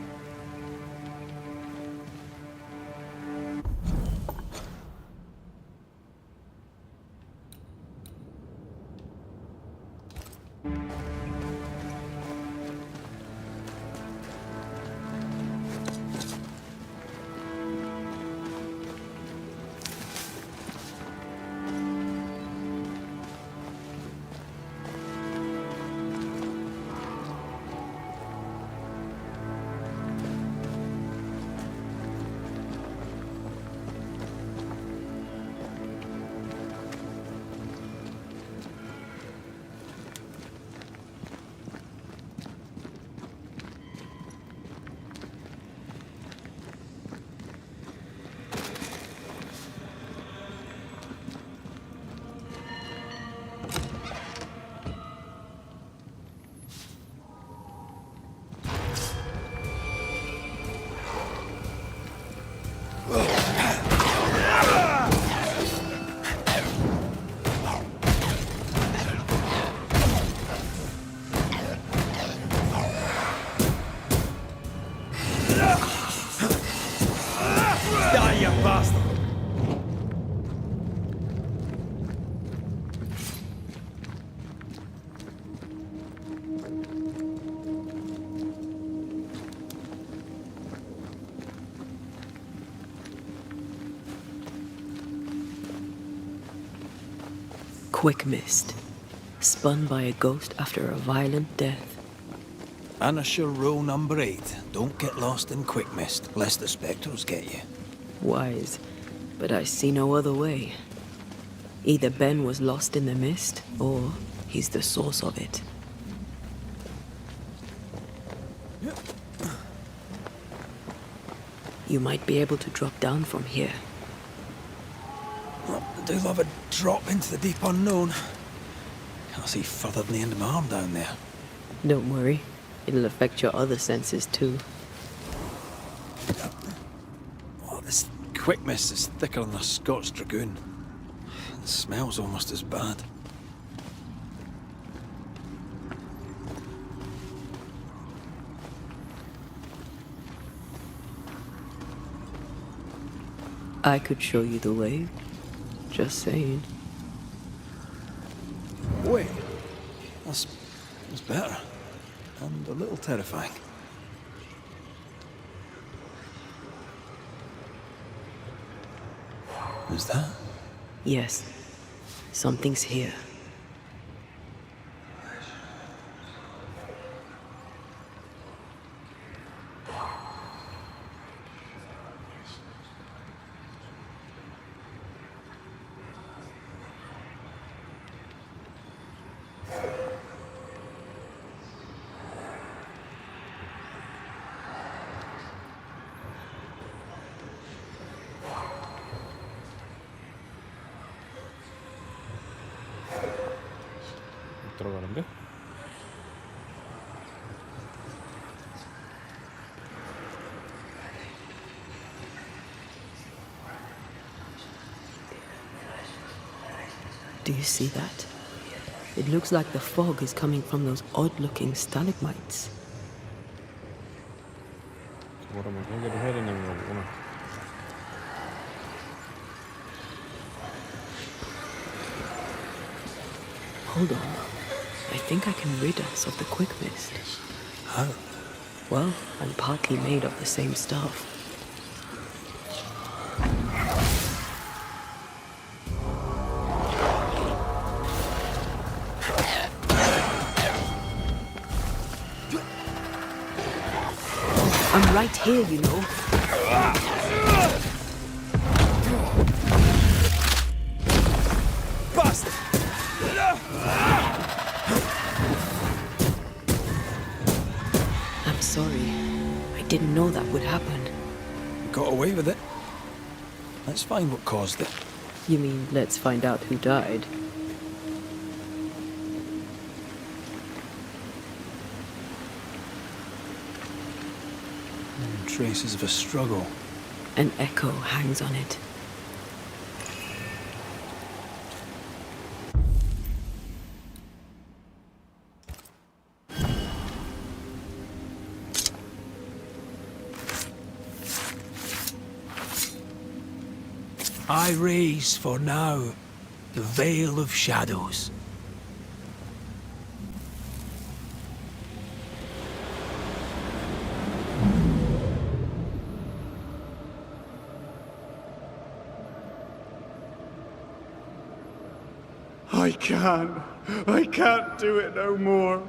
Quick mist. Spun by a ghost after a violent death. Anisher rule number 8. Don't get lost in quick mist, lest the spectres get you. Wise, but I see no other way. Either Ben was lost in the mist, or he's the source of it. You might be able to drop down from here. I do love a drop into the deep unknown. Can't see further than the end of my arm down there. Don't worry. It'll affect your other senses too. Oh, this quick mist is thicker than a Scots dragoon. It smells almost as bad. I could show you the way. Just saying. Wait. That's better. And a little terrifying. Is that? Yes. Something's here. 들어가는데? Do you see that? It looks like the fog is coming from those odd-looking stalagmites. 뭐라면 해결을 해야 되는 거구나. Hold on. I think I can rid us of the quick mist. How? Well, I'm partly made of the same stuff. I'm right here, you know. I'm sorry. I didn't know that would happen. Got away with it. Let's find what caused it. You mean, let's find out who died? Traces of a struggle. An echo hangs on it. I raise for now the Veil of Shadows. I can't do it no more.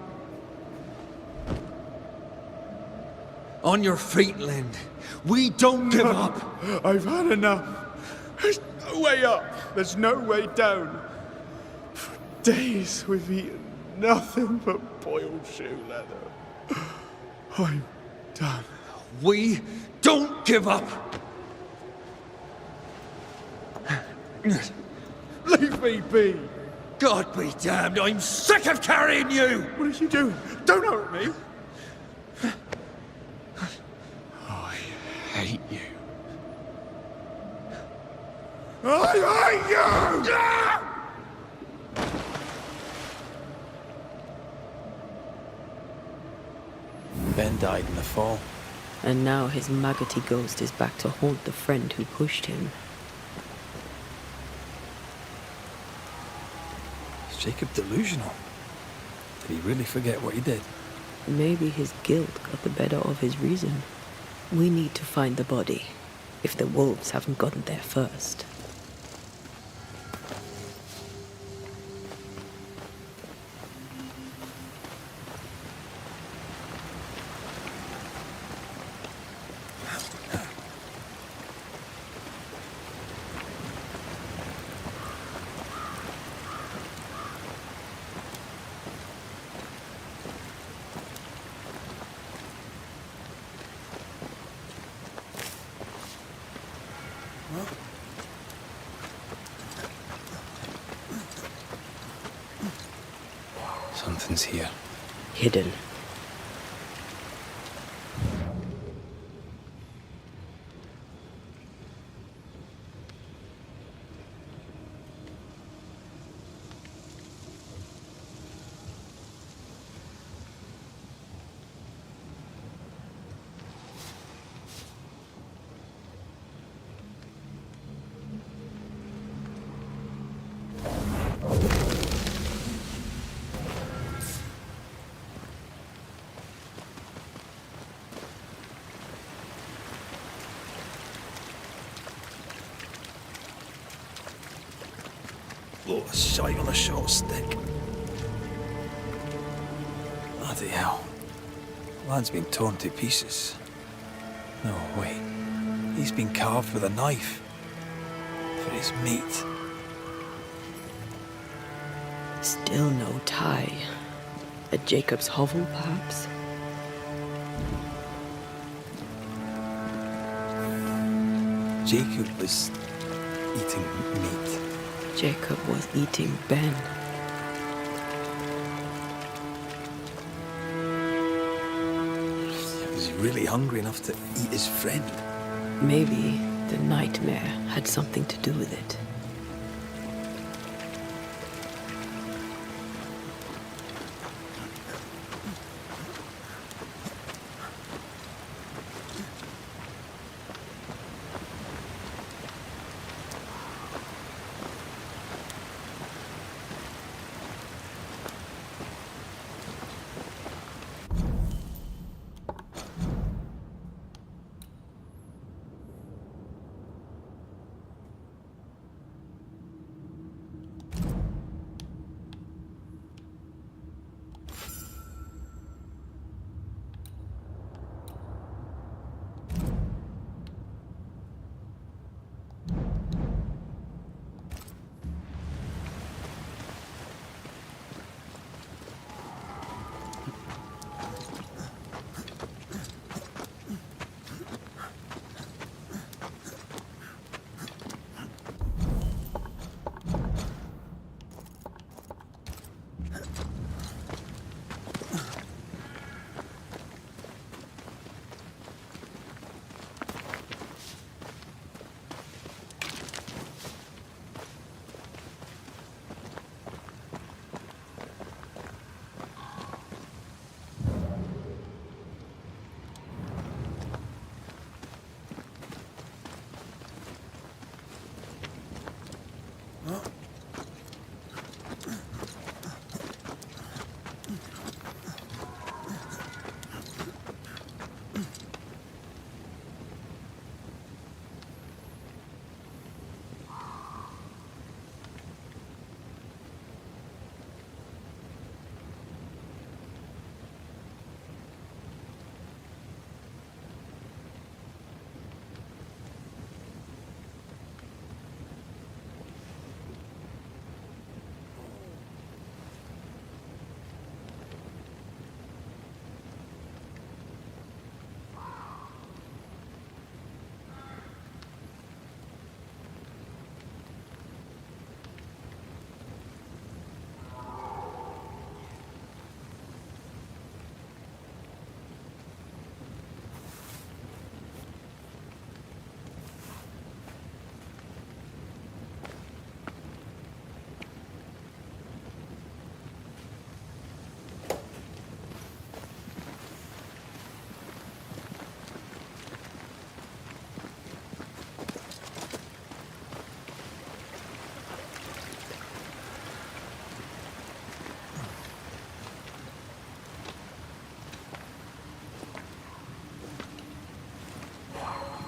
On your feet, Lind. We don't give up. I've had enough. There's no way up. There's no way down. For days we've eaten nothing but boiled shoe leather. I'm done. We don't give up. Leave me be. God be damned, I'm sick of carrying you! What are you doing? Don't hurt me. I hate you. I hate you! Ben died in the fall. And now his maggoty ghost is back to haunt the friend who pushed him. Is Jacob delusional? Did he really forget what he did? Maybe his guilt got the better of his reason. We need to find the body, if the wolves haven't gotten there first. Something's here. Hidden. Oh, a shite on a short stick. Bloody hell. Lad's been torn to pieces. No, wait. He's been carved with a knife. For his meat. Still no tie. At Jacob's hovel, perhaps? Jacob was eating meat. Jacob was eating Ben. Was he really hungry enough to eat his friend? Maybe the nightmare had something to do with it.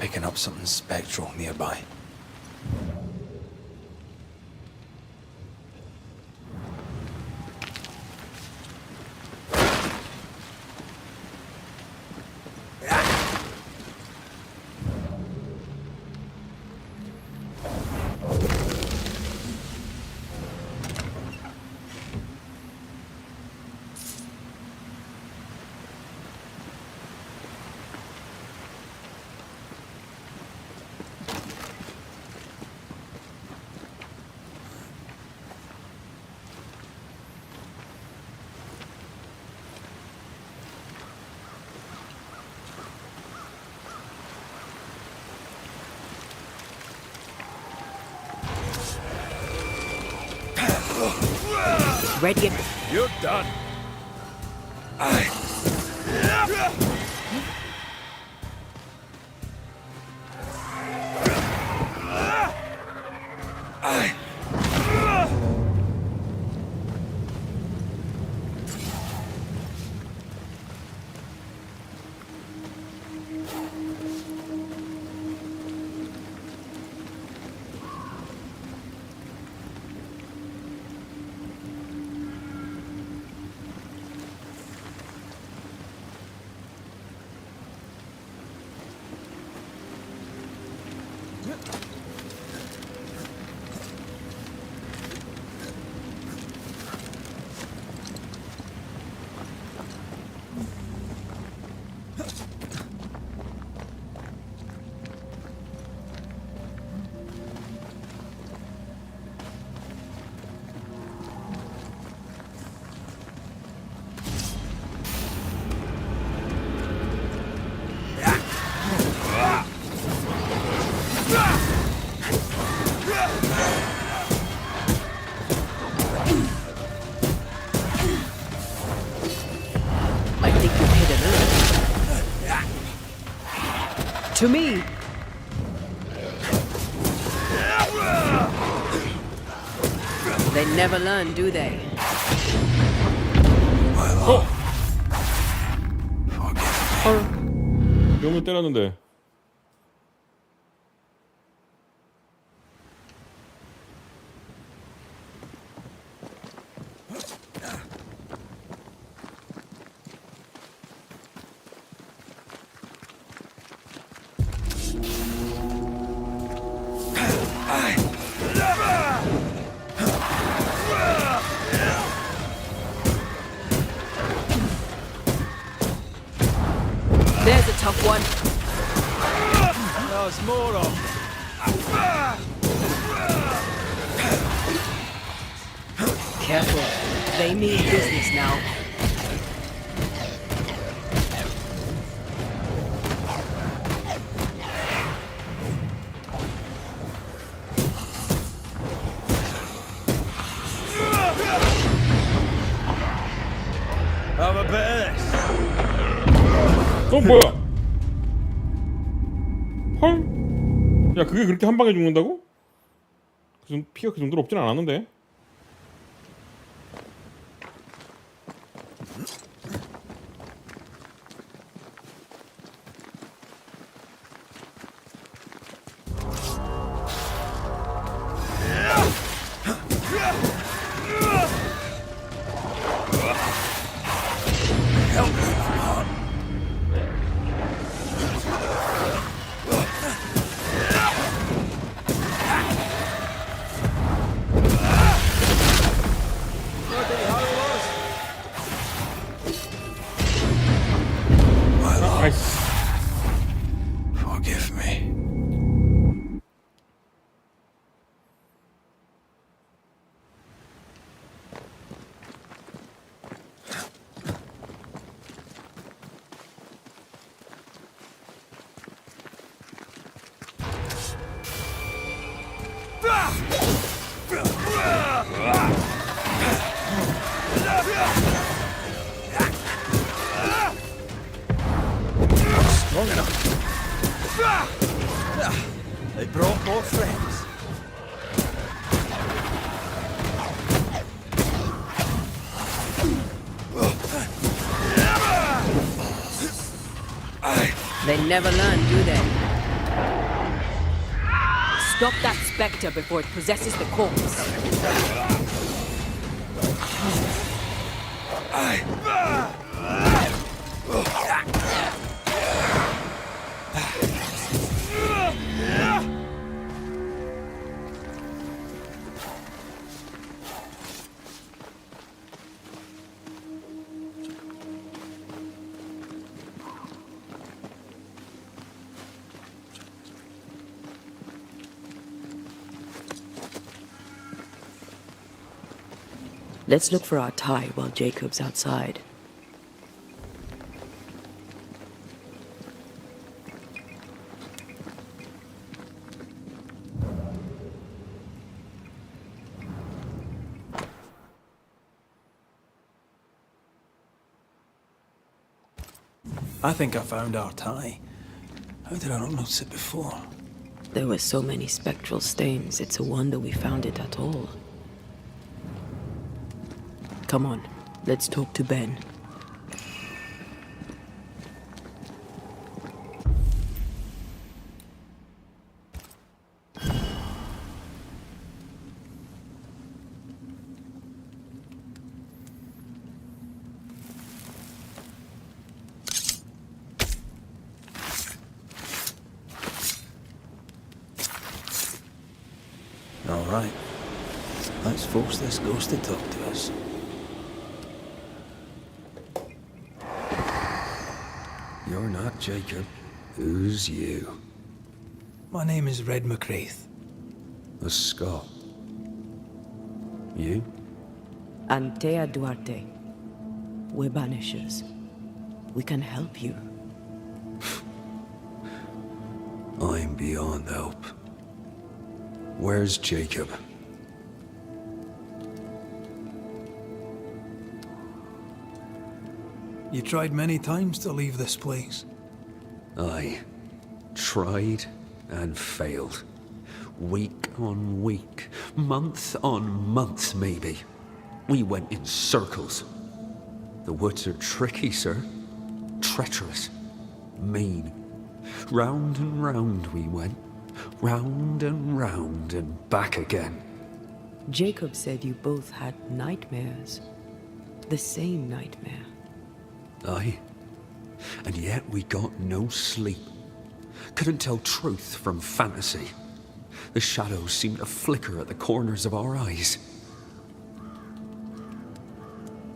picking up something spectral nearby. Ready? You're done. To me! They never learn, do they? 명을 때렸는데. There's a tough one. There's more of. Careful. They mean business now. Have a bit of this. 뭐야? 헐? 야, 그게 그렇게 한 방에 죽는다고? 피가 그 정도로 없진 않았는데. Forgive me. Strong enough. They brought more friends. They never learn, do they? Stop that spectre before it possesses the corpse. Let's look for our tie while Jacob's outside. I think I found our tie. How did I not notice it before? There were so many spectral stains, it's a wonder we found it at all. Come on, let's talk to Ben. All right. Let's force this ghost to talk to us. You're not Jacob. Who's you? My name is Red McCraith. A Scot. You? Antea Duarte. We're banishers. We can help you. I'm beyond help. Where's Jacob? You tried many times to leave this place. I tried and failed. Week on week, month on month maybe. We went in circles. The woods are tricky, sir. Treacherous. Mean. Round and round we went. Round and back again. Jacob said you both had nightmares. The same nightmare. Aye. And yet we got no sleep. Couldn't tell truth from fantasy. The shadows seemed to flicker at the corners of our eyes.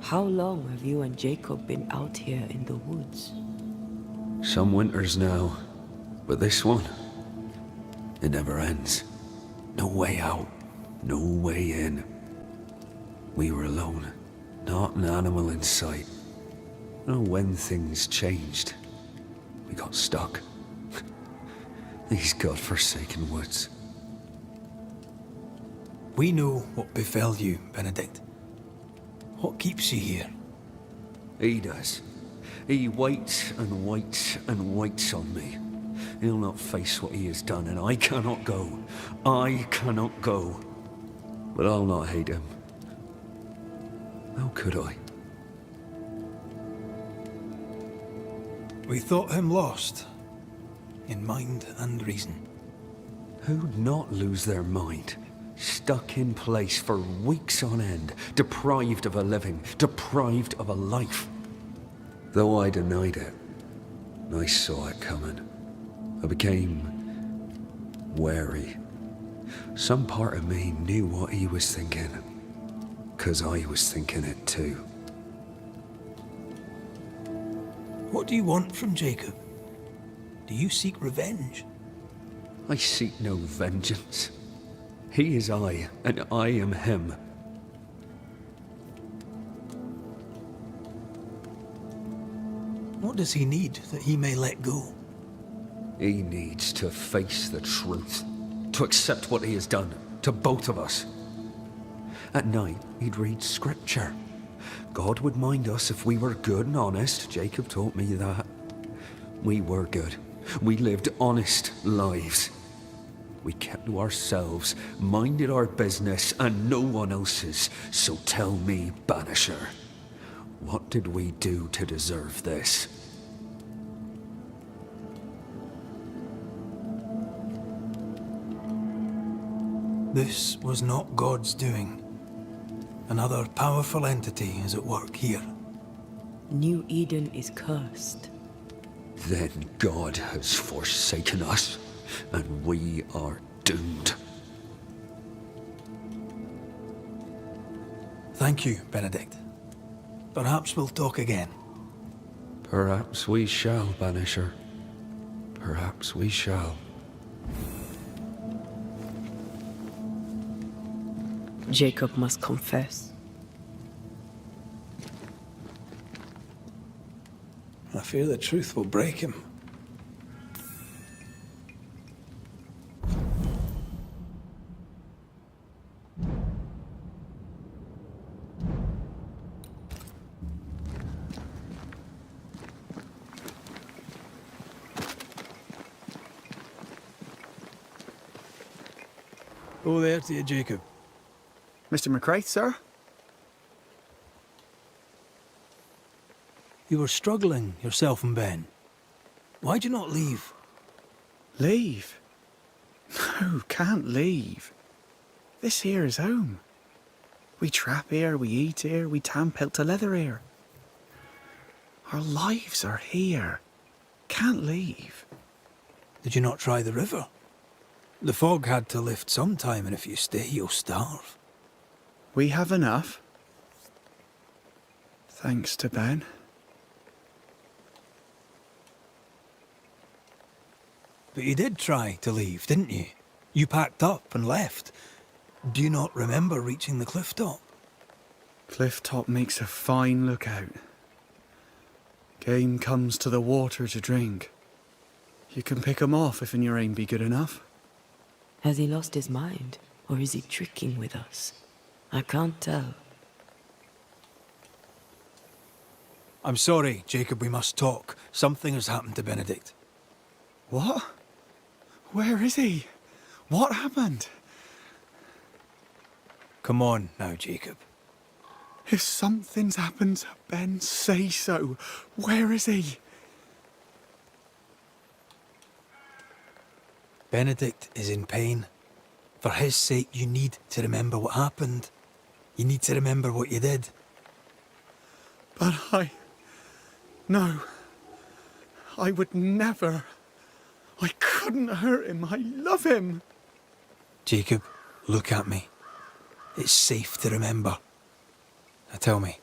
How long have you and Jacob been out here in the woods? Some winters now, but this one, it never ends. No way out, no way in. We were alone, not an animal in sight. Oh, when things changed, we got stuck. These godforsaken woods. We know what befell you, Benedict. What keeps you here? He does. He waits and waits and waits on me. He'll not face what he has done, and I cannot go. I cannot go. But I'll not hate him. How could I? We thought him lost, in mind and reason. Who'd not lose their mind? Stuck in place for weeks on end, deprived of a living, deprived of a life. Though I denied it, I saw it coming. I became wary. Some part of me knew what he was thinking, 'cause I was thinking it too. What do you want from Jacob? Do you seek revenge? I seek no vengeance. He is I, and I am him. What does he need that he may let go? He needs to face the truth, to accept what he has done to both of us. At night, he'd read scripture. God would mind us if we were good and honest. Jacob taught me that. We were good. We lived honest lives. We kept to ourselves, minded our business and no one else's. So tell me, Banisher, what did we do to deserve this? This was not God's doing. Another powerful entity is at work here. New Eden is cursed. Then God has forsaken us, and we are doomed. Thank you, Benedict. Perhaps we'll talk again. Perhaps we shall, Banisher. Perhaps we shall. Jacob must confess. I fear the truth will break him. Oh, there to you, Jacob. Mr. McCraith, sir? You were struggling, yourself and Ben. Why'd you not leave? Leave? No, can't leave. This here is home. We trap here, we eat here, we tan pelt to leather here. Our lives are here. Can't leave. Did you not try the river? The fog had to lift sometime, and if you stay, you'll starve. We have enough. Thanks to Ben. But you did try to leave, didn't you? You packed up and left. Do you not remember reaching the cliff top? Cliff top makes a fine lookout. Game comes to the water to drink. You can pick 'em off if your aim be good enough. Has he lost his mind? Or is he tricking with us? I can't tell. I'm sorry, Jacob, we must talk. Something has happened to Benedict. What? Where is he? What happened? Come on now, Jacob. If something's happened to Ben, say so. Where is he? Benedict is in pain. For his sake, you need to remember what happened. You need to remember what you did. But No. I would never. I couldn't hurt him. I love him. Jacob, look at me. It's safe to remember. Now tell me,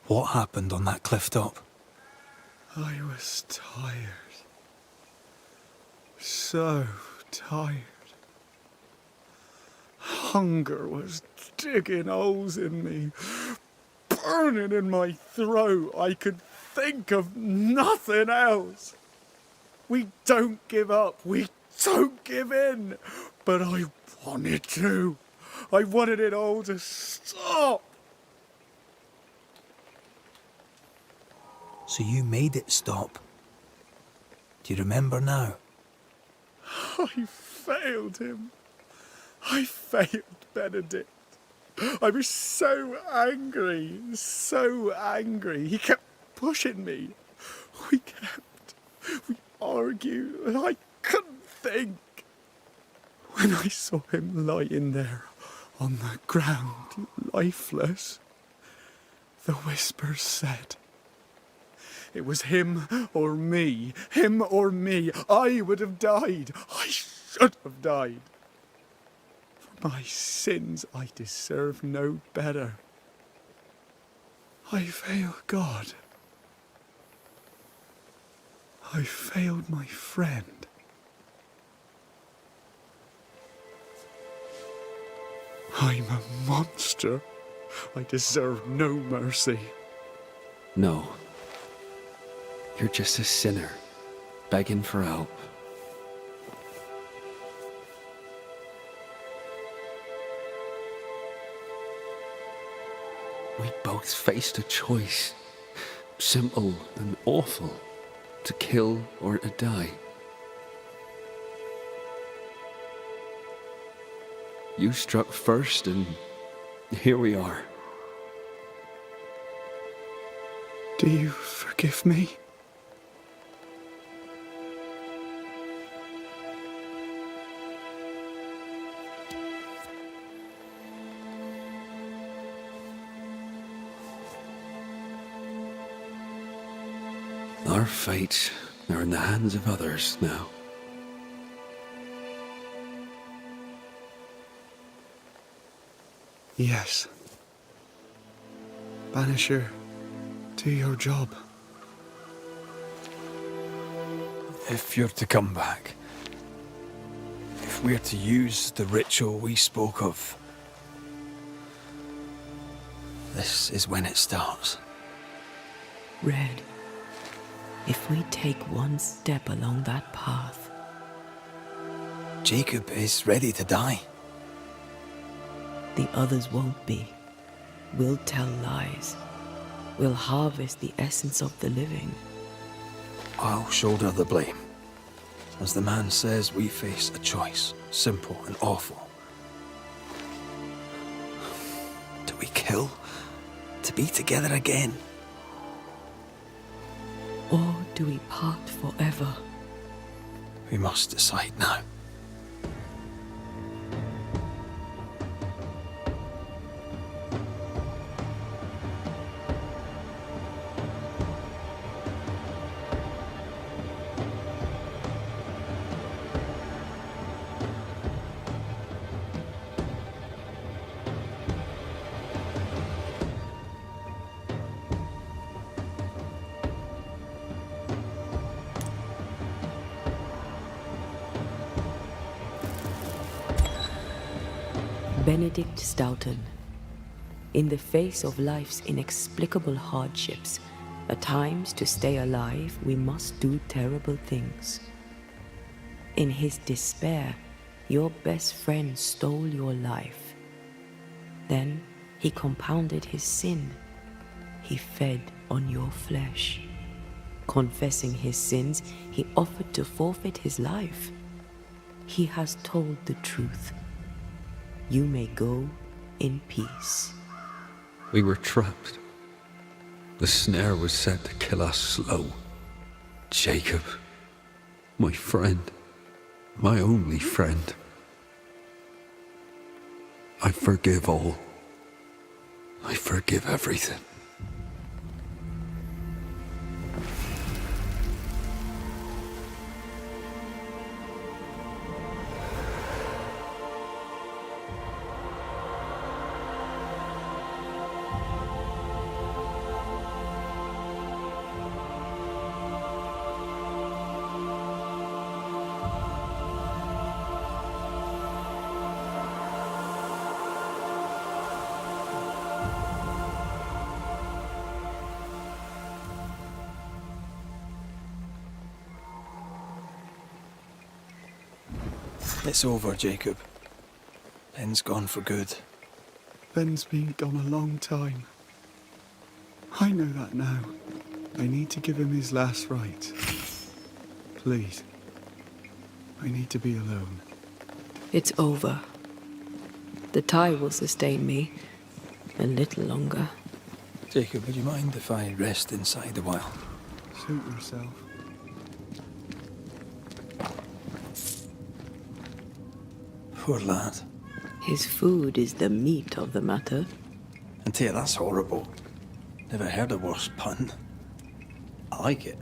what happened on that cliff top? I was tired. So tired. Hunger was digging holes in me, burning in my throat. I could think of nothing else. We don't give up. We don't give in. But I wanted to. I wanted it all to stop. So you made it stop. Do you remember now? I failed him. I failed Benedict. I was so angry, so angry. He kept pushing me. We argued, and I couldn't think. When I saw him lying there on the ground, lifeless, the whispers said, it was him or me, him or me. I would have died. I should have died. For my sins, I deserve no better. I failed God. I failed my friend. I'm a monster. I deserve no mercy. No. You're just a sinner, begging for help. We both faced a choice, simple and awful, to kill or to die. You struck first, and here we are. Do you forgive me? Our fates are in the hands of others now. Yes. Banisher, do your job. If you're to come back, if we're to use the ritual we spoke of, this is when it starts. Red, if we take one step along that path... Jacob is ready to die. The others won't be. We'll tell lies. We'll harvest the essence of the living. I'll shoulder the blame. As the man says, we face a choice, simple and awful. Do we kill to be together again? Or do we part forever? We must decide now. Benedict Stoughton. In the face of life's inexplicable hardships, at times to stay alive, we must do terrible things. In his despair, your best friend stole your life. Then he compounded his sin. He fed on your flesh. Confessing his sins, he offered to forfeit his life. He has told the truth. You may go in peace. We were trapped. The snare was set to kill us slow. Jacob, my friend, my only friend. I forgive all. I forgive everything. It's over, Jacob. Ben's gone for good. Ben's been gone a long time. I know that now. I need to give him his last rites. Please. I need to be alone. It's over. The tie will sustain me a little longer. Jacob, would you mind if I rest inside a while? Suit yourself. Poor lad. His food is the meat of the matter. And dear, that's horrible. Never heard a worse pun. I like it.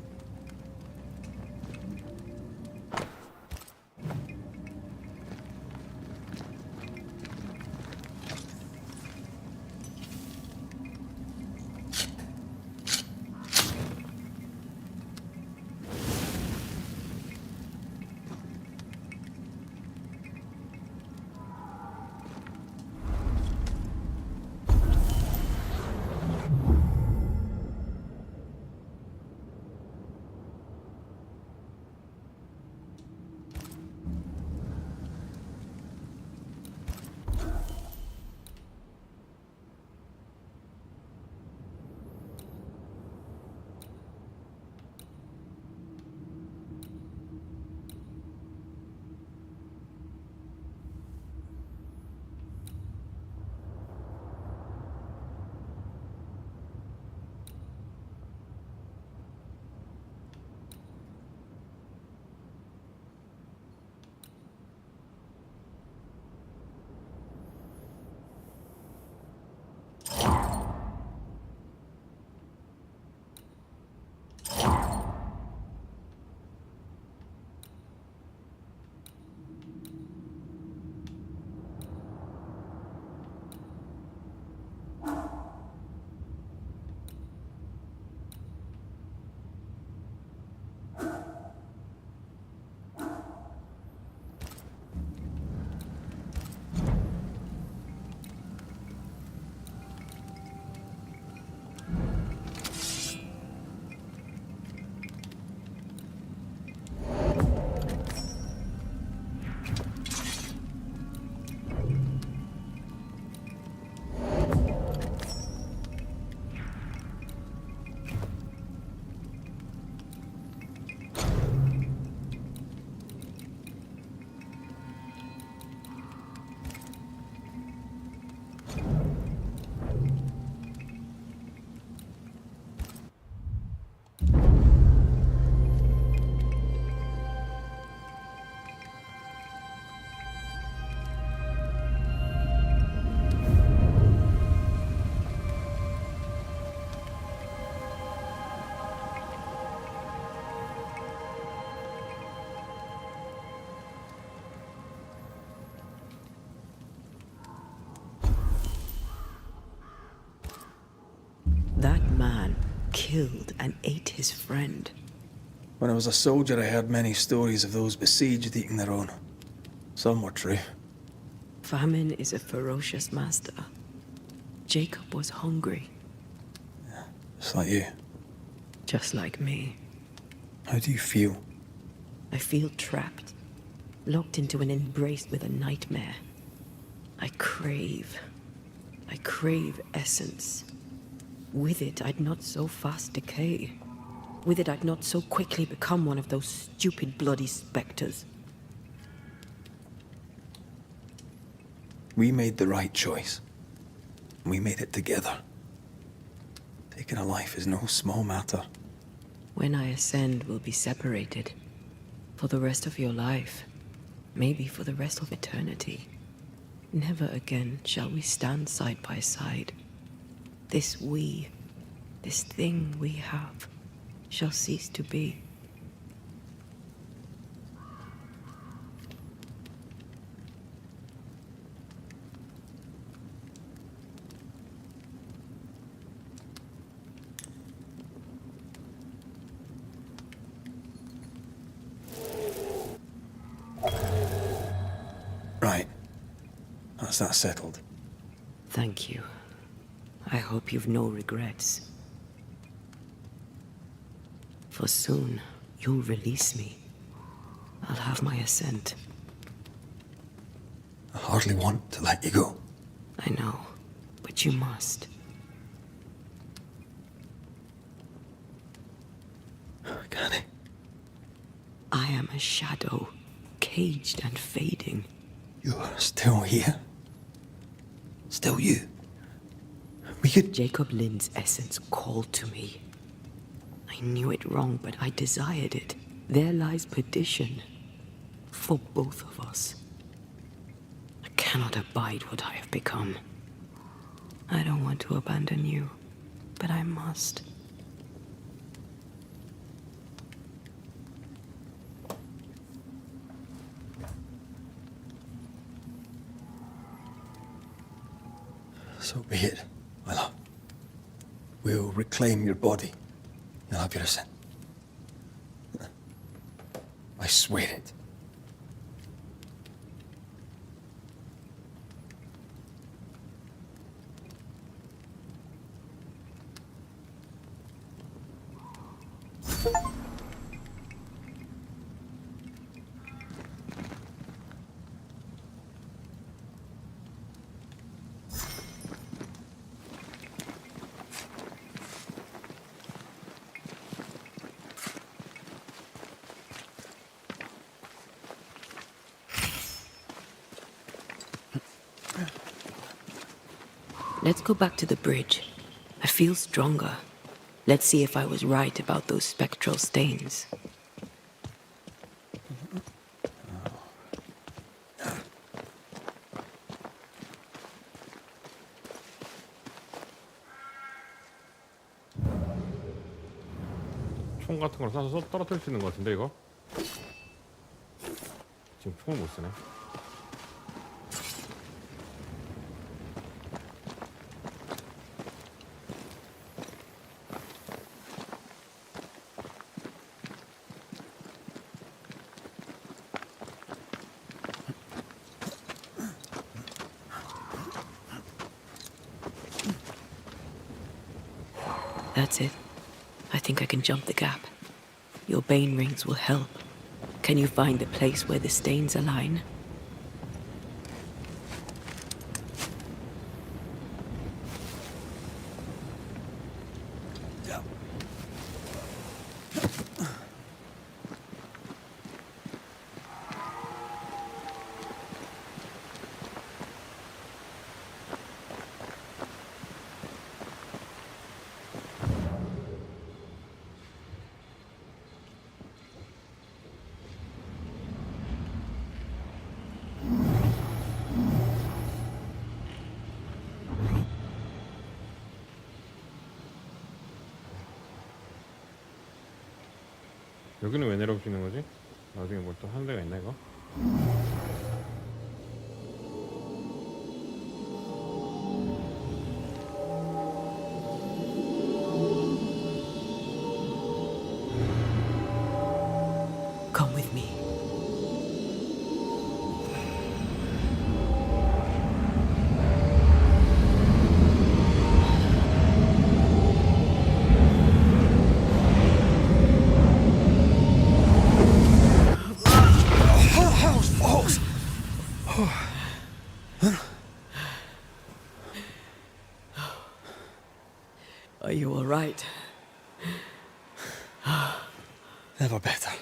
killed and ate his friend. When I was a soldier, I heard many stories of those besieged eating their own. Some were true. Famine is a ferocious master. Jacob was hungry. Just like you. Just like me. How do you feel? I feel trapped, locked into an embrace with a nightmare. I crave essence. With it, I'd not so fast decay. With it, I'd not so quickly become one of those stupid bloody specters. We made the right choice. We made it together. Taking a life is no small matter. When I ascend, we'll be separated. For the rest of your life. Maybe for the rest of eternity. Never again shall we stand side by side. This thing we have, shall cease to be. Right. That's that settled. Thank you. I hope you've no regrets. For soon, you'll release me. I'll have my ascent. I hardly want to let you go. I know, but you must. Can I? I am a shadow, caged and fading. You're still here? Still you? Jacob Lynn's essence called to me. I knew it wrong, but I desired it. There lies perdition. For both of us. I cannot abide what I have become. I don't want to abandon you, but I must. So be it, my love. We'll reclaim your body. You'll have your ascent. I swear it. Let's go back to the bridge. I feel stronger. Let's see if I was right about those spectral stains. 총 같은 걸 쏴서 떨어뜨릴 수 있는 것 같은데 이거? 지금 총을 못 쓰네. That's it. I think I can jump the gap. Your bane rings will help. Can you find the place where the stains align? 여기는 왜 내려올 수 있는 거지? 나중에 뭘 또 하는 데가 있나 이거? Are you all right? Never better.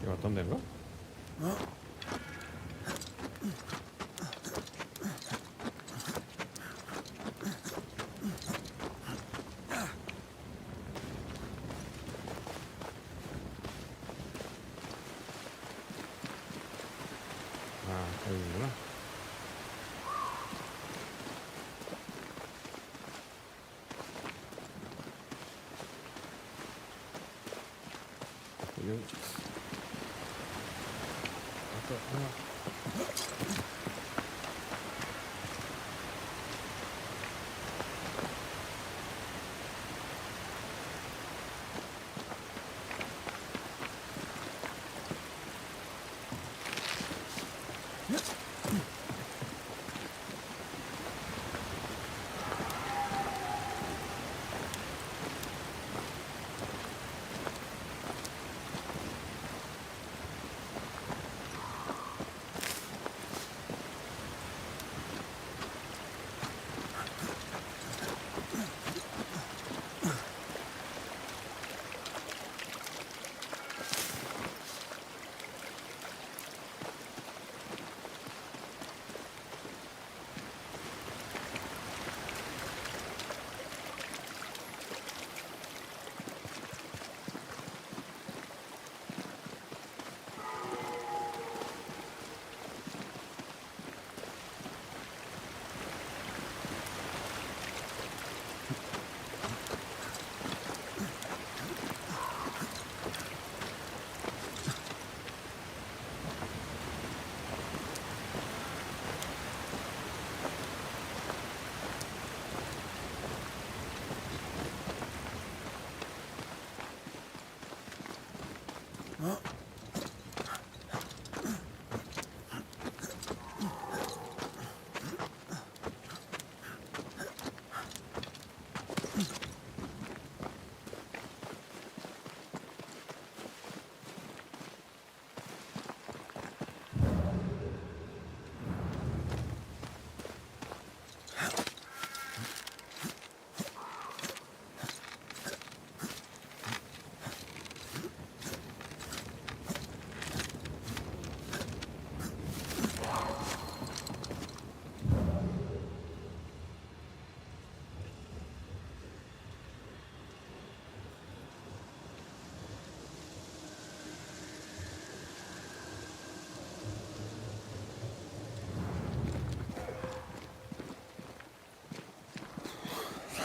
이거 어떤 데인가? 아, 여기구나. 여기.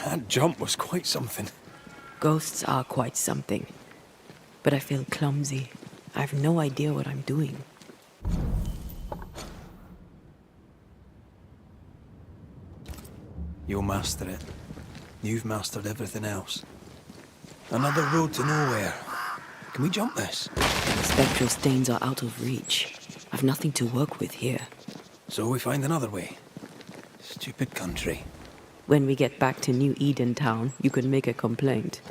That jump was quite something. Ghosts are quite something. But I feel clumsy. I have no idea what I'm doing. You'll master it. You've mastered everything else. Another road to nowhere. Can we jump this? Spectral stains are out of reach. I've nothing to work with here. So we find another way. Stupid country. When we get back to New Eden Town, you could make a complaint.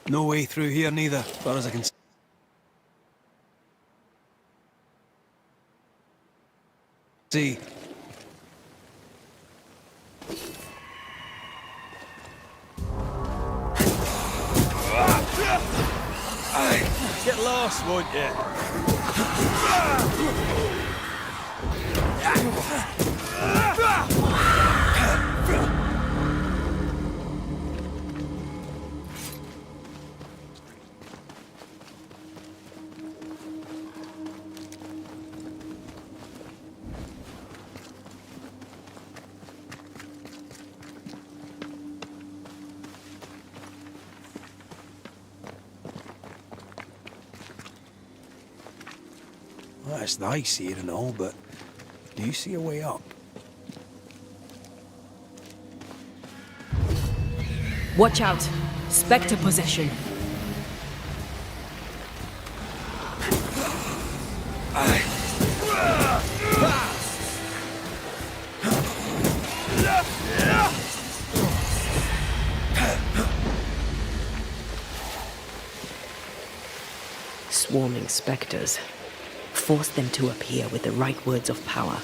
No way through here neither, as far as I can see. get lost, won't you? Well, it's nice here and all, but do you see a way up? Watch out! Spectre possession. Swarming spectres. Force them to appear with the right words of power.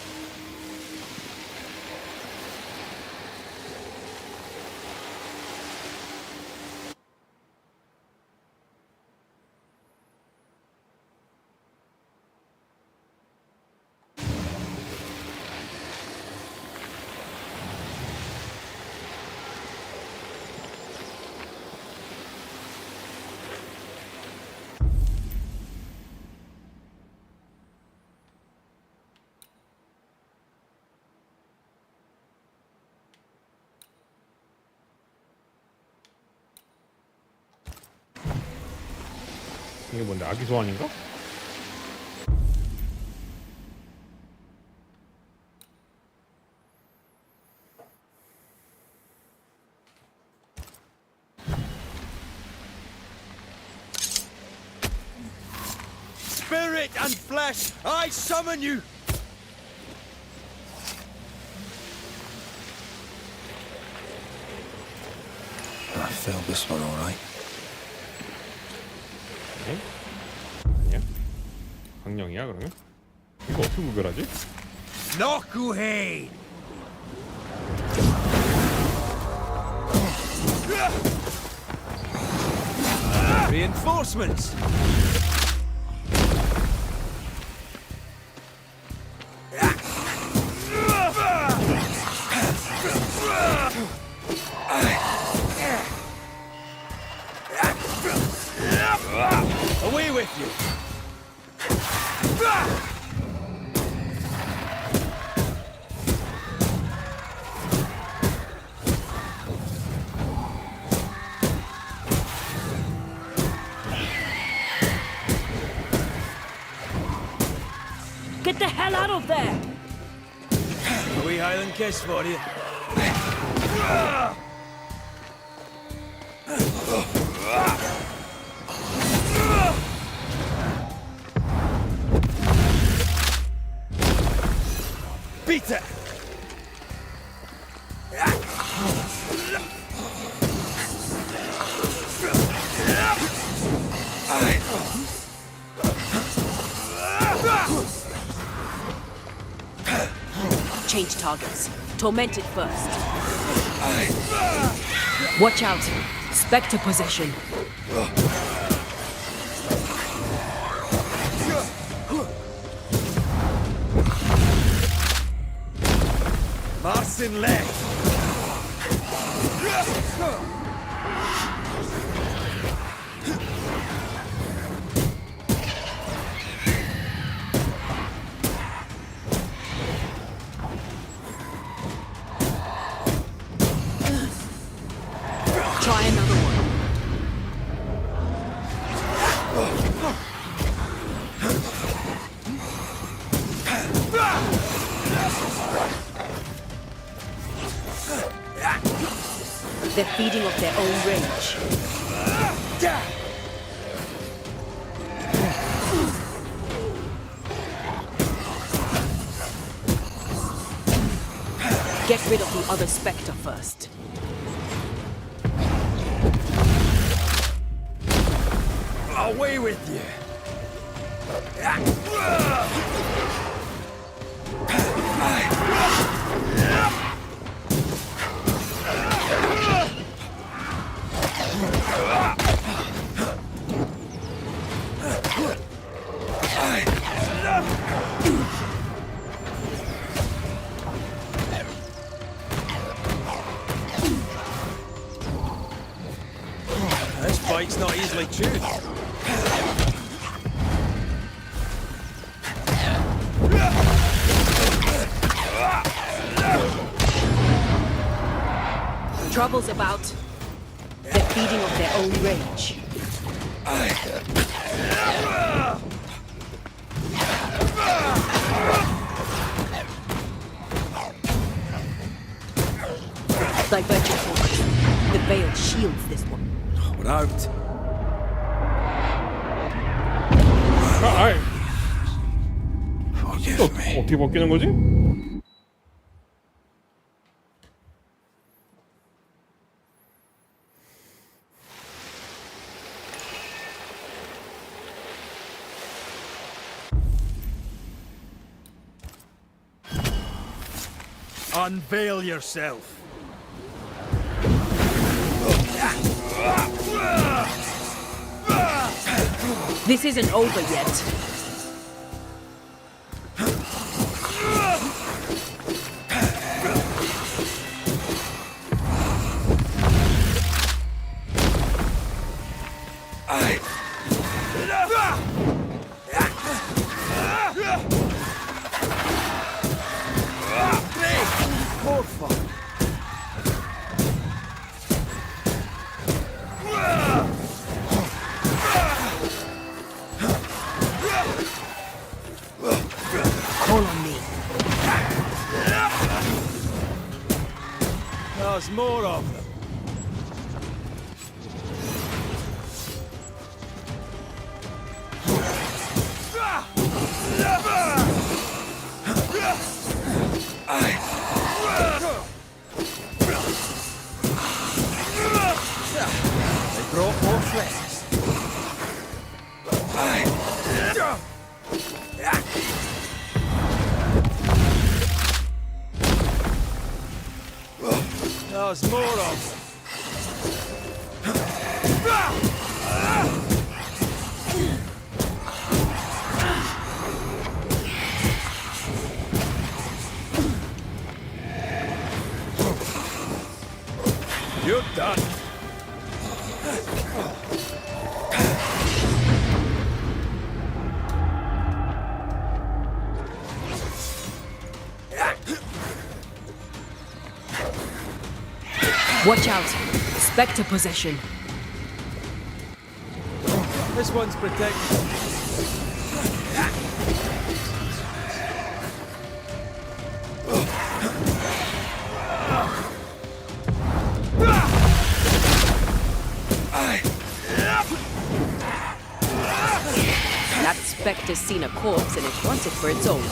이게 뭔데? 아기 소환인가? Spirit and flesh, I summon you! I failed this one all right. 아니야? 강령이야 그러면? 이거 어떻게 구별하지? Nokuhei! Reinforcements! Away with you! Get the hell out of there! A wee Highland kiss for you. Beat it! Change targets. Torment it first. Watch out. Spectre possession. Marcin left! Try another one. They're feeding off their own rage. Get rid of the other Spectre first. Away with you! Trouble's about. They're feeding off their own rage. Divert your focus. The veil shields this one. What hoped? 아이. 어떻게 벗기는 거지? Unveil yourself. This isn't over yet. Call on me. There's more of them. They brought more friends. There's more of them. You're done. Watch out. Spectre possession. This one's protected. That Spectre's seen a corpse and it wants it for its own.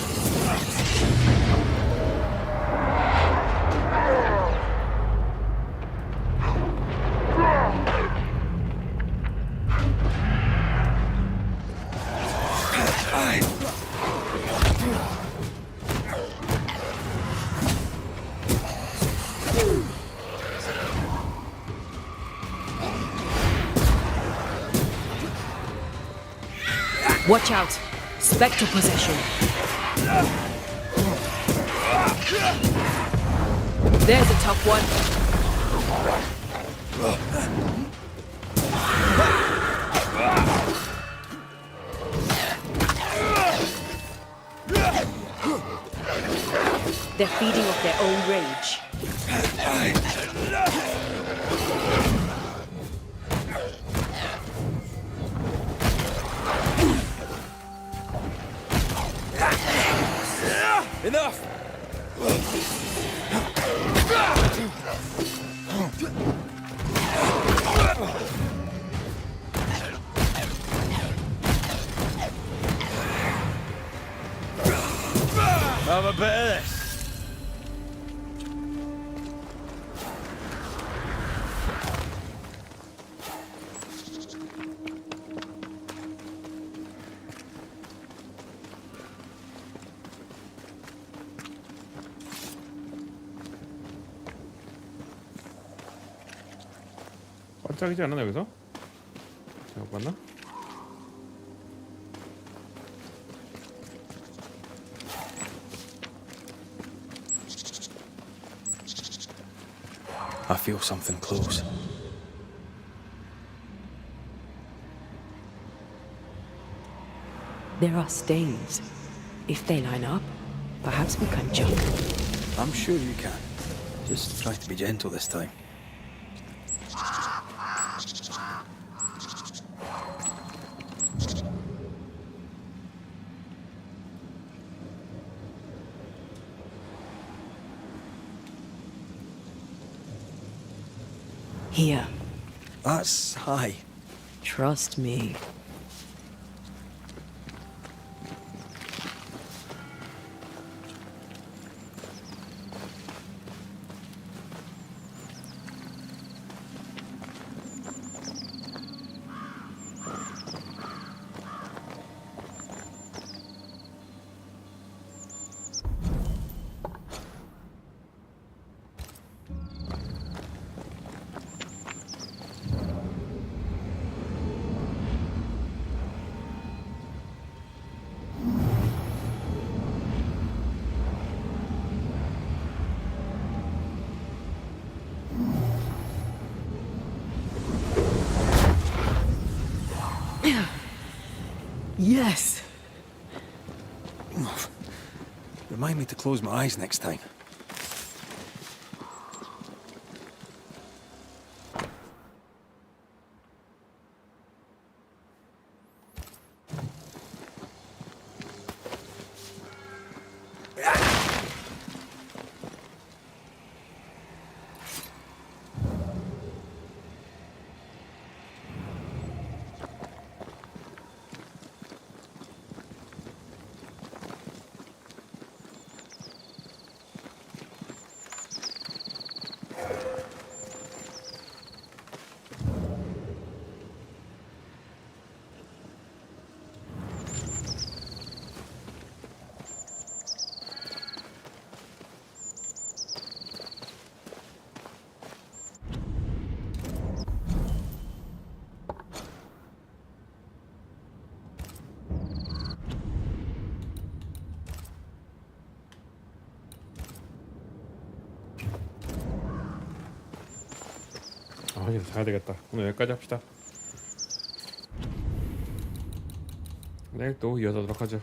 Watch out! Spectre possession. There's a tough one. They're feeding off their own rage. Enough! Have a bit of this. 반짝이지 않았나 여기서? 잘못 봤나? I feel something close. There are stains. If they line up, perhaps we can jump. I'm sure you can. Just try to be gentle this time. Here. That's high. Trust me. Yes! Remind me to close my eyes next time. 아, 이제 자야 되겠다. 오늘 여기까지 합시다. 내일 또 이어가도록 하죠.